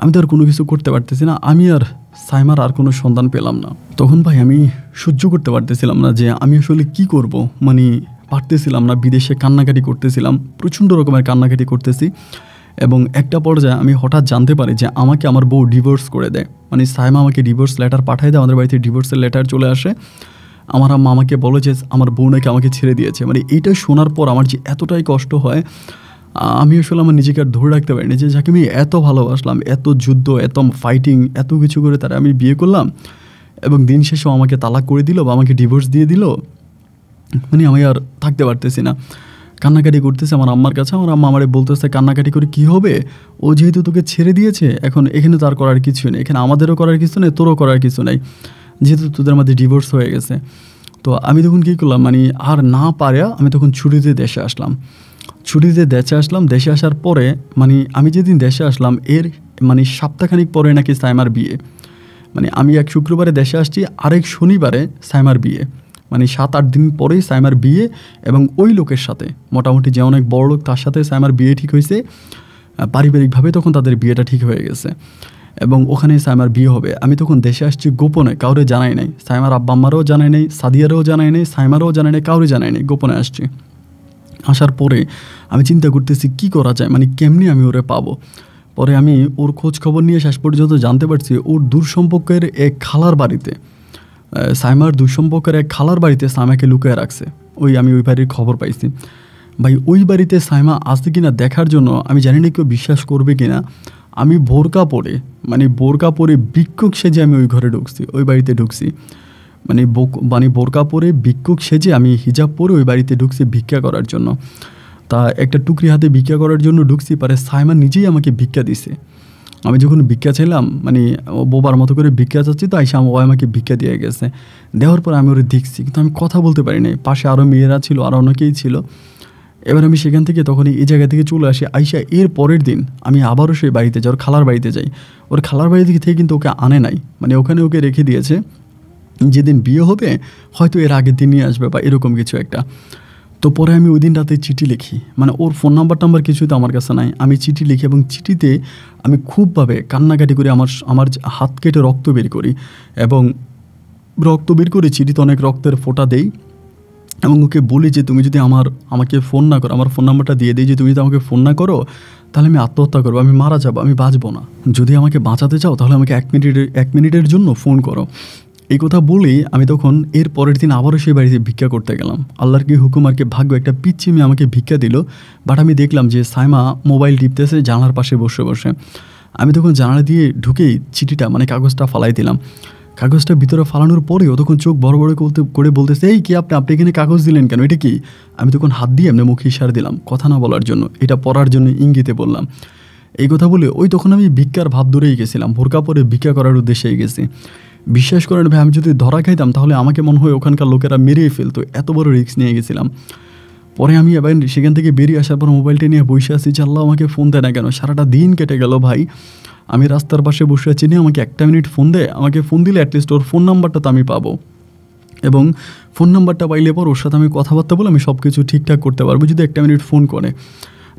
আমি তো আর কোনো কিছু করতে পারতেছি না। আমি আর সাইমার আর কোনো সন্ধান পেলাম না। তখন ভাই আমি সহ্য করতে পারতেছিলাম না যে আমি আসলে কি করব, মানে পারতেছিলাম না। বিদেশে কান্নাকাটি করতেছিলাম, প্রচণ্ড রকমের কান্নাকাটি করতেছি। এবং একটা পর্যায়ে আমি হঠাৎ জানতে পারি যে আমাকে আমার বউ ডিভোর্স করে দেয়, মানে সাইমা আমাকে ডিভোর্স লেটার পাঠায় দেয়। আমাদের বাড়িতে ডিভোর্সের লেটার চলে আসে। আমার আম্মা আমাকে বলে যে আমার বউ নাকি আমাকে ছেড়ে দিয়েছে। মানে এইটা শোনার পর আমার যে এতটাই কষ্ট হয়, আমি আসলে আমার নিজেকে আর ধরে রাখতে পারিনি যে যাকে আমি এত ভালোবাসলাম, এত যুদ্ধ, এত ফাইটিং, এত কিছু করে তারা আমি বিয়ে করলাম, এবং দিন শেষেও আমাকে তালাক করে দিল বা আমাকে ডিভোর্স দিয়ে দিল। মানে আমি আর থাকতে পারতেছি না, কান্নাকাটি করতেছে আমার আম্মার কাছে। আমার আম্মা আমারে বলতেছে কান্নাকাটি করে কী হবে, ও যেহেতু তোকে ছেড়ে দিয়েছে এখন এখানে তো আর করার কিছু নেই, এখানে আমাদেরও করার কিছু নেই, তোরও করার কিছু নেই, যেহেতু তোদের মধ্যে ডিভোর্স হয়ে গেছে। তো আমি তখন কী করলাম, মানে আর না পারে আমি তখন ছুটিতে দেশে আসলাম। দেশে আসার পরে, মানে আমি যেদিন দেশে আসলাম এর মানে সপ্তাহখানিক পরে নাকি সাইমার বিয়ে। মানে আমি এক শুক্রবারে দেশে আসছি, আরেক শনিবারে সাইমার বিয়ে। মানে 7-8 দিন পরেই সাইমার বিয়ে, এবং ওই লোকের সাথে, মোটামুটি যে অনেক বড় লোক, তার সাথে সাইমার বিয়ে ঠিক হয়েছে। পারিবারিকভাবে তখন তাদের বিয়েটা ঠিক হয়ে গেছে, এবং ওখানে সাইমার বিয়ে হবে। আমি তখন দেশে আসছি গোপনে, কাউরে জানাই নাই। সাইমার আব্বা আম্মারও জানাই নাই, সাদিয়ারও জানাই নাই, সাইমারও জানাই নাই, কাউরে জানাই নাই, গোপনে আসছি। আসার পরে আমি চিন্তা করতেছি কি করা যায়, মানে কেমনি আমি ওরে পাবো। পরে আমি ওর খোঁজ খবর নিয়ে শেষ পর্যন্ত জানতে পারছি ওর দূরসম্পর্কের এক খালার বাড়িতে, সাইমার দূরসম্পর্কের এক খালার বাড়িতে সাইমাকে লুকিয়ে রাখছে। আমি ওই বাড়ির খবর পাইছি। ভাই ওই বাড়িতে সাইমা আছে কিনা দেখার জন্য, আমি জানি না কেউ বিশ্বাস করবে কিনা, আমি বোরকা পরে ভিক্ষুক সেজে আমি ওই ঘরে ঢুকছি, ওই বাড়িতে ঢুকছি। মানে বোরকা পরে ভিক্ষুক সেজে আমি হিজাব পরে ওই বাড়িতে ঢুকছি ভিক্ষা করার জন্য। তা একটা টুকরি হাতে ভিক্ষা করার জন্য ঢুকছি, পারে সাইমা নিজেই আমাকে ভিক্ষা দিছে। আমি যখন ভিক্ষা চাইলাম, মানে বোবার মতো করে ভিক্ষা চাচ্ছি, তো আইসা ও আমাকে ভিক্ষা দিয়ে গেছে। দেওয়ার পর আমি ওরে দেখছি, কিন্তু আমি কথা বলতে পারি নাই। পাশে আরও মেয়েরা ছিল, আরও অনেকেই ছিল। এবার আমি সেখান থেকে তখন এই জায়গা থেকে চলে আসি। আইসা এর পরের দিন আমি আবারও সেই বাড়িতে যাই, ওর খালার বাড়িতে যাই। ওর খালার বাড়ি থেকে কিন্তু ওকে আনে নাই, মানে ওখানে ওকে রেখে দিয়েছে। যেদিন বিয়ে হবে হয়তো এর আগের দিন নিয়ে আসবে বা এরকম কিছু একটা। তো পরে আমি ওই দিন রাতে চিঠি লিখি, মানে ওর ফোন নাম্বার কিছুই তো আমার কাছে নাই। আমি চিঠি লিখি, এবং চিঠিতে আমি খুবভাবে কান্নাকাটি করে আমার হাত কেটে রক্ত বের করি, এবং রক্ত বের করে চিঠিতে অনেক রক্তের ফোঁটা দেই, এবং ওকে বলি যে তুমি যদি আমাকে ফোন না করো, আমার ফোন নাম্বারটা দিয়ে দিই, যে তুমি যদি আমাকে ফোন না করো তাহলে আমি আত্মহত্যা করবো, আমি মারা যাবো, আমি বাঁচবো না। যদি আমাকে বাঁচাতে চাও তাহলে আমাকে 1 মিনিটের জন্য ফোন করো। এই কথা বলেই আমি তখন এর পরের দিন আবারও সেই বাড়িতে ভিক্ষা করতে গেলাম। আল্লাহর কি হুকুম আর কি ভাগ্য, একটা পিচ্চি মেয়ে আমাকে ভিক্ষা দিল। বাট আমি দেখলাম যে সাইমা মোবাইল টিপতেছে জানালার পাশে বসে বসে। আমি তখন জানালা দিয়ে ঢুকেই চিঠিটা, মানে কাগজটা ফালাই দিলাম। কাগজটা ভিতরে ফালানোর পরেও তখন চোখ বড় বড় করে বলতেছে, এই কি আপনি এখানে কাগজ দিলেন কেন, এটা কি? আমি তখন হাত দিয়ে এমনি মুখে ইশারা দিলাম কথা না বলার জন্য, এটা পড়ার জন্য ইঙ্গিতে বললাম। এই কথা বলে তখন আমি ভিক্ষার ভাব ধরেই গেছিলাম, বোরকা পরে ভিক্ষা করার উদ্দেশ্যেই গেছি। বিশ্বাস করেন ভাই, আমি যদি ধরা খাইতাম তাহলে আমাকে মনে হয় ওখানকার লোকেরা মেরেই ফেলতো, এত বড় রিস্ক নিয়ে গেছিলাম। পরে আমি এবার সেখান থেকে বেরিয়ে আসার পর মোবাইলটা নিয়ে বসে আছি, যে আল্লাহ আমাকে ফোন দেয় না কেন। সারাটা দিন কেটে গেল ভাই, আমি রাস্তার পাশে বসে আছি, নিয়ে আমাকে 1 মিনিট ফোন দেয়, আমাকে ফোন দিলে অ্যাটলিস্ট ওর ফোন নাম্বারটা তো আমি পাবো, এবং ফোন নাম্বারটা পাইলে পর ওর সাথে আমি কথাবার্তা বলে আমি সব কিছু ঠিকঠাক করতে পারবো যদি 1 মিনিট ফোন করে।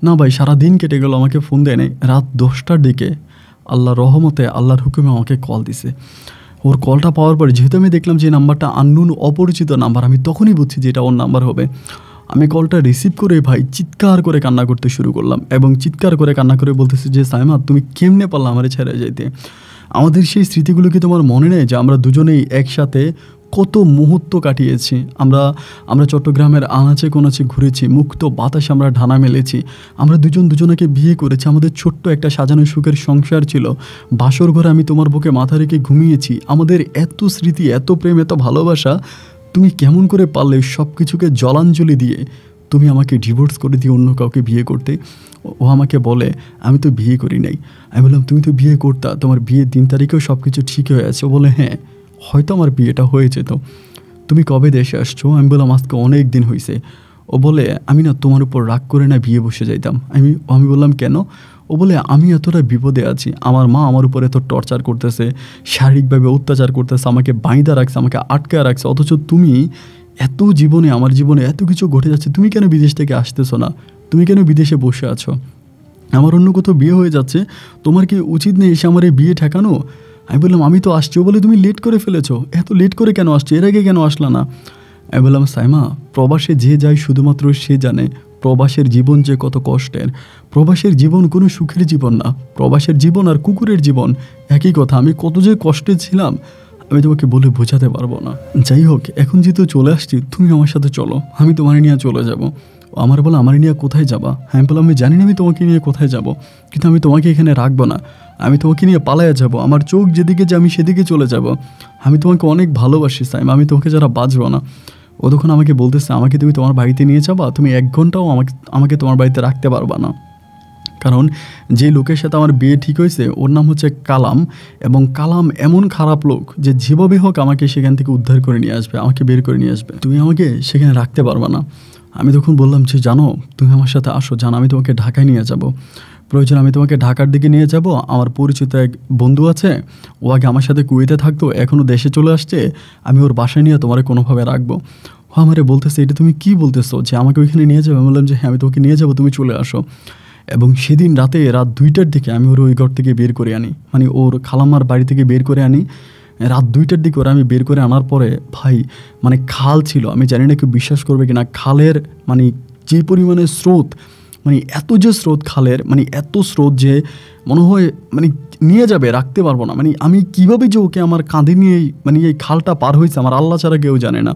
না ভাই, সারাদিন কেটে গেল, আমাকে ফোন দেয় নাই। রাত 10টার দিকে আল্লাহর রহমতে, আল্লাহর হুকুমে আমাকে কল দিছে। ওর কলটা পাওয়ার পরে যেহেতু আমি দেখলাম যে নাম্বারটা আননোন, অপরিচিত নাম্বার, আমি তখনই বুঝছি যে এটা ওর নাম্বার হবে। আমি কলটা রিসিভ করে ভাই চিৎকার করে কান্না করতে শুরু করলাম, এবং চিৎকার করে কান্না করে বলতেছি যে সাইমা তুমি কেমনে পারলা আমারে ছেড়ে যাইতে? আমাদের সেই স্মৃতিগুলো কি তোমার মনে নেই যে আমরা দুজনেই একসাথে কত মুহূর্ত কাটিয়েছি? আমরা চট্টগ্রামের আনাচে কোনাচে ঘুরেছি, মুক্ত বাতাসে আমরা ঢানা মেলেছি, আমরা দুজনকে বিয়ে করেছি, আমাদের ছোট্ট একটা সাজানো সুখের সংসার ছিল, বাসর ঘরে আমি তোমার বুকে মাথা রেখে ঘুমিয়েছি। আমাদের এত স্মৃতি, এত প্রেম, এত ভালোবাসা, তুমি কেমন করে পারলে সব কিছুকে জলাঞ্জলি দিয়ে তুমি আমাকে ডিভোর্স করে দিয়ে অন্য কাউকে বিয়ে করতে? ও আমাকে বলে আমি তো বিয়ে করি নাই। আমি বললাম তুমি তো বিয়ে করতা, তোমার বিয়ের দিন তারিখেও সব কিছু ঠিক হয়ে আছে। ও বলে হ্যাঁ, হয়তো আমার বিয়েটা হয়েছে, তো তুমি কবে দেশে আসছো? আমি বললাম আজকে অনেক দিন হয়েছে। ও বলে আমি না তোমার উপর রাগ করে না বিয়ে বসে যাইতাম। আমি বললাম কেন? ও ও বলে আমি এতটা বিপদে আছি, আমার মা আমার উপরে এত টর্চার করতেছে, শারীরিকভাবে অত্যাচার করতেছে, আমাকে বাইন্ধা রাখছে, আমাকে আটকায় রাখছে, অথচ তুমি এত জীবনে আমার জীবনে এত কিছু ঘটে যাচ্ছে, তুমি কেন বিদেশ থেকে আসতেছো না, তুমি কেন বিদেশে বসে আছো, আমার অন্য কোথাও বিয়ে হয়ে যাচ্ছে, তোমার কি উচিত নেই এসে আমার এই বিয়ে ঠেকানো? আমি বললাম আমি তো আসছি। ও বলে তুমি লেট করে ফেলেছো, এত লেট করে কেন আসছো, এর আগে কেন আসলা না? আমি বললাম সাইমা, প্রবাসে যে যায় শুধুমাত্র সে জানে প্রবাসের জীবন যে কত কষ্টের। প্রবাসের জীবন কোনো সুখের জীবন না, প্রবাসের জীবন আর কুকুরের জীবন একই কথা। আমি কত যে কষ্টে ছিলাম আমি তোমাকে বলে বোঝাতে পারবো না। যাই হোক, এখন যেহেতু চলে আসছি, তুমি আমার সাথে চলো, আমি তোমার নিয়ে চলে যাব। আমার বলো আমার নিয়ে কোথায় যাবা? আমি বললাম আমি জানি না আমি তোমাকে নিয়ে কোথায় যাব, কিন্তু আমি তোমাকে এখানে রাখবো না, আমি তোমাকে নিয়ে পালায়া যাব, আমার চোখ যেদিকে যে আমি সেদিকে চলে যাব। আমি তোমাকে অনেক ভালোবাসি সাইমা, আমি তোমাকে যারা বাঁচবো না। ও তখন আমাকে বলতেছে আমাকে তুমি তোমার বাড়িতে নিয়ে যাবা, তুমি 1 ঘন্টাও আমাকে তোমার বাড়িতে রাখতে পারবা না, কারণ যে লোকের সাথে আমার বিয়ে ঠিক হয়েছে ওর নাম হচ্ছে কালাম, এবং কালাম এমন খারাপ লোক যে যেভাবে হোক আমাকে সেখান থেকে উদ্ধার করে নিয়ে আসবে, আমাকে বের করে নিয়ে আসবে, তুমি আমাকে সেখানে রাখতে পারবা না। আমি তখন বললাম যে জানো তুমি আমার সাথে আসো, জানো আমি তোমাকে ঢাকায় নিয়ে যাব, প্রয়োজন আমি তোমাকে ঢাকার দিকে নিয়ে যাব। আমার পরিচিত এক বন্ধু আছে, ও আগে আমার সাথে কুয়েতে থাকতো, এখনও দেশে চলে আসছে, আমি ওর বাসায় নিয়ে তোমারে কোনোভাবে রাখবো। ও আমারে বলতেছে এটা তুমি কি বলতেছো যে আমাকে ওইখানে নিয়ে যাবে? আমি বললাম যে হ্যাঁ আমি তোমাকে নিয়ে যাবো, তুমি চলে আসো। এবং সেদিন রাত 2টার দিকে আমি ওর ওই ঘর থেকে বের করে আনি, মানে ওর খালাম্মার বাড়ি থেকে বের করে আনি। রাত 2টার দিকে ওরা আমি বের করে আনার পরে ভাই মানে খাল ছিল, আমি জানি না কেউ বিশ্বাস করবে কিনা, খালের মানে যে পরিমাণে স্রোত, মানে এত যে স্রোত খালের, মানে এত স্রোত যে মনে হয় মানে নিয়ে যাবে, রাখতে পারবো না। মানে আমি কীভাবে যে ওকে আমার কাঁধে নিয়ে মানে এই খালটা পার হয়েছে আমার আল্লাহ ছাড়া কেউ জানে না।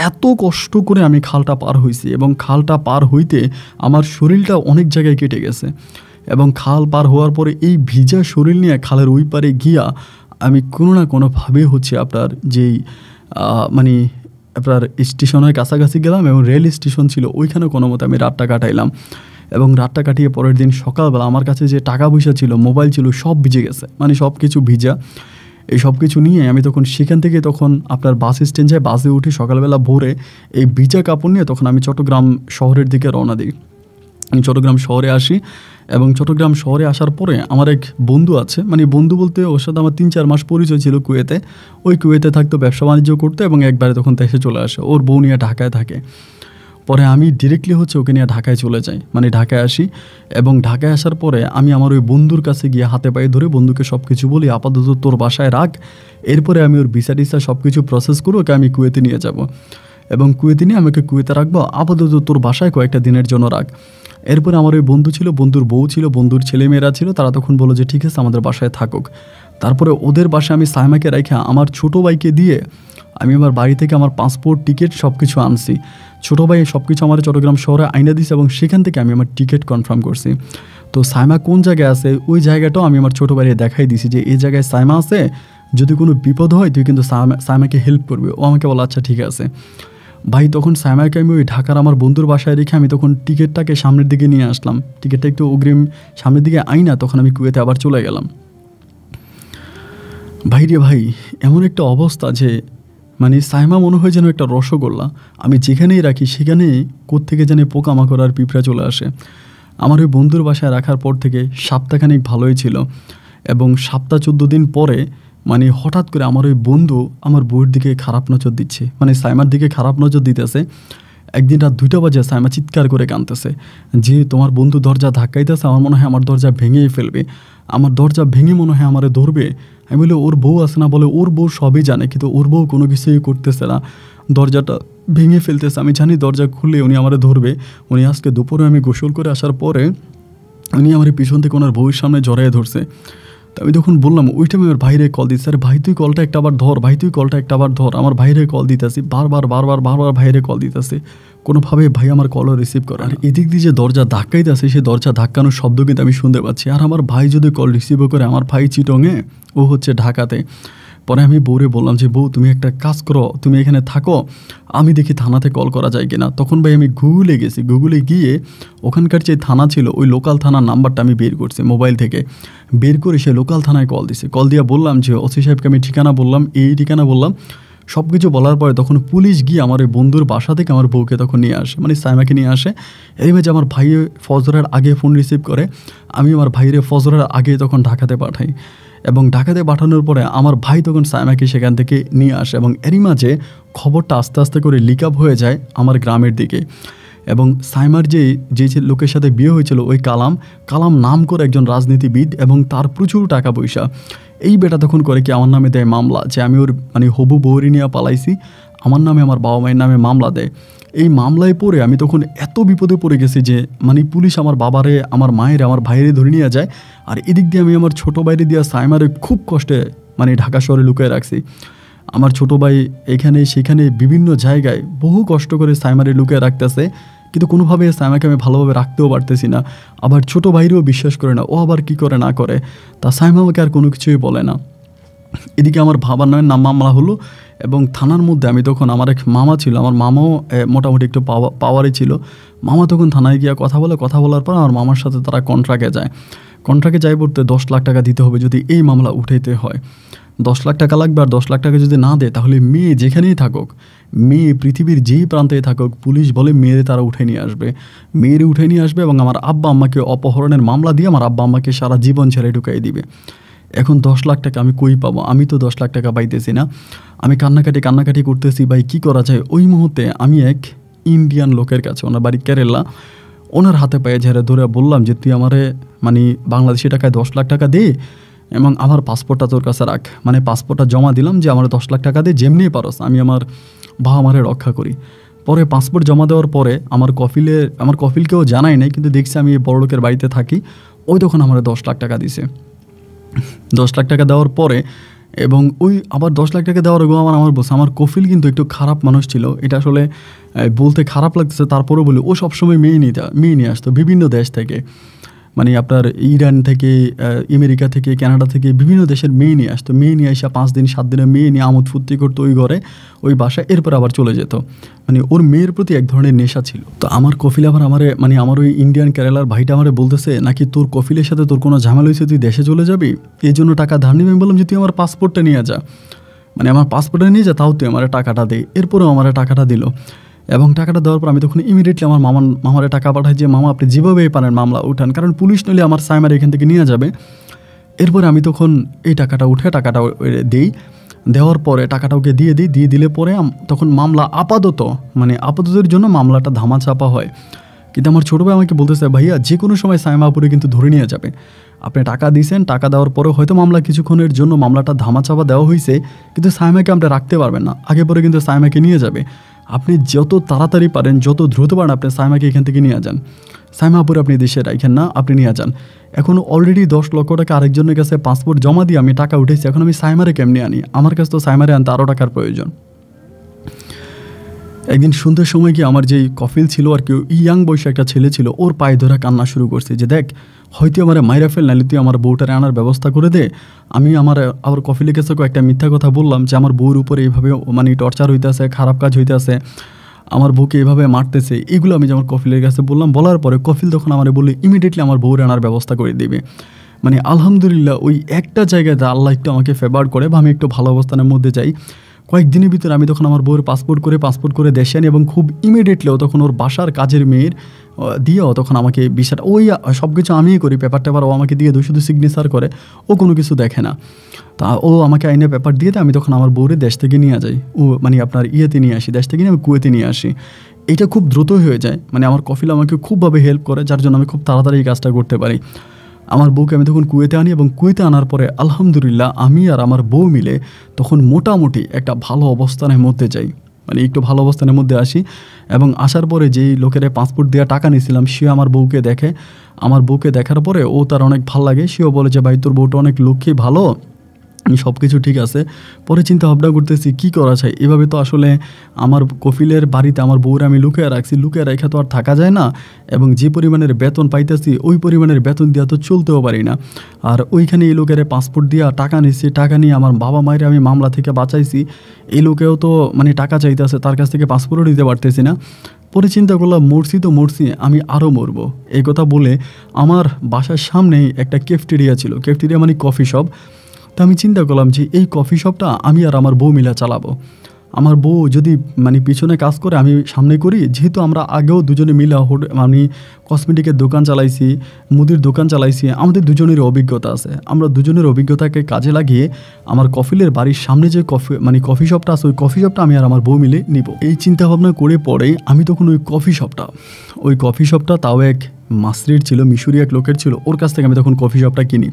এত কষ্ট করে আমি খালটা পার হয়েছি, এবং খালটা পার হইতে আমার শরীরটা অনেক জায়গায় কেটে গেছে, এবং খাল পার হওয়ার পরে এই ভিজা শরীর নিয়ে খালের ওই পারে গিয়া আমি কোনো না কোনোভাবে হচ্ছে আপনার যেই মানে আপনার স্টেশনের কাছাকাছি গেলাম, এবং রেল স্টেশন ছিল ওইখানে কোনো মতো আমি রাতটা কাটাইলাম। এবং রাতটা কাটিয়ে পরের দিন সকালবেলা আমার কাছে যে টাকা পয়সা ছিল, মোবাইল ছিল, সব ভিজে গেছে, মানে সব কিছু ভিজা। এই সব কিছু নিয়ে আমি তখন সেখান থেকে তখন আপনার বাস স্ট্যান্ড যাই, বাসে উঠে সকালবেলা ভোরে এই ভিজা কাপড় নিয়ে তখন আমি চট্টগ্রাম শহরের দিকে রওনা দিই। আমি চট্টগ্রাম শহরে আসি, এবং চট্টগ্রাম শহরে আসার পরে আমার এক বন্ধু আছে, মানে বন্ধু বলতে ওর সাথে আমার 3-4 মাস পরিচয় ছিল কুয়েতে। ওই কুয়েতে থাকতো, ব্যবসা বাণিজ্য করতো, এবং একবারে তখন দেশে চলে আসে, ওর বউ নিয়ে ঢাকায় থাকে। পরে আমি ডিরেক্টলি হচ্ছে ওকে নিয়ে ঢাকায় চলে যাই, মানে ঢাকায় আসি। এবং ঢাকায় আসার পরে আমি আমার ওই বন্ধুর কাছে গিয়ে হাতে পায়ে ধরে বন্ধুকে সব কিছু বলি, আপাতত তোর বাসায় রাখ, এরপরে আমি ওর ভিসা টিসা সব কিছু প্রসেস করে ওকে আমি কুয়েতে নিয়ে যাব, এবং কুয়েতে নিয়ে আমাকে কুয়েতে রাখবো, আপাতত তোর বাসায় কয়েকটা দিনের জন্য রাখ। এরপরে আমার ওই বন্ধু ছিল, বন্ধুর বউ ছিল, বন্ধুর ছেলেমেয়েরা ছিল, তারা তখন বললো যে ঠিক আছে আমাদের বাসায় থাকুক। তারপরে ওদের বাসায় আমি সাইমাকে রেখে আমার ছোটো ভাইকে দিয়ে আমি আমার বাড়ি থেকে আমার পাসপোর্ট টিকিট সব কিছু আনছি। ছোটো ভাই সব কিছু আমার চট্টগ্রাম শহরে আইনা দিছে, এবং সেখান থেকে আমি আমার টিকিট কনফার্ম করছি। তো সাইমা কোন জায়গায় আছে ওই জায়গাটাও আমি আমার ছোটো ভাইয়ে দেখাই দিছি যে এই জায়গায় সাইমা আছে, যদি কোনো বিপদ হয় তুই কিন্তু সাইমাকে হেল্প করবে। ও আমাকে বলে আচ্ছা ঠিক আছে। ভাই তখন সাইমাকে আমি ওই ঢাকার আমার বন্ধুর বাসায় রেখে আমি তখন টিকিটটাকে সামনের দিকে নিয়ে আসলাম, টিকিটটা একটু অগ্রিম সামনের দিকে আইনা তখন আমি কুয়েতে আবার চলে গেলাম। ভাই রে ভাই, এমন একটা অবস্থা যে মানে সাইমা মনে হয় যেন একটা রসগোল্লা, আমি যেখানেই রাখি সেখানে কোত্থেকে জানি পোকামাকড় আর পিঁপড়া চলে আসে। আমার ওই বন্ধুর বাসায় রাখার পর থেকে সপ্তাহখানিক ভালোই ছিল, এবং 7-14 দিন পরে মানে হঠাৎ করে আমার ওই বন্ধু আমার বউয়ের দিকে খারাপ নজর দিচ্ছে, মানে সাইমার দিকে খারাপ নজর দিতেছে। একদিন রাত 2টা বাজে সাইমা চিৎকার করে কাঁদতেছে যে তোমার বন্ধু দরজা ধাক্কাইতেছে, আমার মনে হয় আমার দরজা ভেঙেই ফেলবে, আমার দরজা ভেঙে মনে হয় আমারে ধরবে। আমি বলি ওর বউ আছে না? বলে ওর বউ সবই জানে, কিন্তু ওর বউ কোনো কিছুই করতেছে না, দরজাটা ভেঙে ফেলতেছে। আমি জানি দরজা খুললে উনি আমারে ধরবে। উনি আজকে দুপুরে আমি গোসল করে আসার পরে উনি আমার পিছন থেকে ওনার বউয়ের সামনে জড়াইয়ে ধরছে। তো আমি তখন বললাম ওই টাইমে আমার ভাইরে কল দিচ্ছে, আরে ভাই তুই কলটা একটা আবার ধর, ভাই তুই কলটা একটা আবার ধর। আমার ভাইরে কল দিতেছি, বারবার ভাইরে কল দিতেছি, কোনোভাবে ভাই আমার কলও রিসিভ করে। আর এদিক দিয়ে যে দরজা ধাক্কাইতেছে সেই দরজা ধাক্কানোর শব্দ কিন্তু আমি শুনতে পাচ্ছি। আর আমার ভাই যদি কল রিসিভও করে, আমার ভাই চিটংয়ে, ও হচ্ছে ঢাকাতে। পরে আমি বউরে বললাম যে বউ তুমি একটা কাজ করো, তুমি এখানে থাকো, আমি দেখি থানাতে কল করা যায় কিনা। তখন ভাই আমি গুগলে গেছি, গুগলে গিয়ে ওখানকার যে থানা ছিল ওই লোকাল থানার নাম্বারটা আমি বের করছি মোবাইল থেকে, বের করে সে লোকাল থানায় কল দিছে। কল দিয়ে বললাম যে ওসি সাহেবকে আমি ঠিকানা বললাম, এই ঠিকানা বললাম, সব কিছু বলার পরে তখন পুলিশ গিয়ে আমার ওই বন্ধুর বাসা থেকে আমার বউকে তখন নিয়ে আসে, মানে সাইমাকে নিয়ে আসে। এই মাঝে আমার ভাই ফজরের আগে ফোন রিসিভ করে, আমি আমার ভাইরে ফজরের আগে তখন ঢাকাতে পাঠাই, এবং ঢাকাতে পাঠানোর পরে আমার ভাই তখন সাইমাকে সেখান থেকে নিয়ে আসে, এবং এরই মাঝে খবরটা আস্তে আস্তে করে লিক আপ হয়ে যায় আমার গ্রামের দিকে। এবং সাইমার যে লোকের সাথে বিয়ে হয়েছিল ওই কালাম নাম করে একজন রাজনীতিবিদ, এবং তার প্রচুর টাকা পয়সা। এই বেটা তখন করে কি আমার নামে দেয় মামলা, যে আমি ওর মানে হবু বৌরি নিয়ে পালাইছি, আমার নামে আমার বাবা মায়ের নামে মামলা দেয়। এই মামলায় পড়ে আমি তখন এত বিপদে পড়ে গেছি যে মানে পুলিশ আমার বাবারে, আমার মায়ের, আমার ভাইয়েরে ধরে নিয়ে যায়। আর এদিক দিয়ে আমি আমার ছোটো বাইরে দিয়ে সাইমারে খুব কষ্টে মানে ঢাকা শহরে লুকিয়ে রাখছি। আমার ছোটো ভাই এখানে সেখানে বিভিন্ন জায়গায় বহু কষ্ট করে সাইমারে লুকিয়ে রাখতেছে, কিন্তু কোনোভাবে সাইমাকে আমি ভালোভাবে রাখতেও পারতেছি না। আবার ছোটো ভাইরেও বিশ্বাস করে না, ও আবার কি করে না করে, তা সাইমা আমাকে আর কোনো কিছুই বলে না। এদিকে আমার বাবার নামে নাম মামলা হলো, এবং থানার মধ্যে আমি তখন, আমার এক মামা ছিল, আমার মামাও মোটামুটি একটু পাওয়ারই ছিল। মামা তখন থানায় গিয়ে কথা বলার পর আমার মামার সাথে তারা কন্ট্রাক্টে যাই পড়তে 10 লাখ টাকা দিতে হবে যদি এই মামলা উঠাইতে হয়। 10 লাখ টাকা লাগবে, আর 10 লাখ টাকা যদি না দেয় তাহলে মেয়ে যেখানেই থাকুক, মেয়ে পৃথিবীর যেই প্রান্তেই থাকুক, পুলিশ বলে মেয়েরে তারা উঠে নিয়ে আসবে, এবং আমার আব্বা আম্মাকে অপহরণের মামলা দিয়ে আমার আব্বা আম্মাকে সারা জীবন ছেড়ে ঢুকাই দিবে। এখন 10 লাখ টাকা আমি কই পাবো? আমি তো 10 লাখ টাকা পাইতেছি না। আমি কান্নাকাটি করতেছি, ভাই কী করা যায়? ওই মুহূর্তে আমি এক ইন্ডিয়ান লোকের কাছে, ওনার বাড়ি কেরালা, ওনার হাতে পায়ে ঝেড়ে ধরে বললাম যে তুই আমারে মানে বাংলাদেশি টাকায় 10 লাখ টাকা দে, এবং আমার পাসপোর্টটা তোর কাছে রাখ। মানে পাসপোর্টটা জমা দিলাম যে আমার 10 লাখ টাকা দিয়ে যেমনি পারস আমি আমার বাবা মারে রক্ষা করি। পরে পাসপোর্ট জমা দেওয়ার পরে আমার কফিলকেও জানাই নাই, কিন্তু দেখছি আমি এই বড়লোকের বাড়িতে থাকি, ওই তখন আমার 10 লাখ টাকা দিছে। 10 লাখ টাকা দেওয়ার পরে, এবং ওই আবার 10 লাখ টাকা দেওয়ার আগে আমার বলছে, আমার কফিল কিন্তু একটু খারাপ মানুষ ছিল, এটা আসলে বলতে খারাপ লাগতেছে, তারপরেও বলি ও সবসময় মেয়ে নিয়ে আসতো বিভিন্ন দেশ থেকে, মানে আপনার ইরান থেকে, আমেরিকা থেকে, কানাডা থেকে বিভিন্ন দেশের মেয়ে নিয়ে আসতো। মেয়ে নিয়ে আসা 5 দিন 7 দিনে মেয়ে নিয়ে আমোদ ফুর্তি করতো ওই ঘরে, ওই বাসায়, এরপর আবার চলে যেত। মানে ওর মেয়ের প্রতি এক ধরনের নেশা ছিল। তো আমার কফিল আবার আমার ওই ইন্ডিয়ান কেরালার ভাইটা আমারে বলতেছে নাকি তোর কফিলের সাথে তোর কোনো ঝামেলা হয়েছে, তুই দেশে চলে যাবি, এই জন্য টাকা ধার নিবি। আমি বললাম যে তুই আমার পাসপোর্টটা নিয়ে যা, মানে আমার পাসপোর্টটা নিয়ে যা, তাও তুই আমার টাকাটা দে। এরপরেও আমার টাকাটা দিল, এবং টাকাটা দেওয়ার পর আমি তখন ইমিডিয়েটলি আমার মামারে টাকা পাঠাই যে মামা আপনি যেভাবেই পারেন মামলা উঠান, কারণ পুলিশ নইলে আমার সাইমার এখান থেকে নিয়ে যাবে। এরপরে আমি তখন এই টাকাটা দিই, দেওয়ার পরে টাকাটা ওকে দিয়ে দিলে পরে তখন মামলা আপাততের জন্য মামলাটা ধামাচাপা হয়। কিন্তু আমার ছোটো ভাই আমাকে বলতেছে ভাইয়া যে কোনো সময় সাইমাপুরে কিন্তু ধরে নিয়ে যাবে, আপনি টাকা দিয়েছেন, টাকা দেওয়ার পরে হয়তো মামলা কিছুক্ষণের জন্য মামলাটা ধামাচাপা দেওয়া হয়েছে, কিন্তু সাইমাকে আপনি রাখতে পারবেন না, আগে পরে কিন্তু সাইমাকে নিয়ে যাবে। আপনি যত তাড়াতাড়ি পারেন, যত দ্রুত পারেন, আপনি সাইমাকে এখান থেকে নিয়ে যান, সাইমাপুরে আপনি দেশে রাখেন না, আপনি নিয়ে যান। এখন অলরেডি 10 লক্ষ টাকা আরেকজনের কাছে পাসপোর্ট জমা দিয়ে আমি টাকা উঠেছি, এখন আমি সাইমারে কেমনি আনি? আমার কাছে তো সাইমারে আনতে আরও টাকার প্রয়োজন। একদিন সন্ধ্যের সময় কি আমার যেই কফিল ছিল আর কি, ইয়াং বয়সে একটা ছেলে ছিল, ওর পায়ে ধরে কান্না শুরু করছে যে দেখ হয়তো আমার মাইরা ফেল, নাহলে তুই আমার বউটারে আনার ব্যবস্থা করে দে। আমি আবার কফিলের কাছে একটা মিথ্যা কথা বললাম যে আমার বউর উপরে এইভাবে মানে টর্চার হইতেছে, খারাপ কাজ হইতেছে, আমার বউকে এইভাবে মারতেছে, এগুলো আমি যেমন কফিলের কাছে বললাম। বলার পরে কফিল তখন আমার বললে ইমিডিয়েটলি আমার বউরে আনার ব্যবস্থা করে দেবে। মানে আলহামদুলিল্লাহ ওই একটা জায়গাতে আল্লাহ একটু আমাকে ফেভার করে, বা আমি একটু ভালো অবস্থানের মধ্যে যাই। কয়েকদিনের ভিতরে আমি তখন আমার বউয়ের পাসপোর্ট করে দেশে আনি, এবং খুব ইমিডিয়েটলিও তখন ওর বাসার কাজের মেয়ের দিয়েও তখন আমাকে বিষয়টা, ওই সব কিছু আমিই করি, পেপার ও আমাকে দিয়ে শুধু সিগনেচার করে, ও কোনো কিছু দেখে না। তা ও আমাকে আইনে পেপার দিয়ে দেয়, আমি তখন আমার বউরে দেশ থেকে নিয়ে যাই, ও মানে আপনার নিয়ে আসি, দেশ থেকে নিয়ে আমি কুয়েতে নিয়ে আসি। এটা খুব দ্রুত হয়ে যায়, মানে আমার কফিল আমাকে খুবভাবে হেল্প করে, যার জন্য আমি খুব তাড়াতাড়ি এই কাজটা করতে পারি। আমার বউকে আমি তখন কুয়েতে আনি, এবং কুয়েতে আনার পরে আলহামদুলিল্লাহ আমি আর আমার বউ মিলে তখন মোটামুটি একটা ভালো অবস্থানের মধ্যে যাই, মানে একটু ভালো অবস্থানের মধ্যে আসি। এবং আসার পরে যেই লোকের পাসপোর্ট দেওয়া টাকা নিয়েছিলাম, সে আমার বউকে দেখে, আমার বউকে দেখার পরে ও তার অনেক ভালো লাগে, সেও বলে যে ভাই তোর বউটা অনেক লক্ষ্মী, ভালো, সব কিছু ঠিক আছে। পরে চিন্তা ভাবনা করতেছি কী করা যায়, এভাবে তো আসলে আমার কফিলের বাড়িতে আমার বউরা আমি লুকিয়ে রেখে তো আর থাকা যায় না, এবং যে পরিমাণের বেতন পাইতেছি ওই পরিমাণের বেতন দেওয়া তো চলতেও পারি না। আর ওইখানে এই লোকের পাসপোর্ট দিয়া টাকা নিচ্ছি, টাকা নিয়ে আমার বাবা মায়ের আমি মামলা থেকে বাঁচাইছি, এই লোকেও তো মানে টাকা চাইতেছে, তার কাছ থেকে পাসপোর্টও দিতে পারতেছি না। পরে চিন্তা করলাম মরছি, আমি আরও মরবো। এই কথা বলে আমার বাসার সামনেই একটা ক্যাফেটেরিয়া ছিল, ক্যাফেটেরিয়া মানে কফি শপ। তো আমি চিন্তা করলাম যে এই কফি শপটা আমি আর আমার বউ মিলা চালাবো। আমার বউ যদি মানে পিছনে কাজ করে আমি সামনে করি, যেহেতু আমরা আগেও দুজনে মিলে আমি কসমেটিকের দোকান চালাইছি, মুদির দোকান চালাইছি, আমাদের দুজনের অভিজ্ঞতা আছে। আমরা দুজনের অভিজ্ঞতাকে কাজে লাগিয়ে আমার কফিলের বাড়ির সামনে যে কফি শপটা আছে, ওই কফি শপটা আমি আর আমার বউ মিলে নিব। এই চিন্তা ভাবনা করে পরে আমি তখন ওই কফি শপটা তাও এক মাসরির ছিল, মিশরি এক লোকের ছিল, ওর কাছ থেকে আমি তখন কফি শপটা কিনি।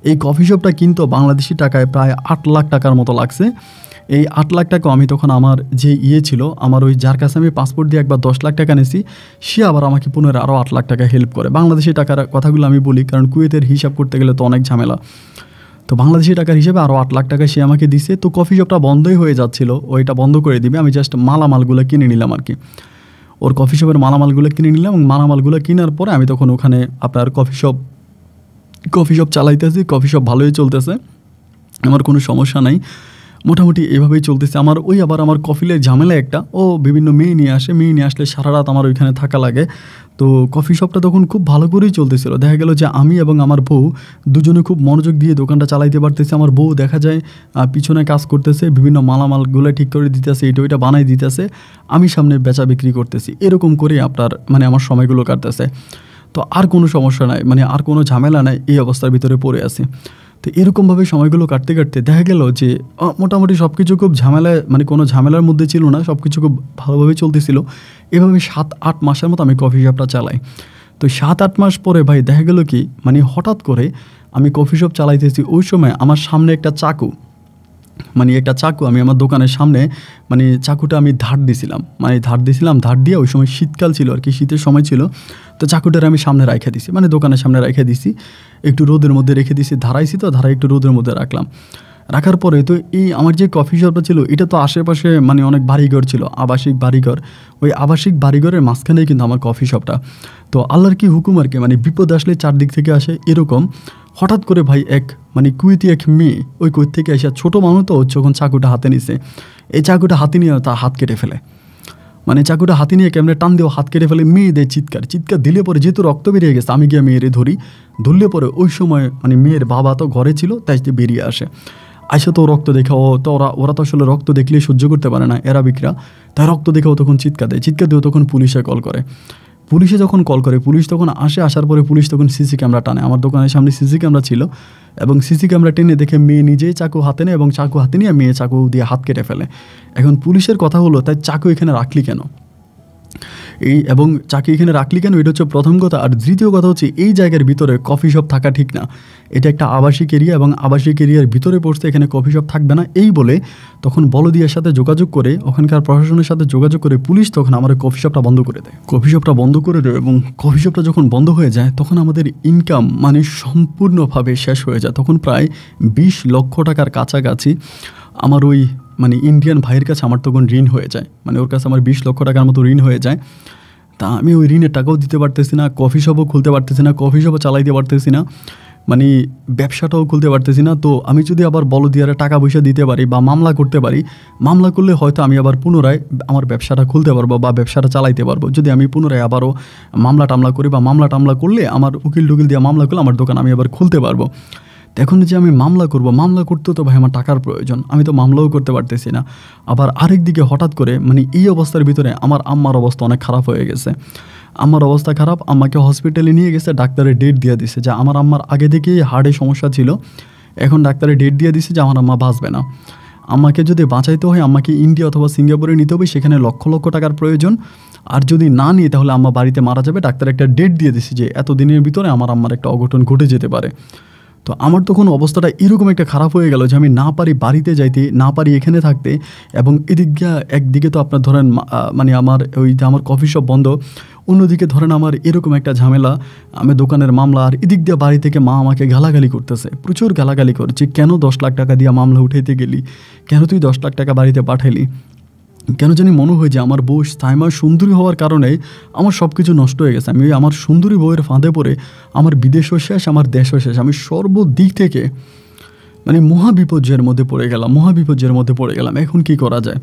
এই কফি শপটা কিন্তু বাংলাদেশি টাকায় প্রায় 8 লাখ টাকার মতো লাগছে। এই 8 লাখ টাকা আমি তখন আমার যে ছিল, আমার ওই যার কাছে আমি পাসপোর্ট দিয়ে একবার 10 লাখ টাকা নিয়েছি, সে আবার আমাকে পুনরায় আরও 8 লাখ টাকা হেল্প করে। বাংলাদেশি টাকার কথাগুলো আমি বলি, কারণ কুয়েতের হিসাব করতে গেলে তো অনেক ঝামেলা। তো বাংলাদেশি টাকার হিসেবে আরও 8 লাখ টাকা সে আমাকে দিছে। তো কফি শপটা বন্ধই হয়ে যাচ্ছিল, ওইটা বন্ধ করে দিবে, আমি জাস্ট মালামালগুলো কিনে নিলাম আর কি। ওর কফি শপের মালামালগুলো কিনে নিলাম, এবং মালামালগুলো কেনার পরে আমি তখন ওখানে আপনার কফি শপ চালাইতেছি। কফি শপ ভালোই চলতেছে, আমার কোনো সমস্যা নাই, মোটামুটি এভাবেই চলতেছে। আমার কফিলের ঝামেলা একটা, ও বিভিন্ন মেয়ে নিয়ে আসলে সারা রাত আমার ওইখানে থাকা লাগে। তো কফি শপটা তখন খুব ভালো করেই চলতেছিল। দেখা গেল যে আমি এবং আমার বউ দুজনে খুব মনোযোগ দিয়ে দোকানটা চালাইতে পারতেছি। আমার বউ দেখা যায় পিছনে কাজ করতেছে, বিভিন্ন মালামালগুলো ঠিক করে দিতেছে, ওইটা বানাই দিতেছে, আমি সামনে বেচা বিক্রি করতেছি। এরকম করে আমার সময়গুলো কাটতেছে। তো আর কোনো সমস্যা নাই, আর কোনো ঝামেলা নাই, এই অবস্থার ভিতরে পড়ে আছি। তো এরকমভাবে সময়গুলো কাটতে দেখা গেল যে মোটামুটি সব কিছু খুব কোনো ঝামেলার মধ্যে ছিল না, সব কিছু খুব ভালোভাবে চলতেছিল। এভাবে 7-8 মাসের মতো আমি কফি শপটা চালাই। তো 7-8 মাস পরে ভাই দেখা গেল কি, হঠাৎ করে আমি কফি শপ চালাইতেছি, ওই সময় আমার সামনে একটা চাকু আমি আমার দোকানের সামনে চাকুটা আমি ধার দিয়ে, ওই সময় শীতকাল ছিল আর কি, শীতের সময় ছিল। তো চাকুটার আমি সামনে রাইখা দিছি, দোকানের সামনে রাইখা দিছি, একটু রোদের মধ্যে রেখে দিছি, ধারাই একটু রোদের মধ্যে রাখার পরে তো এই আমার যে কফি শপটা ছিল, এটা তো আশেপাশে অনেক বাড়িঘর ছিল, আবাসিক বাড়িঘর। ওই আবাসিক বাড়িঘরের মাঝখানেই কিন্তু আমার কফি শপটা। তো আল্লাহর কি হুকুম আর কি, বিপদ আসলে চারদিক থেকে আসে এরকম। হঠাৎ করে ভাই কুয়েতি এক মেয়ে, ওই কুয়েত থেকে এসে, ছোটো মানুষ তো, যখন চাকুটা হাতে নিছে, এই চাকুটা হাতে নিয়ে তার হাত কেটে ফেলে। চাকুটা হাতে নিয়ে কেমনে টান দিয়েও হাত কেটে ফেলে। মেয়েদের চিৎকার দিলে পরে, যেহেতু রক্ত বেরিয়ে গেছে, আমি গিয়ে মেয়েরে ধরলে পরে ওই সময় মেয়ের বাবা তো ঘরে ছিল, তাই বেরিয়ে আসে তো রক্ত দেখে, ওরা তো আসলে রক্ত দেখলে সহ্য করতে পারে না এরাবিকরা, তাই রক্ত দেখেও তখন চিৎকার দিয়েও তখন পুলিশে কল করে। পুলিশ তখন আসার পরে পুলিশ তখন সিসি ক্যামেরা টানে। আমার দোকানের সামনে সিসি ক্যামেরা ছিল, এবং সিসি ক্যামেরা টেনে দেখে মেয়ে নিজেই চাকু হাতে নেয়, এবং চাকু হাতে নিয়ে মেয়ে চাকু দিয়ে হাত কেটে ফেলে। এখন পুলিশের কথা হলো, তাই চাকু এখানে রাখলি কেন, এটা হচ্ছে প্রথম কথা। আর দ্বিতীয় কথা হচ্ছে, এই জায়গার ভিতরে কফি শপ থাকা ঠিক না, এটা একটা আবাসিক এরিয়া, এবং আবাসিক এরিয়ার ভিতরে পড়ছে, এখানে কফি শপ থাকবে না। এই বলে তখন বলদিয়ার সাথে যোগাযোগ করে, ওখানকার প্রশাসনের সাথে যোগাযোগ করে, পুলিশ তখন আমার কফি শপটা বন্ধ করে দেয়। এবং কফি শপটা যখন বন্ধ হয়ে যায়, তখন আমাদের ইনকাম সম্পূর্ণভাবে শেষ হয়ে যায়। তখন প্রায় 20 লক্ষ টাকার কাছাকাছি আমার ওই ইন্ডিয়ান ভাইয়ের কাছে আমার তখন ঋণ হয়ে যায়। ওর কাছে আমার 20 লক্ষ টাকার মতো ঋণ হয়ে যায়। তা আমি ওই ঋণের টাকাও দিতে পারতেছি না, কফি শপও খুলতে পারতেছি না, কফি শপও চালাইতে পারতেছি না, ব্যবসাটাও খুলতে পারতেছি না। তো আমি যদি আবার বলদিয়ারে টাকা পয়সা দিতে পারি বা মামলা করতে পারি, মামলা করলে হয়তো আমি আবার পুনরায় আমার ব্যবসাটা খুলতে পারবো বা ব্যবসাটা চালাইতে পারবো। যদি আমি পুনরায় আবারও মামলা টামলা করি, বা মামলা করলে আমার উকিল টুকিল দিয়ে মামলা করলে আমার দোকান আমি আবার খুলতে পারবো। এখন যে আমি মামলা করতেও তো ভাই আমার টাকার প্রয়োজন, আমি তো মামলাও করতে পারতেছি না। আবার আরেক দিকে হঠাৎ করে এই অবস্থার ভিতরে আমার আম্মার অবস্থা অনেক খারাপ হয়ে গেছে। আম্মার অবস্থা খারাপ, আম্মাকে হসপিটালে নিয়ে গেছে, ডাক্তারের ডেট দিয়ে দিছে যে আমার আম্মার আগে থেকেই হার্টের সমস্যা ছিল, এখন ডাক্তারের ডেট দিয়ে দিছে যে আমার আম্মা বাঁচবে না। আম্মাকে যদি বাঁচাইতে হয়, আম্মাকে ইন্ডিয়া অথবা সিঙ্গাপুরে নিতে হবে, সেখানে লক্ষ লক্ষ টাকার প্রয়োজন। আর যদি না নিয়ে, তাহলে আম্মা বাড়িতে মারা যাবে। ডাক্তার একটা ডেট দিয়ে দিছে যে এত দিনের ভিতরে আমার আম্মার একটা অঘটন ঘটে যেতে পারে। তো আমার তখন অবস্থাটা এরকম একটা খারাপ হয়ে গেল যে আমি না পারি বাড়িতে যাইতে, না পারি এখানে থাকতে, এবং একদিকে তো আপনার ধরেন আমার কফি শপ বন্ধ, অন্যদিকে ধরেন আমার এরকম একটা ঝামেলা, আমি দোকানের মামলা, আর এদিক দিয়ে বাড়ি থেকে মা আমাকে গালাগালি করতেছে, প্রচুর গালাগালি করছে, কেন 10 লাখ টাকা দিয়ে মামলা উঠাইতে গেলি, কেন তুই 10 লাখ টাকা বাড়িতে পাঠাইলি, কেন জানি মনে হয় যে আমার বউ সাইমা সুন্দরী হওয়ার কারণে আমার সব কিছু নষ্ট হয়ে গেছে। আমি আমার সুন্দরী বউয়ের ফাঁদে পড়ে আমার বিদেশও শেষ, আমার দেশও শেষ, আমি সর্বদিক থেকে মহাবিপর্যয়ের মধ্যে পড়ে গেলাম। এখন কি করা যায়?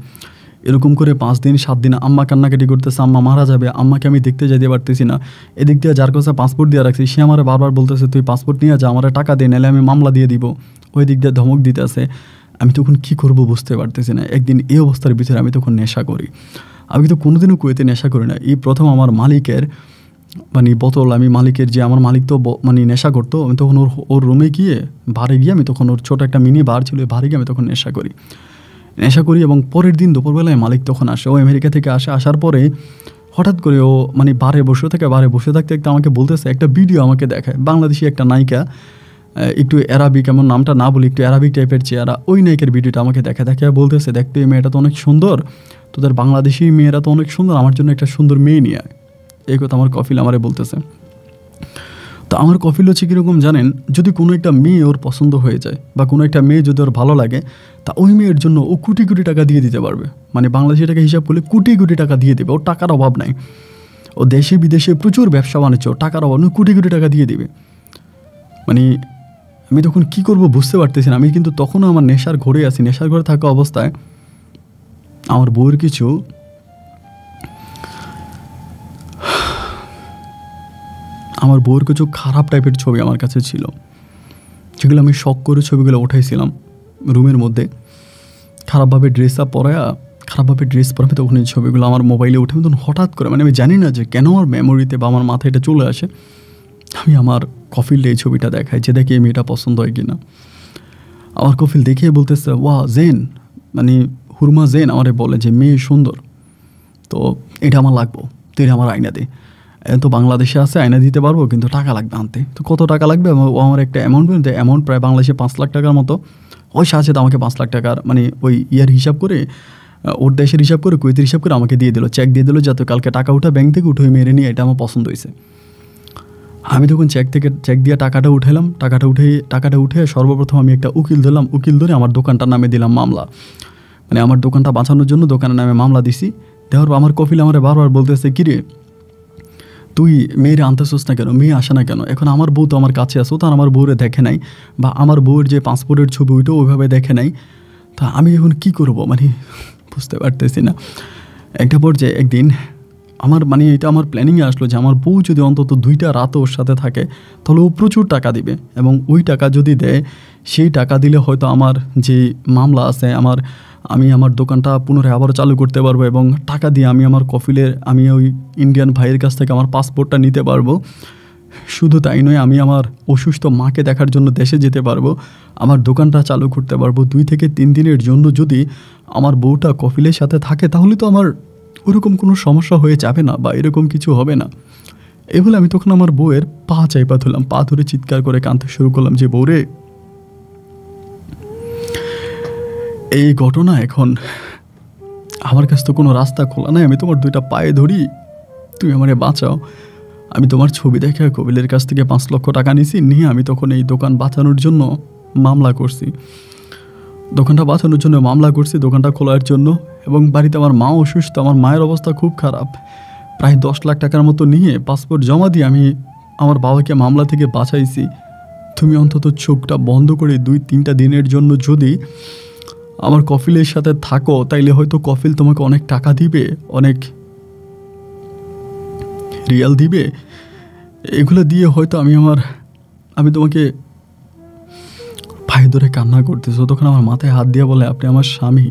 এরকম করে 5 দিন 7 দিন আম্মা কান্নাকাটি করতেছে, আম্মা মারা যাবে, আম্মাকে আমি দেখতে যেতে পারতেছি না। এদিক দিয়ে যার কাছে পাসপোর্ট দিয়ে রাখছি, সে আমার বারবার বলতেছে তুই পাসপোর্ট নিয়ে যা, আমার টাকা দিয়ে, নাহলে আমি মামলা দিয়ে দিব। ওই দিক দিয়ে ধমক দিতেছে। আমি তখন কি করব বুঝতে পারতেছি না। একদিন এই অবস্থার ভিতরে আমি তখন নেশা করি। আমি তো কোনোদিনও কুয়েতে নেশা করি না। এই প্রথম আমার মালিকের মানে বোতল, আমি মালিকের যে আমার মালিক তো মানে নেশা করতো, আমি তখন ওর রুমে গিয়ে বারে গিয়ে আমি তখন ওর ছোটো একটা মিনি বার ছিল, বারে গিয়ে আমি তখন নেশা করি এবং পরের দিন দুপুরবেলায় মালিক তখন আসে। ও আমেরিকা থেকে আসার পরে হঠাৎ করে ও মানে বারে বসে থাকতে থাকতে আমাকে বলতেছে, একটা ভিডিও আমাকে দেখায়, বাংলাদেশি একটা নায়িকা, একটু অ্যারাবিক, এমন নামটা না বলি, একটু অ্যারাবিক টাইপের চেহারা, ওই নায়িকার ভিডিওটা আমাকে দেখে বলতেছে, দেখতে এই মেয়েটা তো অনেক সুন্দর, তোদের বাংলাদেশি মেয়েরা তো অনেক সুন্দর, আমার জন্য একটা সুন্দর মেয়ে নিয়ে আয়। এই কথা আমার কফিল আমারে বলতেছে। তো আমার কফিল হচ্ছে কীরকম জানেন, যদি কোনো একটা মেয়ে ওর পছন্দ হয়ে যায় বা কোনো একটা মেয়ে যদি ওর ভালো লাগে, তা ওই মেয়ের জন্য ও কোটি কোটি টাকা দিয়ে দিতে পারবে। মানে বাংলাদেশি টাকা হিসাব করলে কোটি কোটি টাকা দিয়ে দেবে। ওর টাকার অভাব নাই, ও দেশে বিদেশে প্রচুর ব্যবসা বাণিজ্য, টাকার অভাব নেই, কোটি কোটি টাকা দিয়ে দেবে। মানে আমি তখন কি করব বুঝতে পারতেছি না। আমি কিন্তু তখনও আমার নেশার ঘরে আছি। নেশার ঘরে থাকা অবস্থায় আমার বউয়ের কিছু খারাপ টাইপের ছবি আমার কাছে ছিল, যেগুলো আমি শখ করে ছবিগুলো উঠাইছিলাম রুমের মধ্যে। খারাপভাবে ড্রেস পরে তখন এই ছবিগুলো আমার মোবাইলে উঠে তখন হঠাৎ করে, মানে আমি জানি না যে কেন আমার মেমোরিতে বা আমার মাথায় এটা চলে আসে। আমি আমার কফিলটা এই ছবিটা দেখাই যে দেখি এই মেয়েটা পছন্দ হয় কিনা। আমার কফিল দেখিয়ে বলতেছে, ওয়া জেন, মানে হুরমা জেন আমারে বলে যে মেয়ে সুন্দর, তো এটা আমার লাগবো, তো এটা আমার আয়না দে। তো বাংলাদেশে আছে, আয়না দিতে পারবো, কিন্তু টাকা লাগবে আনতে। তো কত টাকা লাগবে? ও আমার একটা অ্যামাউন্ট প্রায় বাংলাদেশে 5 লাখ টাকার মতো। ওই সাথে তো আমাকে 5 লাখ টাকার মানে ওই ইয়ার হিসাব করে, ওর দেশের হিসাব করে, কুয়েতের হিসাব করে আমাকে দিয়ে দিল, চেক দিয়ে দিল, যাতে কালকে টাকা উঠা ব্যাংক থেকে উঠে মেরে নিয়ে, এটা আমার পছন্দ হয়েছে। আমি তখন চেক দিয়ে টাকাটা উঠে সর্বপ্রথম আমি একটা উকিল ধরে আমার দোকানটার নামে দিলাম মামলা। মানে আমার দোকানটা বাঁচানোর জন্য দোকানের নামে মামলা দিছি। দেওয়ার আমার কফিল আমার বারবার বলতেছে, কিরে তুই মেয়েরে আনতেছিস না কেন, মেয়ে আসে না কেন? এখন আমার বউ তো আমার কাছে আসো, তো আমার বউরে দেখে নাই, বা আমার বউয়ের যে পাসপোর্টের ছবি ওইটাও ওইভাবে দেখে নাই। তা আমি এখন কি করব, মানে বুঝতে পারতেছি না। একটা পর্যায়ে একদিন এটা আমার প্ল্যানিংয়ে আসলো যে আমার বউ যদি অন্তত 2টা রাত ওর সাথে থাকে, তাহলে ও প্রচুর টাকা দিবে, এবং ওই টাকা যদি দেয়, সেই টাকা দিলে হয়তো আমার যে মামলা আছে, আমি আমার দোকানটা পুনরায় আবারও চালু করতে পারবো, এবং টাকা দিয়ে আমি ওই ইন্ডিয়ান ভাইয়ের কাছ থেকে আমার পাসপোর্টটা নিতে পারবো। শুধু তাই নয়, আমি আমার অসুস্থ মাকে দেখার জন্য দেশে যেতে পারবো, আমার দোকানটা চালু করতে পারবো। 2 থেকে 3 দিনের জন্য যদি আমার বউটা কফিলের সাথে থাকে, তাহলে তো আমার ওরকম কোনো সমস্যা হয়ে যাবে না, বা এরকম কিছু হবে না। এই বলে আমি তখন আমার বউয়ের পা ধরলাম, পা ধরে চিৎকার করে কাঁদতে শুরু করলাম যে, বউরে, এই ঘটনা এখন আমার কাছে তো কোনো রাস্তা খোলা নাই, আমি তোমার 2টা পায়ে ধরি, তুমি আমারে বাঁচাও। আমি তোমার ছবি দেখে কবিলের কাছ থেকে 5 লক্ষ টাকা নিয়ে আমি তখন এই দোকান বাঁচানোর জন্য মামলা করছি, দোকানটা খোলার জন্য। এবং বাড়িতে আমার মা অসুস্থ, আমার মায়ের অবস্থা খুব খারাপ। প্রায় 10 লাখ টাকার মতো নিয়ে পাসপোর্ট জমা দিয়ে আমি আমার বাবাকে মামলা থেকে বাঁচাইছি। তুমি অন্তত চোখটা বন্ধ করে 2-3টা দিনের জন্য যদি আমার কফিলের সাথে থাকো, তাইলে হয়তো কফিল তোমাকে অনেক টাকা দিবে, অনেক রিয়াল দিবে। এগুলো দিয়ে হয়তো আমি তোমাকে পায়ে ধরে কান্না করতেছো। তখন আমার মাথায় হাত দিয়ে বলে, আপনি আমার স্বামী,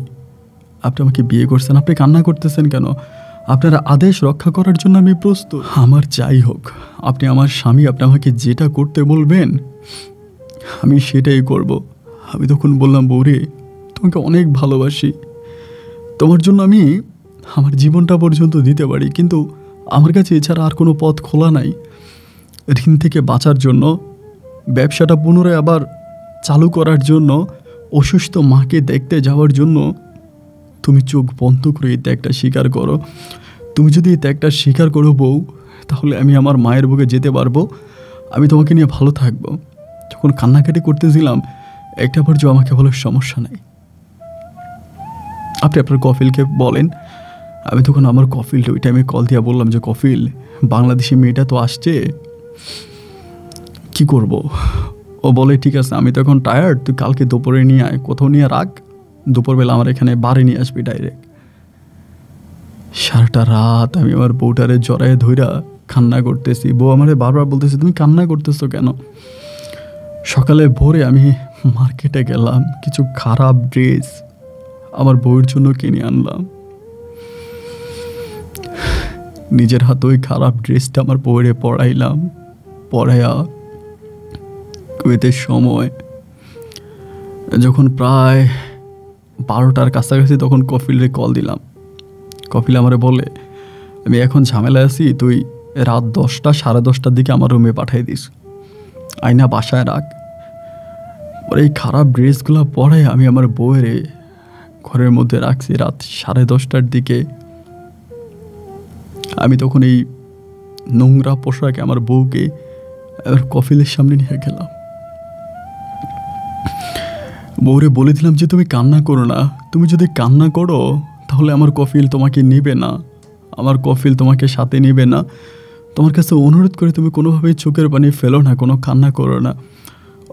আপনি আমাকে বিয়ে করছেন, আপনি কান্না করতেছেন কেন? আপনার আদেশ রক্ষা করার জন্য আমি প্রস্তুত। আমার যাই হোক, আপনি আমার স্বামী, আপনি আমাকে যেটা করতে বলবেন আমি সেটাই করব। আমি তখন বললাম, বউরে, তোমাকে অনেক ভালোবাসি, তোমার জন্য আমি আমার জীবনটা পর্যন্ত দিতে পারি, কিন্তু আমার কাছে এছাড়া আর কোনো পথ খোলা নাই। ঋণ থেকে বাঁচার জন্য, ব্যবসাটা পুনরায় আবার চালু করার জন্য, অসুস্থ মাকে দেখতে যাওয়ার জন্য তুমি চোখ বন্ধ করে এই ত্যাগটা স্বীকার করো। তুমি যদি এই ত্যাগটা স্বীকার করো বউ, তাহলে আমি আমার মায়ের বুকে যেতে পারবো, আমি তোমাকে নিয়ে ভালো থাকবো। যখন কান্নাকাটি করতেছিলাম, একটা পর্যায়ে আমাকে বলে, সমস্যা নাই, আপনি আপনার কফিলকে বলেন। আমি তখন আমার কফিলটা ওই টাইমে কল দিয়ে বললাম যে, কফিল, বাংলাদেশি মেয়েটা তো আসছে, কি করব? ও বলে, ঠিক আছে, আমি তখন টায়ার্ড, তুই কালকে দুপুরে নিয়ে আয়, কোথাও নিয়ে রাখ, দুপুরবেলা আমার এখানে বাড়ি নিয়ে আসবি ডাইরেক্ট। সারাটা রাত আমি আমার বউটারে জড়ায় ধইরা কান্না করতেছি। বউ আমারে বারবার বলতেছে, তুমি কান্না করতেছো কেন? সকালে ভোরে আমি মার্কেটে গেলাম, কিছু খারাপ ড্রেস আমার বউয়ের জন্য কিনে আনলাম। নিজের হাতে ওই খারাপ ড্রেসটা আমার বউয়েরে পরাইলাম। পরাইয়া কুয়েতের সময় যখন প্রায় 12টার কাছাকাছি তখন কফিলরে কল দিলাম। কফিল আমারে বলে, আমি এখন ঝামেলায় আছি, তুই রাত 10টা 10:30টার দিকে আমার রুমে পাঠিয়ে দিস, আয়না বাসায় রাখ। পরে এই খারাপ ড্রেসগুলো পরে আমি আমার বউয়েরে ঘরের মধ্যে রাখছি। রাত 10:30টার দিকে আমি তখন এই নোংরা পোশাকে আমার বউকে কফিলের সামনে নিয়ে গেলাম। বউরে বলে দিলাম যে তুমি কান্না করো না, তুমি যদি কান্না করো তাহলে আমার কফিল তোমাকে নেবে না, আমার কফিল তোমাকে সাথে নেবে না। তোমার কাছে অনুরোধ করে তুমি কোনোভাবেই চোখের পানি ফেলো না, কোনো কান্না করো না।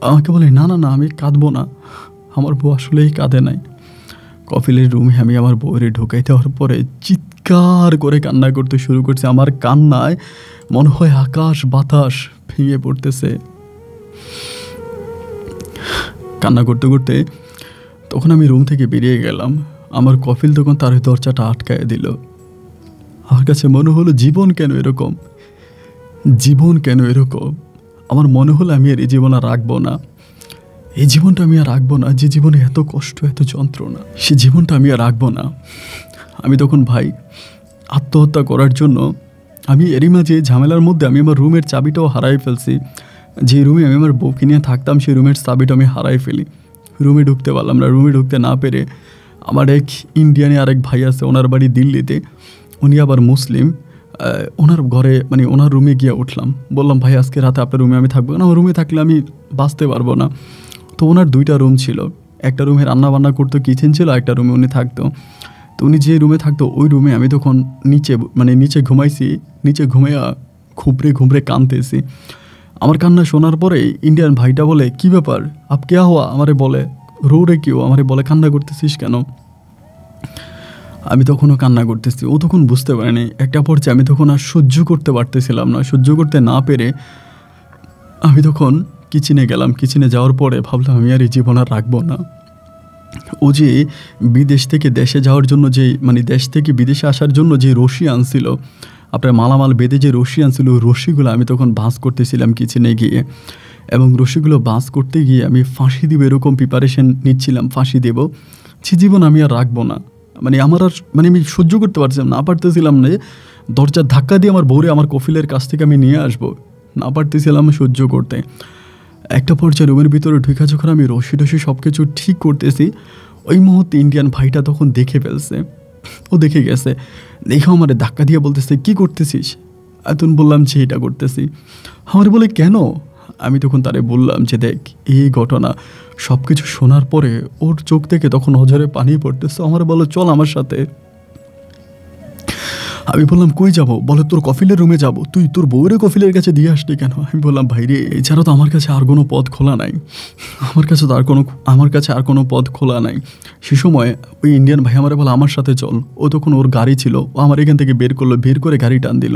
আমাকে বলে না না না, আমি কাঁদবো না। আমার বউ আসলেই কাঁদে নাই। কফিলের রুমে আমি আমার বউরে ঢুকাই দেওয়ার পরে চিৎকার করে কান্না করতে শুরু করছে। আমার কান্নায় মনে হয় আকাশ বাতাস ভেঙে পড়তেছে। কান্না করতে করতে তখন আমি রুম থেকে বেরিয়ে গেলাম। আমার কফিল তখন তার দরজাটা আটকায় দিল। আমার কাছে মনে হলো জীবন কেন এরকম, জীবন কেন এরকম। আমার মনে হলো আমি আর এই জীবন আর রাখবো না, এই জীবনটা আমি আর রাখবো না। যে জীবনে এত কষ্ট এত যন্ত্রণা, সে জীবনটা আমি আর রাখবো না। আমি তখন ভাই আত্মহত্যা করার জন্য আমি এরই মাঝে ঝামেলার মধ্যে আমি আমার রুমের চাবিটাও হারাই ফেলছি। যে রুমে আমি আমার বউকে নিয়ে থাকতাম সেই রুমের চাবিটা আমি হারাই ফেলি। রুমে ঢুকতে পারলাম না। রুমে ঢুকতে না পেরে আমার এক ইন্ডিয়ানে আরেক ভাই আছে, ওনার বাড়ি দিল্লিতে, উনি আবার মুসলিম। ওনার ঘরে মানে ওনার রুমে গিয়ে উঠলাম। বললাম ভাই আজকে রাতে আপনার রুমে আমি থাকবো না, আমার রুমে থাকলে আমি বাঁচতে পারবো না। তো ওনার 2টা রুম ছিল, একটা রুমে রান্না বান্না করতো, কিচেন ছিল, একটা রুমে উনি থাকতো। তো উনি যে রুমে থাকতো ওই রুমে আমি তখন নিচে ঘুমাইছি। নিচে ঘুমাইয়া ঘুবড়ে ঘুবড়ে কাঁদতেছি। আমার কান্না শোনার পরে ইন্ডিয়ান ভাইটা বলে কি ব্যাপার, আপ কেয়া হওয়া, আমারে বলে রো রে কেউ, আমারে বলে কান্না করতেছিস কেন। আমি তখনও কান্না করতেছি, ও তখন বুঝতে পারেনি। একটা পর্যায়ে আমি তখন আর সহ্য করতে পারতেছিলাম না। সহ্য করতে না পেরে আমি তখন কিচেনে গেলাম। কিচেনে যাওয়ার পরে ভাবলাম আমি আর এই জীবন আর রাখবো না। ও যে বিদেশ থেকে দেশে যাওয়ার জন্য যে দেশ থেকে বিদেশে আসার জন্য যে রশি আনছিল, আপনার মালামাল বেঁধে যে রশি আনছিল, ওই রশিগুলো আমি তখন ভাঁজ করতেছিলাম কিচেনে গিয়ে। এবং রশিগুলো ভাঁজ করতে গিয়ে আমি ফাঁসি দিব এরকম প্রিপারেশন নিচ্ছিলাম, ফাঁসি দেব। সে জীবন আমি আর রাখবো না। আমার আর আমি সহ্য করতে পারছিলাম না, পারতেছিলাম না। দরজার ধাক্কা দিয়ে আমার বউরে আমার কফিলের কাছ থেকে আমি নিয়ে আসবো, না পারতেছিলাম সহ্য করতে। একটা পর্যায়ে রুমের ভিতরে ঢুকে যখন আমি রশি টশি সব কিছু ঠিক করতেছি, ওই মুহূর্তে ইন্ডিয়ান ভাইটা তখন দেখে ফেলছে। ও দেখে গেছে, দেখে আমার ধাক্কা দিয়ে বলতেছে কি করতেছিস। তখন বললাম যে এটা করতেছি। আমার বলে কেন। আমি তখন তারে বললাম যে দেখ এই ঘটনা। সব কিছু শোনার পরে ওর চোখ থেকে তখন নজরে পানি পড়তেছে। আমার বলো চল আমার সাথে। আমি বললাম কই যাবো, বলে তোর কফিলের রুমে যাব। তুই তোর বউয়ের কফিলের কাছে দিয়ে আসলি কেন। আমি বললাম ভাই রে, এছাড়া তো আমার কাছে আর কোনো পথ খোলা নাই, আমার কাছে আর কোনো পথ খোলা নাই। সে সময় ওই ইন্ডিয়ান ভাই আমার বলে আমার সাথে চল। ও তখন ওর গাড়ি ছিল, ও আমার এখান থেকে বের করলো, বের করে গাড়ি টান দিল।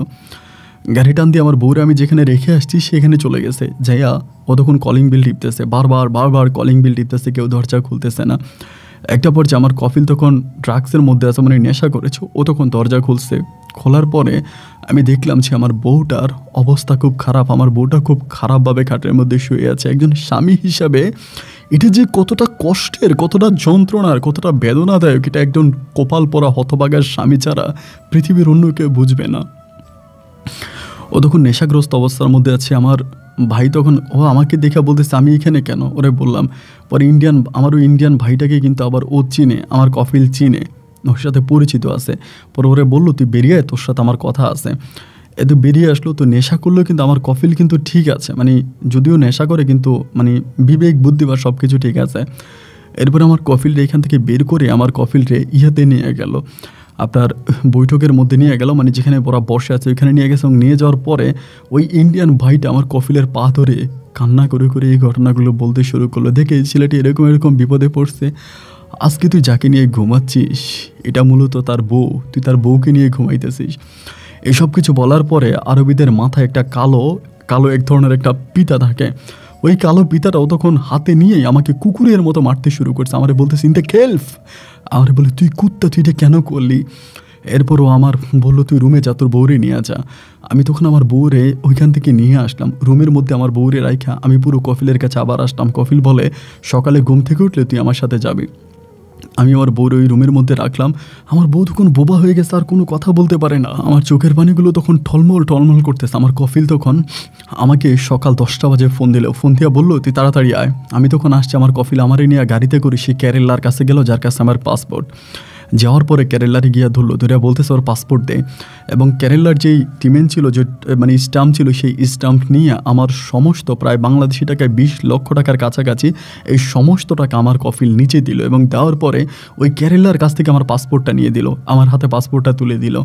গাড়ি টান দিয়ে আমার বউরে আমি যেখানে রেখে আসছি সেখানে চলে গেছে। যাইয়া ও তখন কলিং বিল টিপতেছে, বারবার কলিং বিল টিপতেছে, কেউ দরজা খুলতেছে না। একটা পর্যায়ে আমার কফিল তখন ড্রাগসের মধ্যে আছে, নেশা করেছে, ও তখন দরজা খুলছে। খোলার পরে আমি দেখলাম যে আমার বউটার অবস্থা খুব খারাপ। আমার বউটা খুব খারাপভাবে খাটের মধ্যে শুয়ে আছে। একজন স্বামী হিসাবে এটা যে কতটা কষ্টের, কতটা যন্ত্রণার, কতটা বেদনাদায়ক, এটা একজন কপাল পরা হতভাগার স্বামী ছাড়া পৃথিবীর অন্য কেউ বুঝবে না। ও তখন নেশাগ্রস্ত অবস্থার মধ্যে আছে। আমার ভাই তখন ও আমাকে দেখে বলতেছে আমি এখানে কেন। ওরে বললাম। পরে আমার ওই ইন্ডিয়ান ভাইটাকে কিন্তু আবার ও চিনে, আমার কফিল চিনে, ওর সাথে পরিচিত আছে। পরে ওরে বললো তুই বেরিয়ে আয়, তোর সাথে আমার কথা আছে। এত বেরিয়ে আসলো। তো নেশা করলেও কিন্তু আমার কফিল কিন্তু ঠিক আছে, যদিও নেশা করে কিন্তু বিবেক বুদ্ধি বা সব কিছু ঠিক আছে। এরপরে আমার কফিলরে এখান থেকে বের করে আমার কফিলরে ইহাতে নিয়ে গেল, আপনার বৈঠকের মধ্যে নিয়ে গেল, যেখানে ওরা বসে আছে ওইখানে নিয়ে গেছে। এবং নিয়ে যাওয়ার পরে ওই ইন্ডিয়ান ভাইটা আমার কফিলের পা ধরে কান্না করে করে এই ঘটনাগুলো বলতে শুরু করলো। দেখে ছেলেটি এরকম বিপদে পড়ছে। আজকে তুই যাকে নিয়ে ঘুমাচ্ছিস এটা মূলত তার বউ, তুই তার বউকে নিয়ে ঘুমাইতেছিস। এসব কিছু বলার পরে আরবিদের মাথায় একটা কালো এক ধরনের একটা পিতা থাকে, ওই কালো পিতাটাও তখন হাতে নিয়েই আমাকে কুকুরের মতো মারতে শুরু করছে। আমারে বলতেছে ইন দ্য খেলফ, আমারে বলে তুই কুত্তা, তুই এটা কেন করলি? এরপরও আমার বললো তুই রুমে যা, তোর বউরে নিয়ে যা। আমি তখন আমার বউরে ওইখান থেকে নিয়ে আসলাম, রুমের মধ্যে আমার বউরে রাইখা আমি পুরো কফিলের কাছে আবার আসলাম। কফিল বলে সকালে ঘুম থেকে উঠলে তুই আমার সাথে যাবি। আমি আমার বউর ওই রুমের মধ্যে রাখলাম। আমার বউ তখন বোবা হয়ে গেছে, আর কোনো কথা বলতে পারে না। আমার চোখের পানিগুলো তখন টলমল টলমল করতেছে। আমার কফিল তখন আমাকে সকাল 10টা বাজে ফোন দিল, ফোন দিয়ে বললো তুই তাড়াতাড়ি আয়। আমি তখন আসছি, আমার কফিল আমারে নিয়ে গাড়িতে করে সে কেরালার কাছে গেল, যার কাছে আমার পাসপোর্ট। যাওয়ার পরে কেরালারে গিয়া ধরলো, ধরে বলতেছে ওর পাসপোর্ট দে। এবং কেরালার যেই টিমেন ছিল, যে মানে স্টাম্প ছিল, সেই স্টাম্প নিয়ে আমার সমস্ত প্রায় বাংলাদেশি টাকায় 20 লক্ষ টাকার কাছাকাছি এই সমস্ত টাকা আমার কফিল নিচে দিল। এবং দেওয়ার পরে ওই কেরালার কাছ থেকে আমার পাসপোর্টটা নিয়ে দিল, আমার হাতে পাসপোর্টটা তুলে দিল।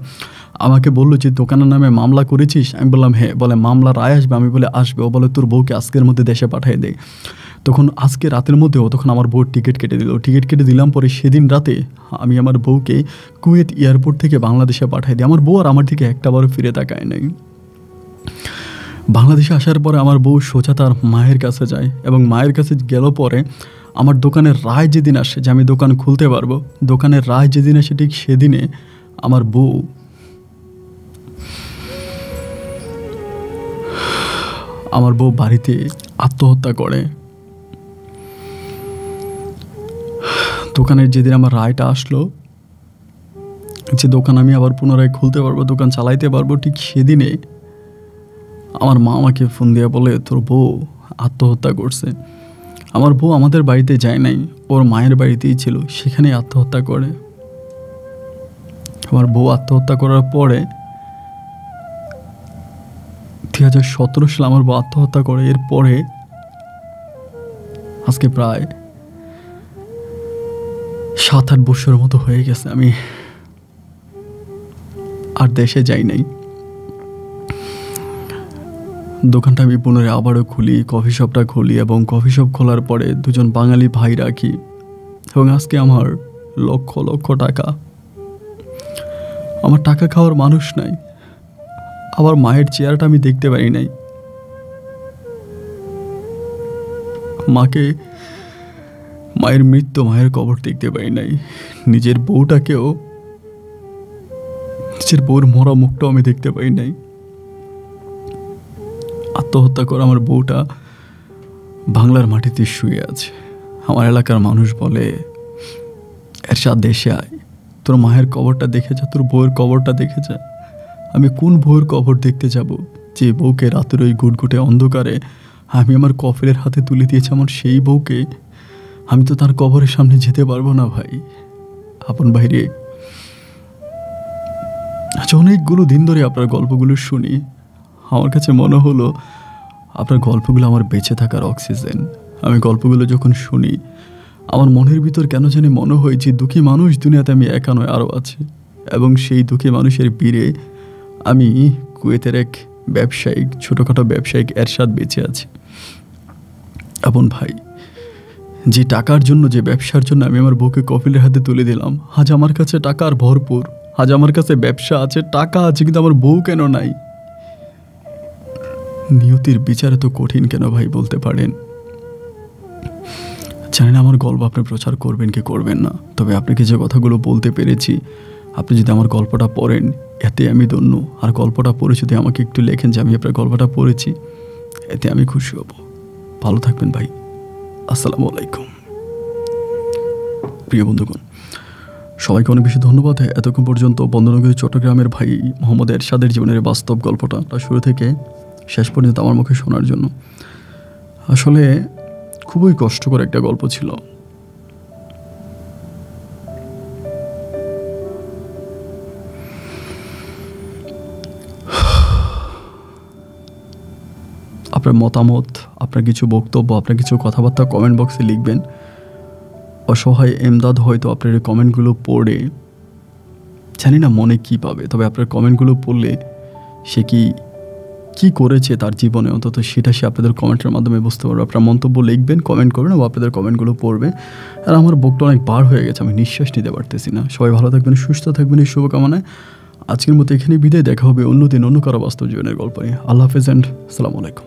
আমাকে বললো যে দোকানের নামে মামলা করেছিস? আমি বললাম হ্যাঁ। বলে মামলার রায় আসবে? আমি বলে আসবে। ও বলে তোর বউকে আজকের মধ্যে দেশে পাঠিয়ে দেয়। তখন আজকে রাতের মধ্যেও তখন আমার বউর টিকিট কেটে দিল। টিকিট কেটে দিলাম পরে সেদিন রাতে আমি আমার বউকে কুয়েত এয়ারপোর্ট থেকে বাংলাদেশে পাঠিয়ে দিই। আমার বউ আর আমার দিকে একটাবারও ফিরে তাকায় নাই। বাংলাদেশে আসার পরে আমার বউ সোজা তার মায়ের কাছে যায়, এবং মায়ের কাছে গেল পরে আমার দোকানের রায় যেদিন আসে যে আমি দোকান খুলতে পারবো, দোকানের রায় যেদিন আসে ঠিক সেদিনে আমার বউ বাড়িতে আত্মহত্যা করে। দোকানের যেদিন আমার রায়টা আসলো যে দোকান আমি আবার পুনরায় খুলতে পারবো, দোকান চালাইতে পারবো, ঠিক সেদিনে আমার মা আমাকে ফোন দিয়ে বলে তোর বউ আত্মহত্যা করছে। আমার বউ আমাদের বাড়িতে যায় নাই, ওর মায়ের বাড়িতেই ছিল, সেখানে আত্মহত্যা করে। আমার বউ আত্মহত্যা করার পরে 2017 সালে আমার বউ আত্মহত্যা করে। এরপরে আজকে প্রায় 7-8 বছরের মতো হয়ে গেছে আমি আর দেশে যাই নাই। দোকানটা আমি পুনরায় আবারও খুলি, কফি শপটা খুলি, এবং কফি শপ খোলার পরে 2জন বাঙালি ভাই রাখি, এবং আজকে আমার লক্ষ লক্ষ টাকা। আমার টাকা খাওয়ার মানুষ নাই, আমার মায়ের চেহারাটা আমি দেখতে পারি নাই। মায়ের মৃত্যু, মায়ের কবর দেখতে পারি নাই। নিজের বউটাকেও, নিজের বউর মরা মুখটাও আমি দেখতে পাই নাই। আত্মহত্যা করে আমার বউটা বাংলার মাটিতে শুয়ে আছে। আমার এলাকার মানুষ বলে এরশাদ দেশে আয়, তোর মায়ের কবরটা দেখে যা, তোর বউয়ের কবরটা দেখে যা। আমি কোন বউয়ের কবর দেখতে যাব যে বউকে রাতের ওই গুটগুটে অন্ধকারে আমি আমার কফিলের হাতে তুলে দিয়েছি? আমার সেই বউকে আমি তো তার কবরের সামনে যেতে পারবো না ভাই, আপন বাইরে। আচ্ছা, অনেকগুলো দিন ধরে আপনার গল্পগুলো শুনি, আমার কাছে মনে হলো আপনার গল্পগুলো আমার বেঁচে থাকার অক্সিজেন। আমি গল্পগুলো যখন শুনি আমার মনের ভিতর কেন জানি মনে হয় যে দুঃখী মানুষ দুনিয়াতে আমি একা নয়, আরও আছে। এবং সেই দুঃখী মানুষের ভিড়ে আমি কুয়েতের এক ব্যবসায়িক, ছোটোখাটো ব্যবসায়িক এরশাদ বেঁচে আছি। আপন ভাই, যে টাকার জন্য, যে ব্যবসার জন্য আমি আমার বউকে কফিলের হাতে তুলে দিলাম, আজ আমার কাছে টাকার ভরপুর, আজ আমার কাছে ব্যবসা আছে, টাকা আছে, কিন্তু আমার বউ কেন নাই? নিয়তির বিচার এত কঠিন কেন ভাই, বলতে পারেন? জানি না আমার গল্প আপনি প্রচার করবেন কি করবেন না, তবে আপনাকে যে কথাগুলো বলতে পেরেছি, আপনি যদি আমার গল্পটা পড়েন এতে আমি ধন্য। আর গল্পটা পড়ে যদি আমাকে একটু লেখেন যে আমি আপনার গল্পটা পড়েছি, এতে আমি খুশি হব। ভালো থাকবেন ভাই। আসসালামু আলাইকুম। প্রিয় বন্ধুগণ, সবাইকে অনেক বেশি ধন্যবাদ এতক্ষণ পর্যন্ত বন্দরনগরী চট্টগ্রামের ভাই মোহাম্মদ এরশাদের জীবনের বাস্তব গল্পটা শুরু থেকে শেষ পর্যন্ত আমার মুখে শোনার জন্য। আসলে খুবই কষ্টকর একটা গল্প ছিল। আপনার মতামত, আপনার কিছু বক্তব্য, আপনার কিছু কথাবার্তা কমেন্ট বক্সে লিখবেন। অসহায় এমদাদ হয়তো আপনার এই কমেন্টগুলো পড়ে জানি না মনে কী পাবে, তবে আপনার কমেন্টগুলো পড়লে সে কি করেছে তার জীবনে, অন্তত সেটা সে আপনাদের কমেন্টের মাধ্যমে বুঝতে পারবে। আপনার মন্তব্য লিখবেন, কমেন্ট করবেন, এবং আপনাদের কমেন্টগুলো পড়বে। আর আমার বুকটা অনেক বার হয়ে গেছে, আমি নিঃশ্বাস নিতে পারতেছি না। সবাই ভালো থাকবেন, সুস্থ থাকবেন, এই শুভকামনায় আজকের মতো এখানে বিদায়। দেখা হবে অন্য দিন অন্য কারো বাস্তব জীবনের গল্প নিয়ে। আল্লাহ হাফেজ অ্যান্ড আসসালামু আলাইকুম।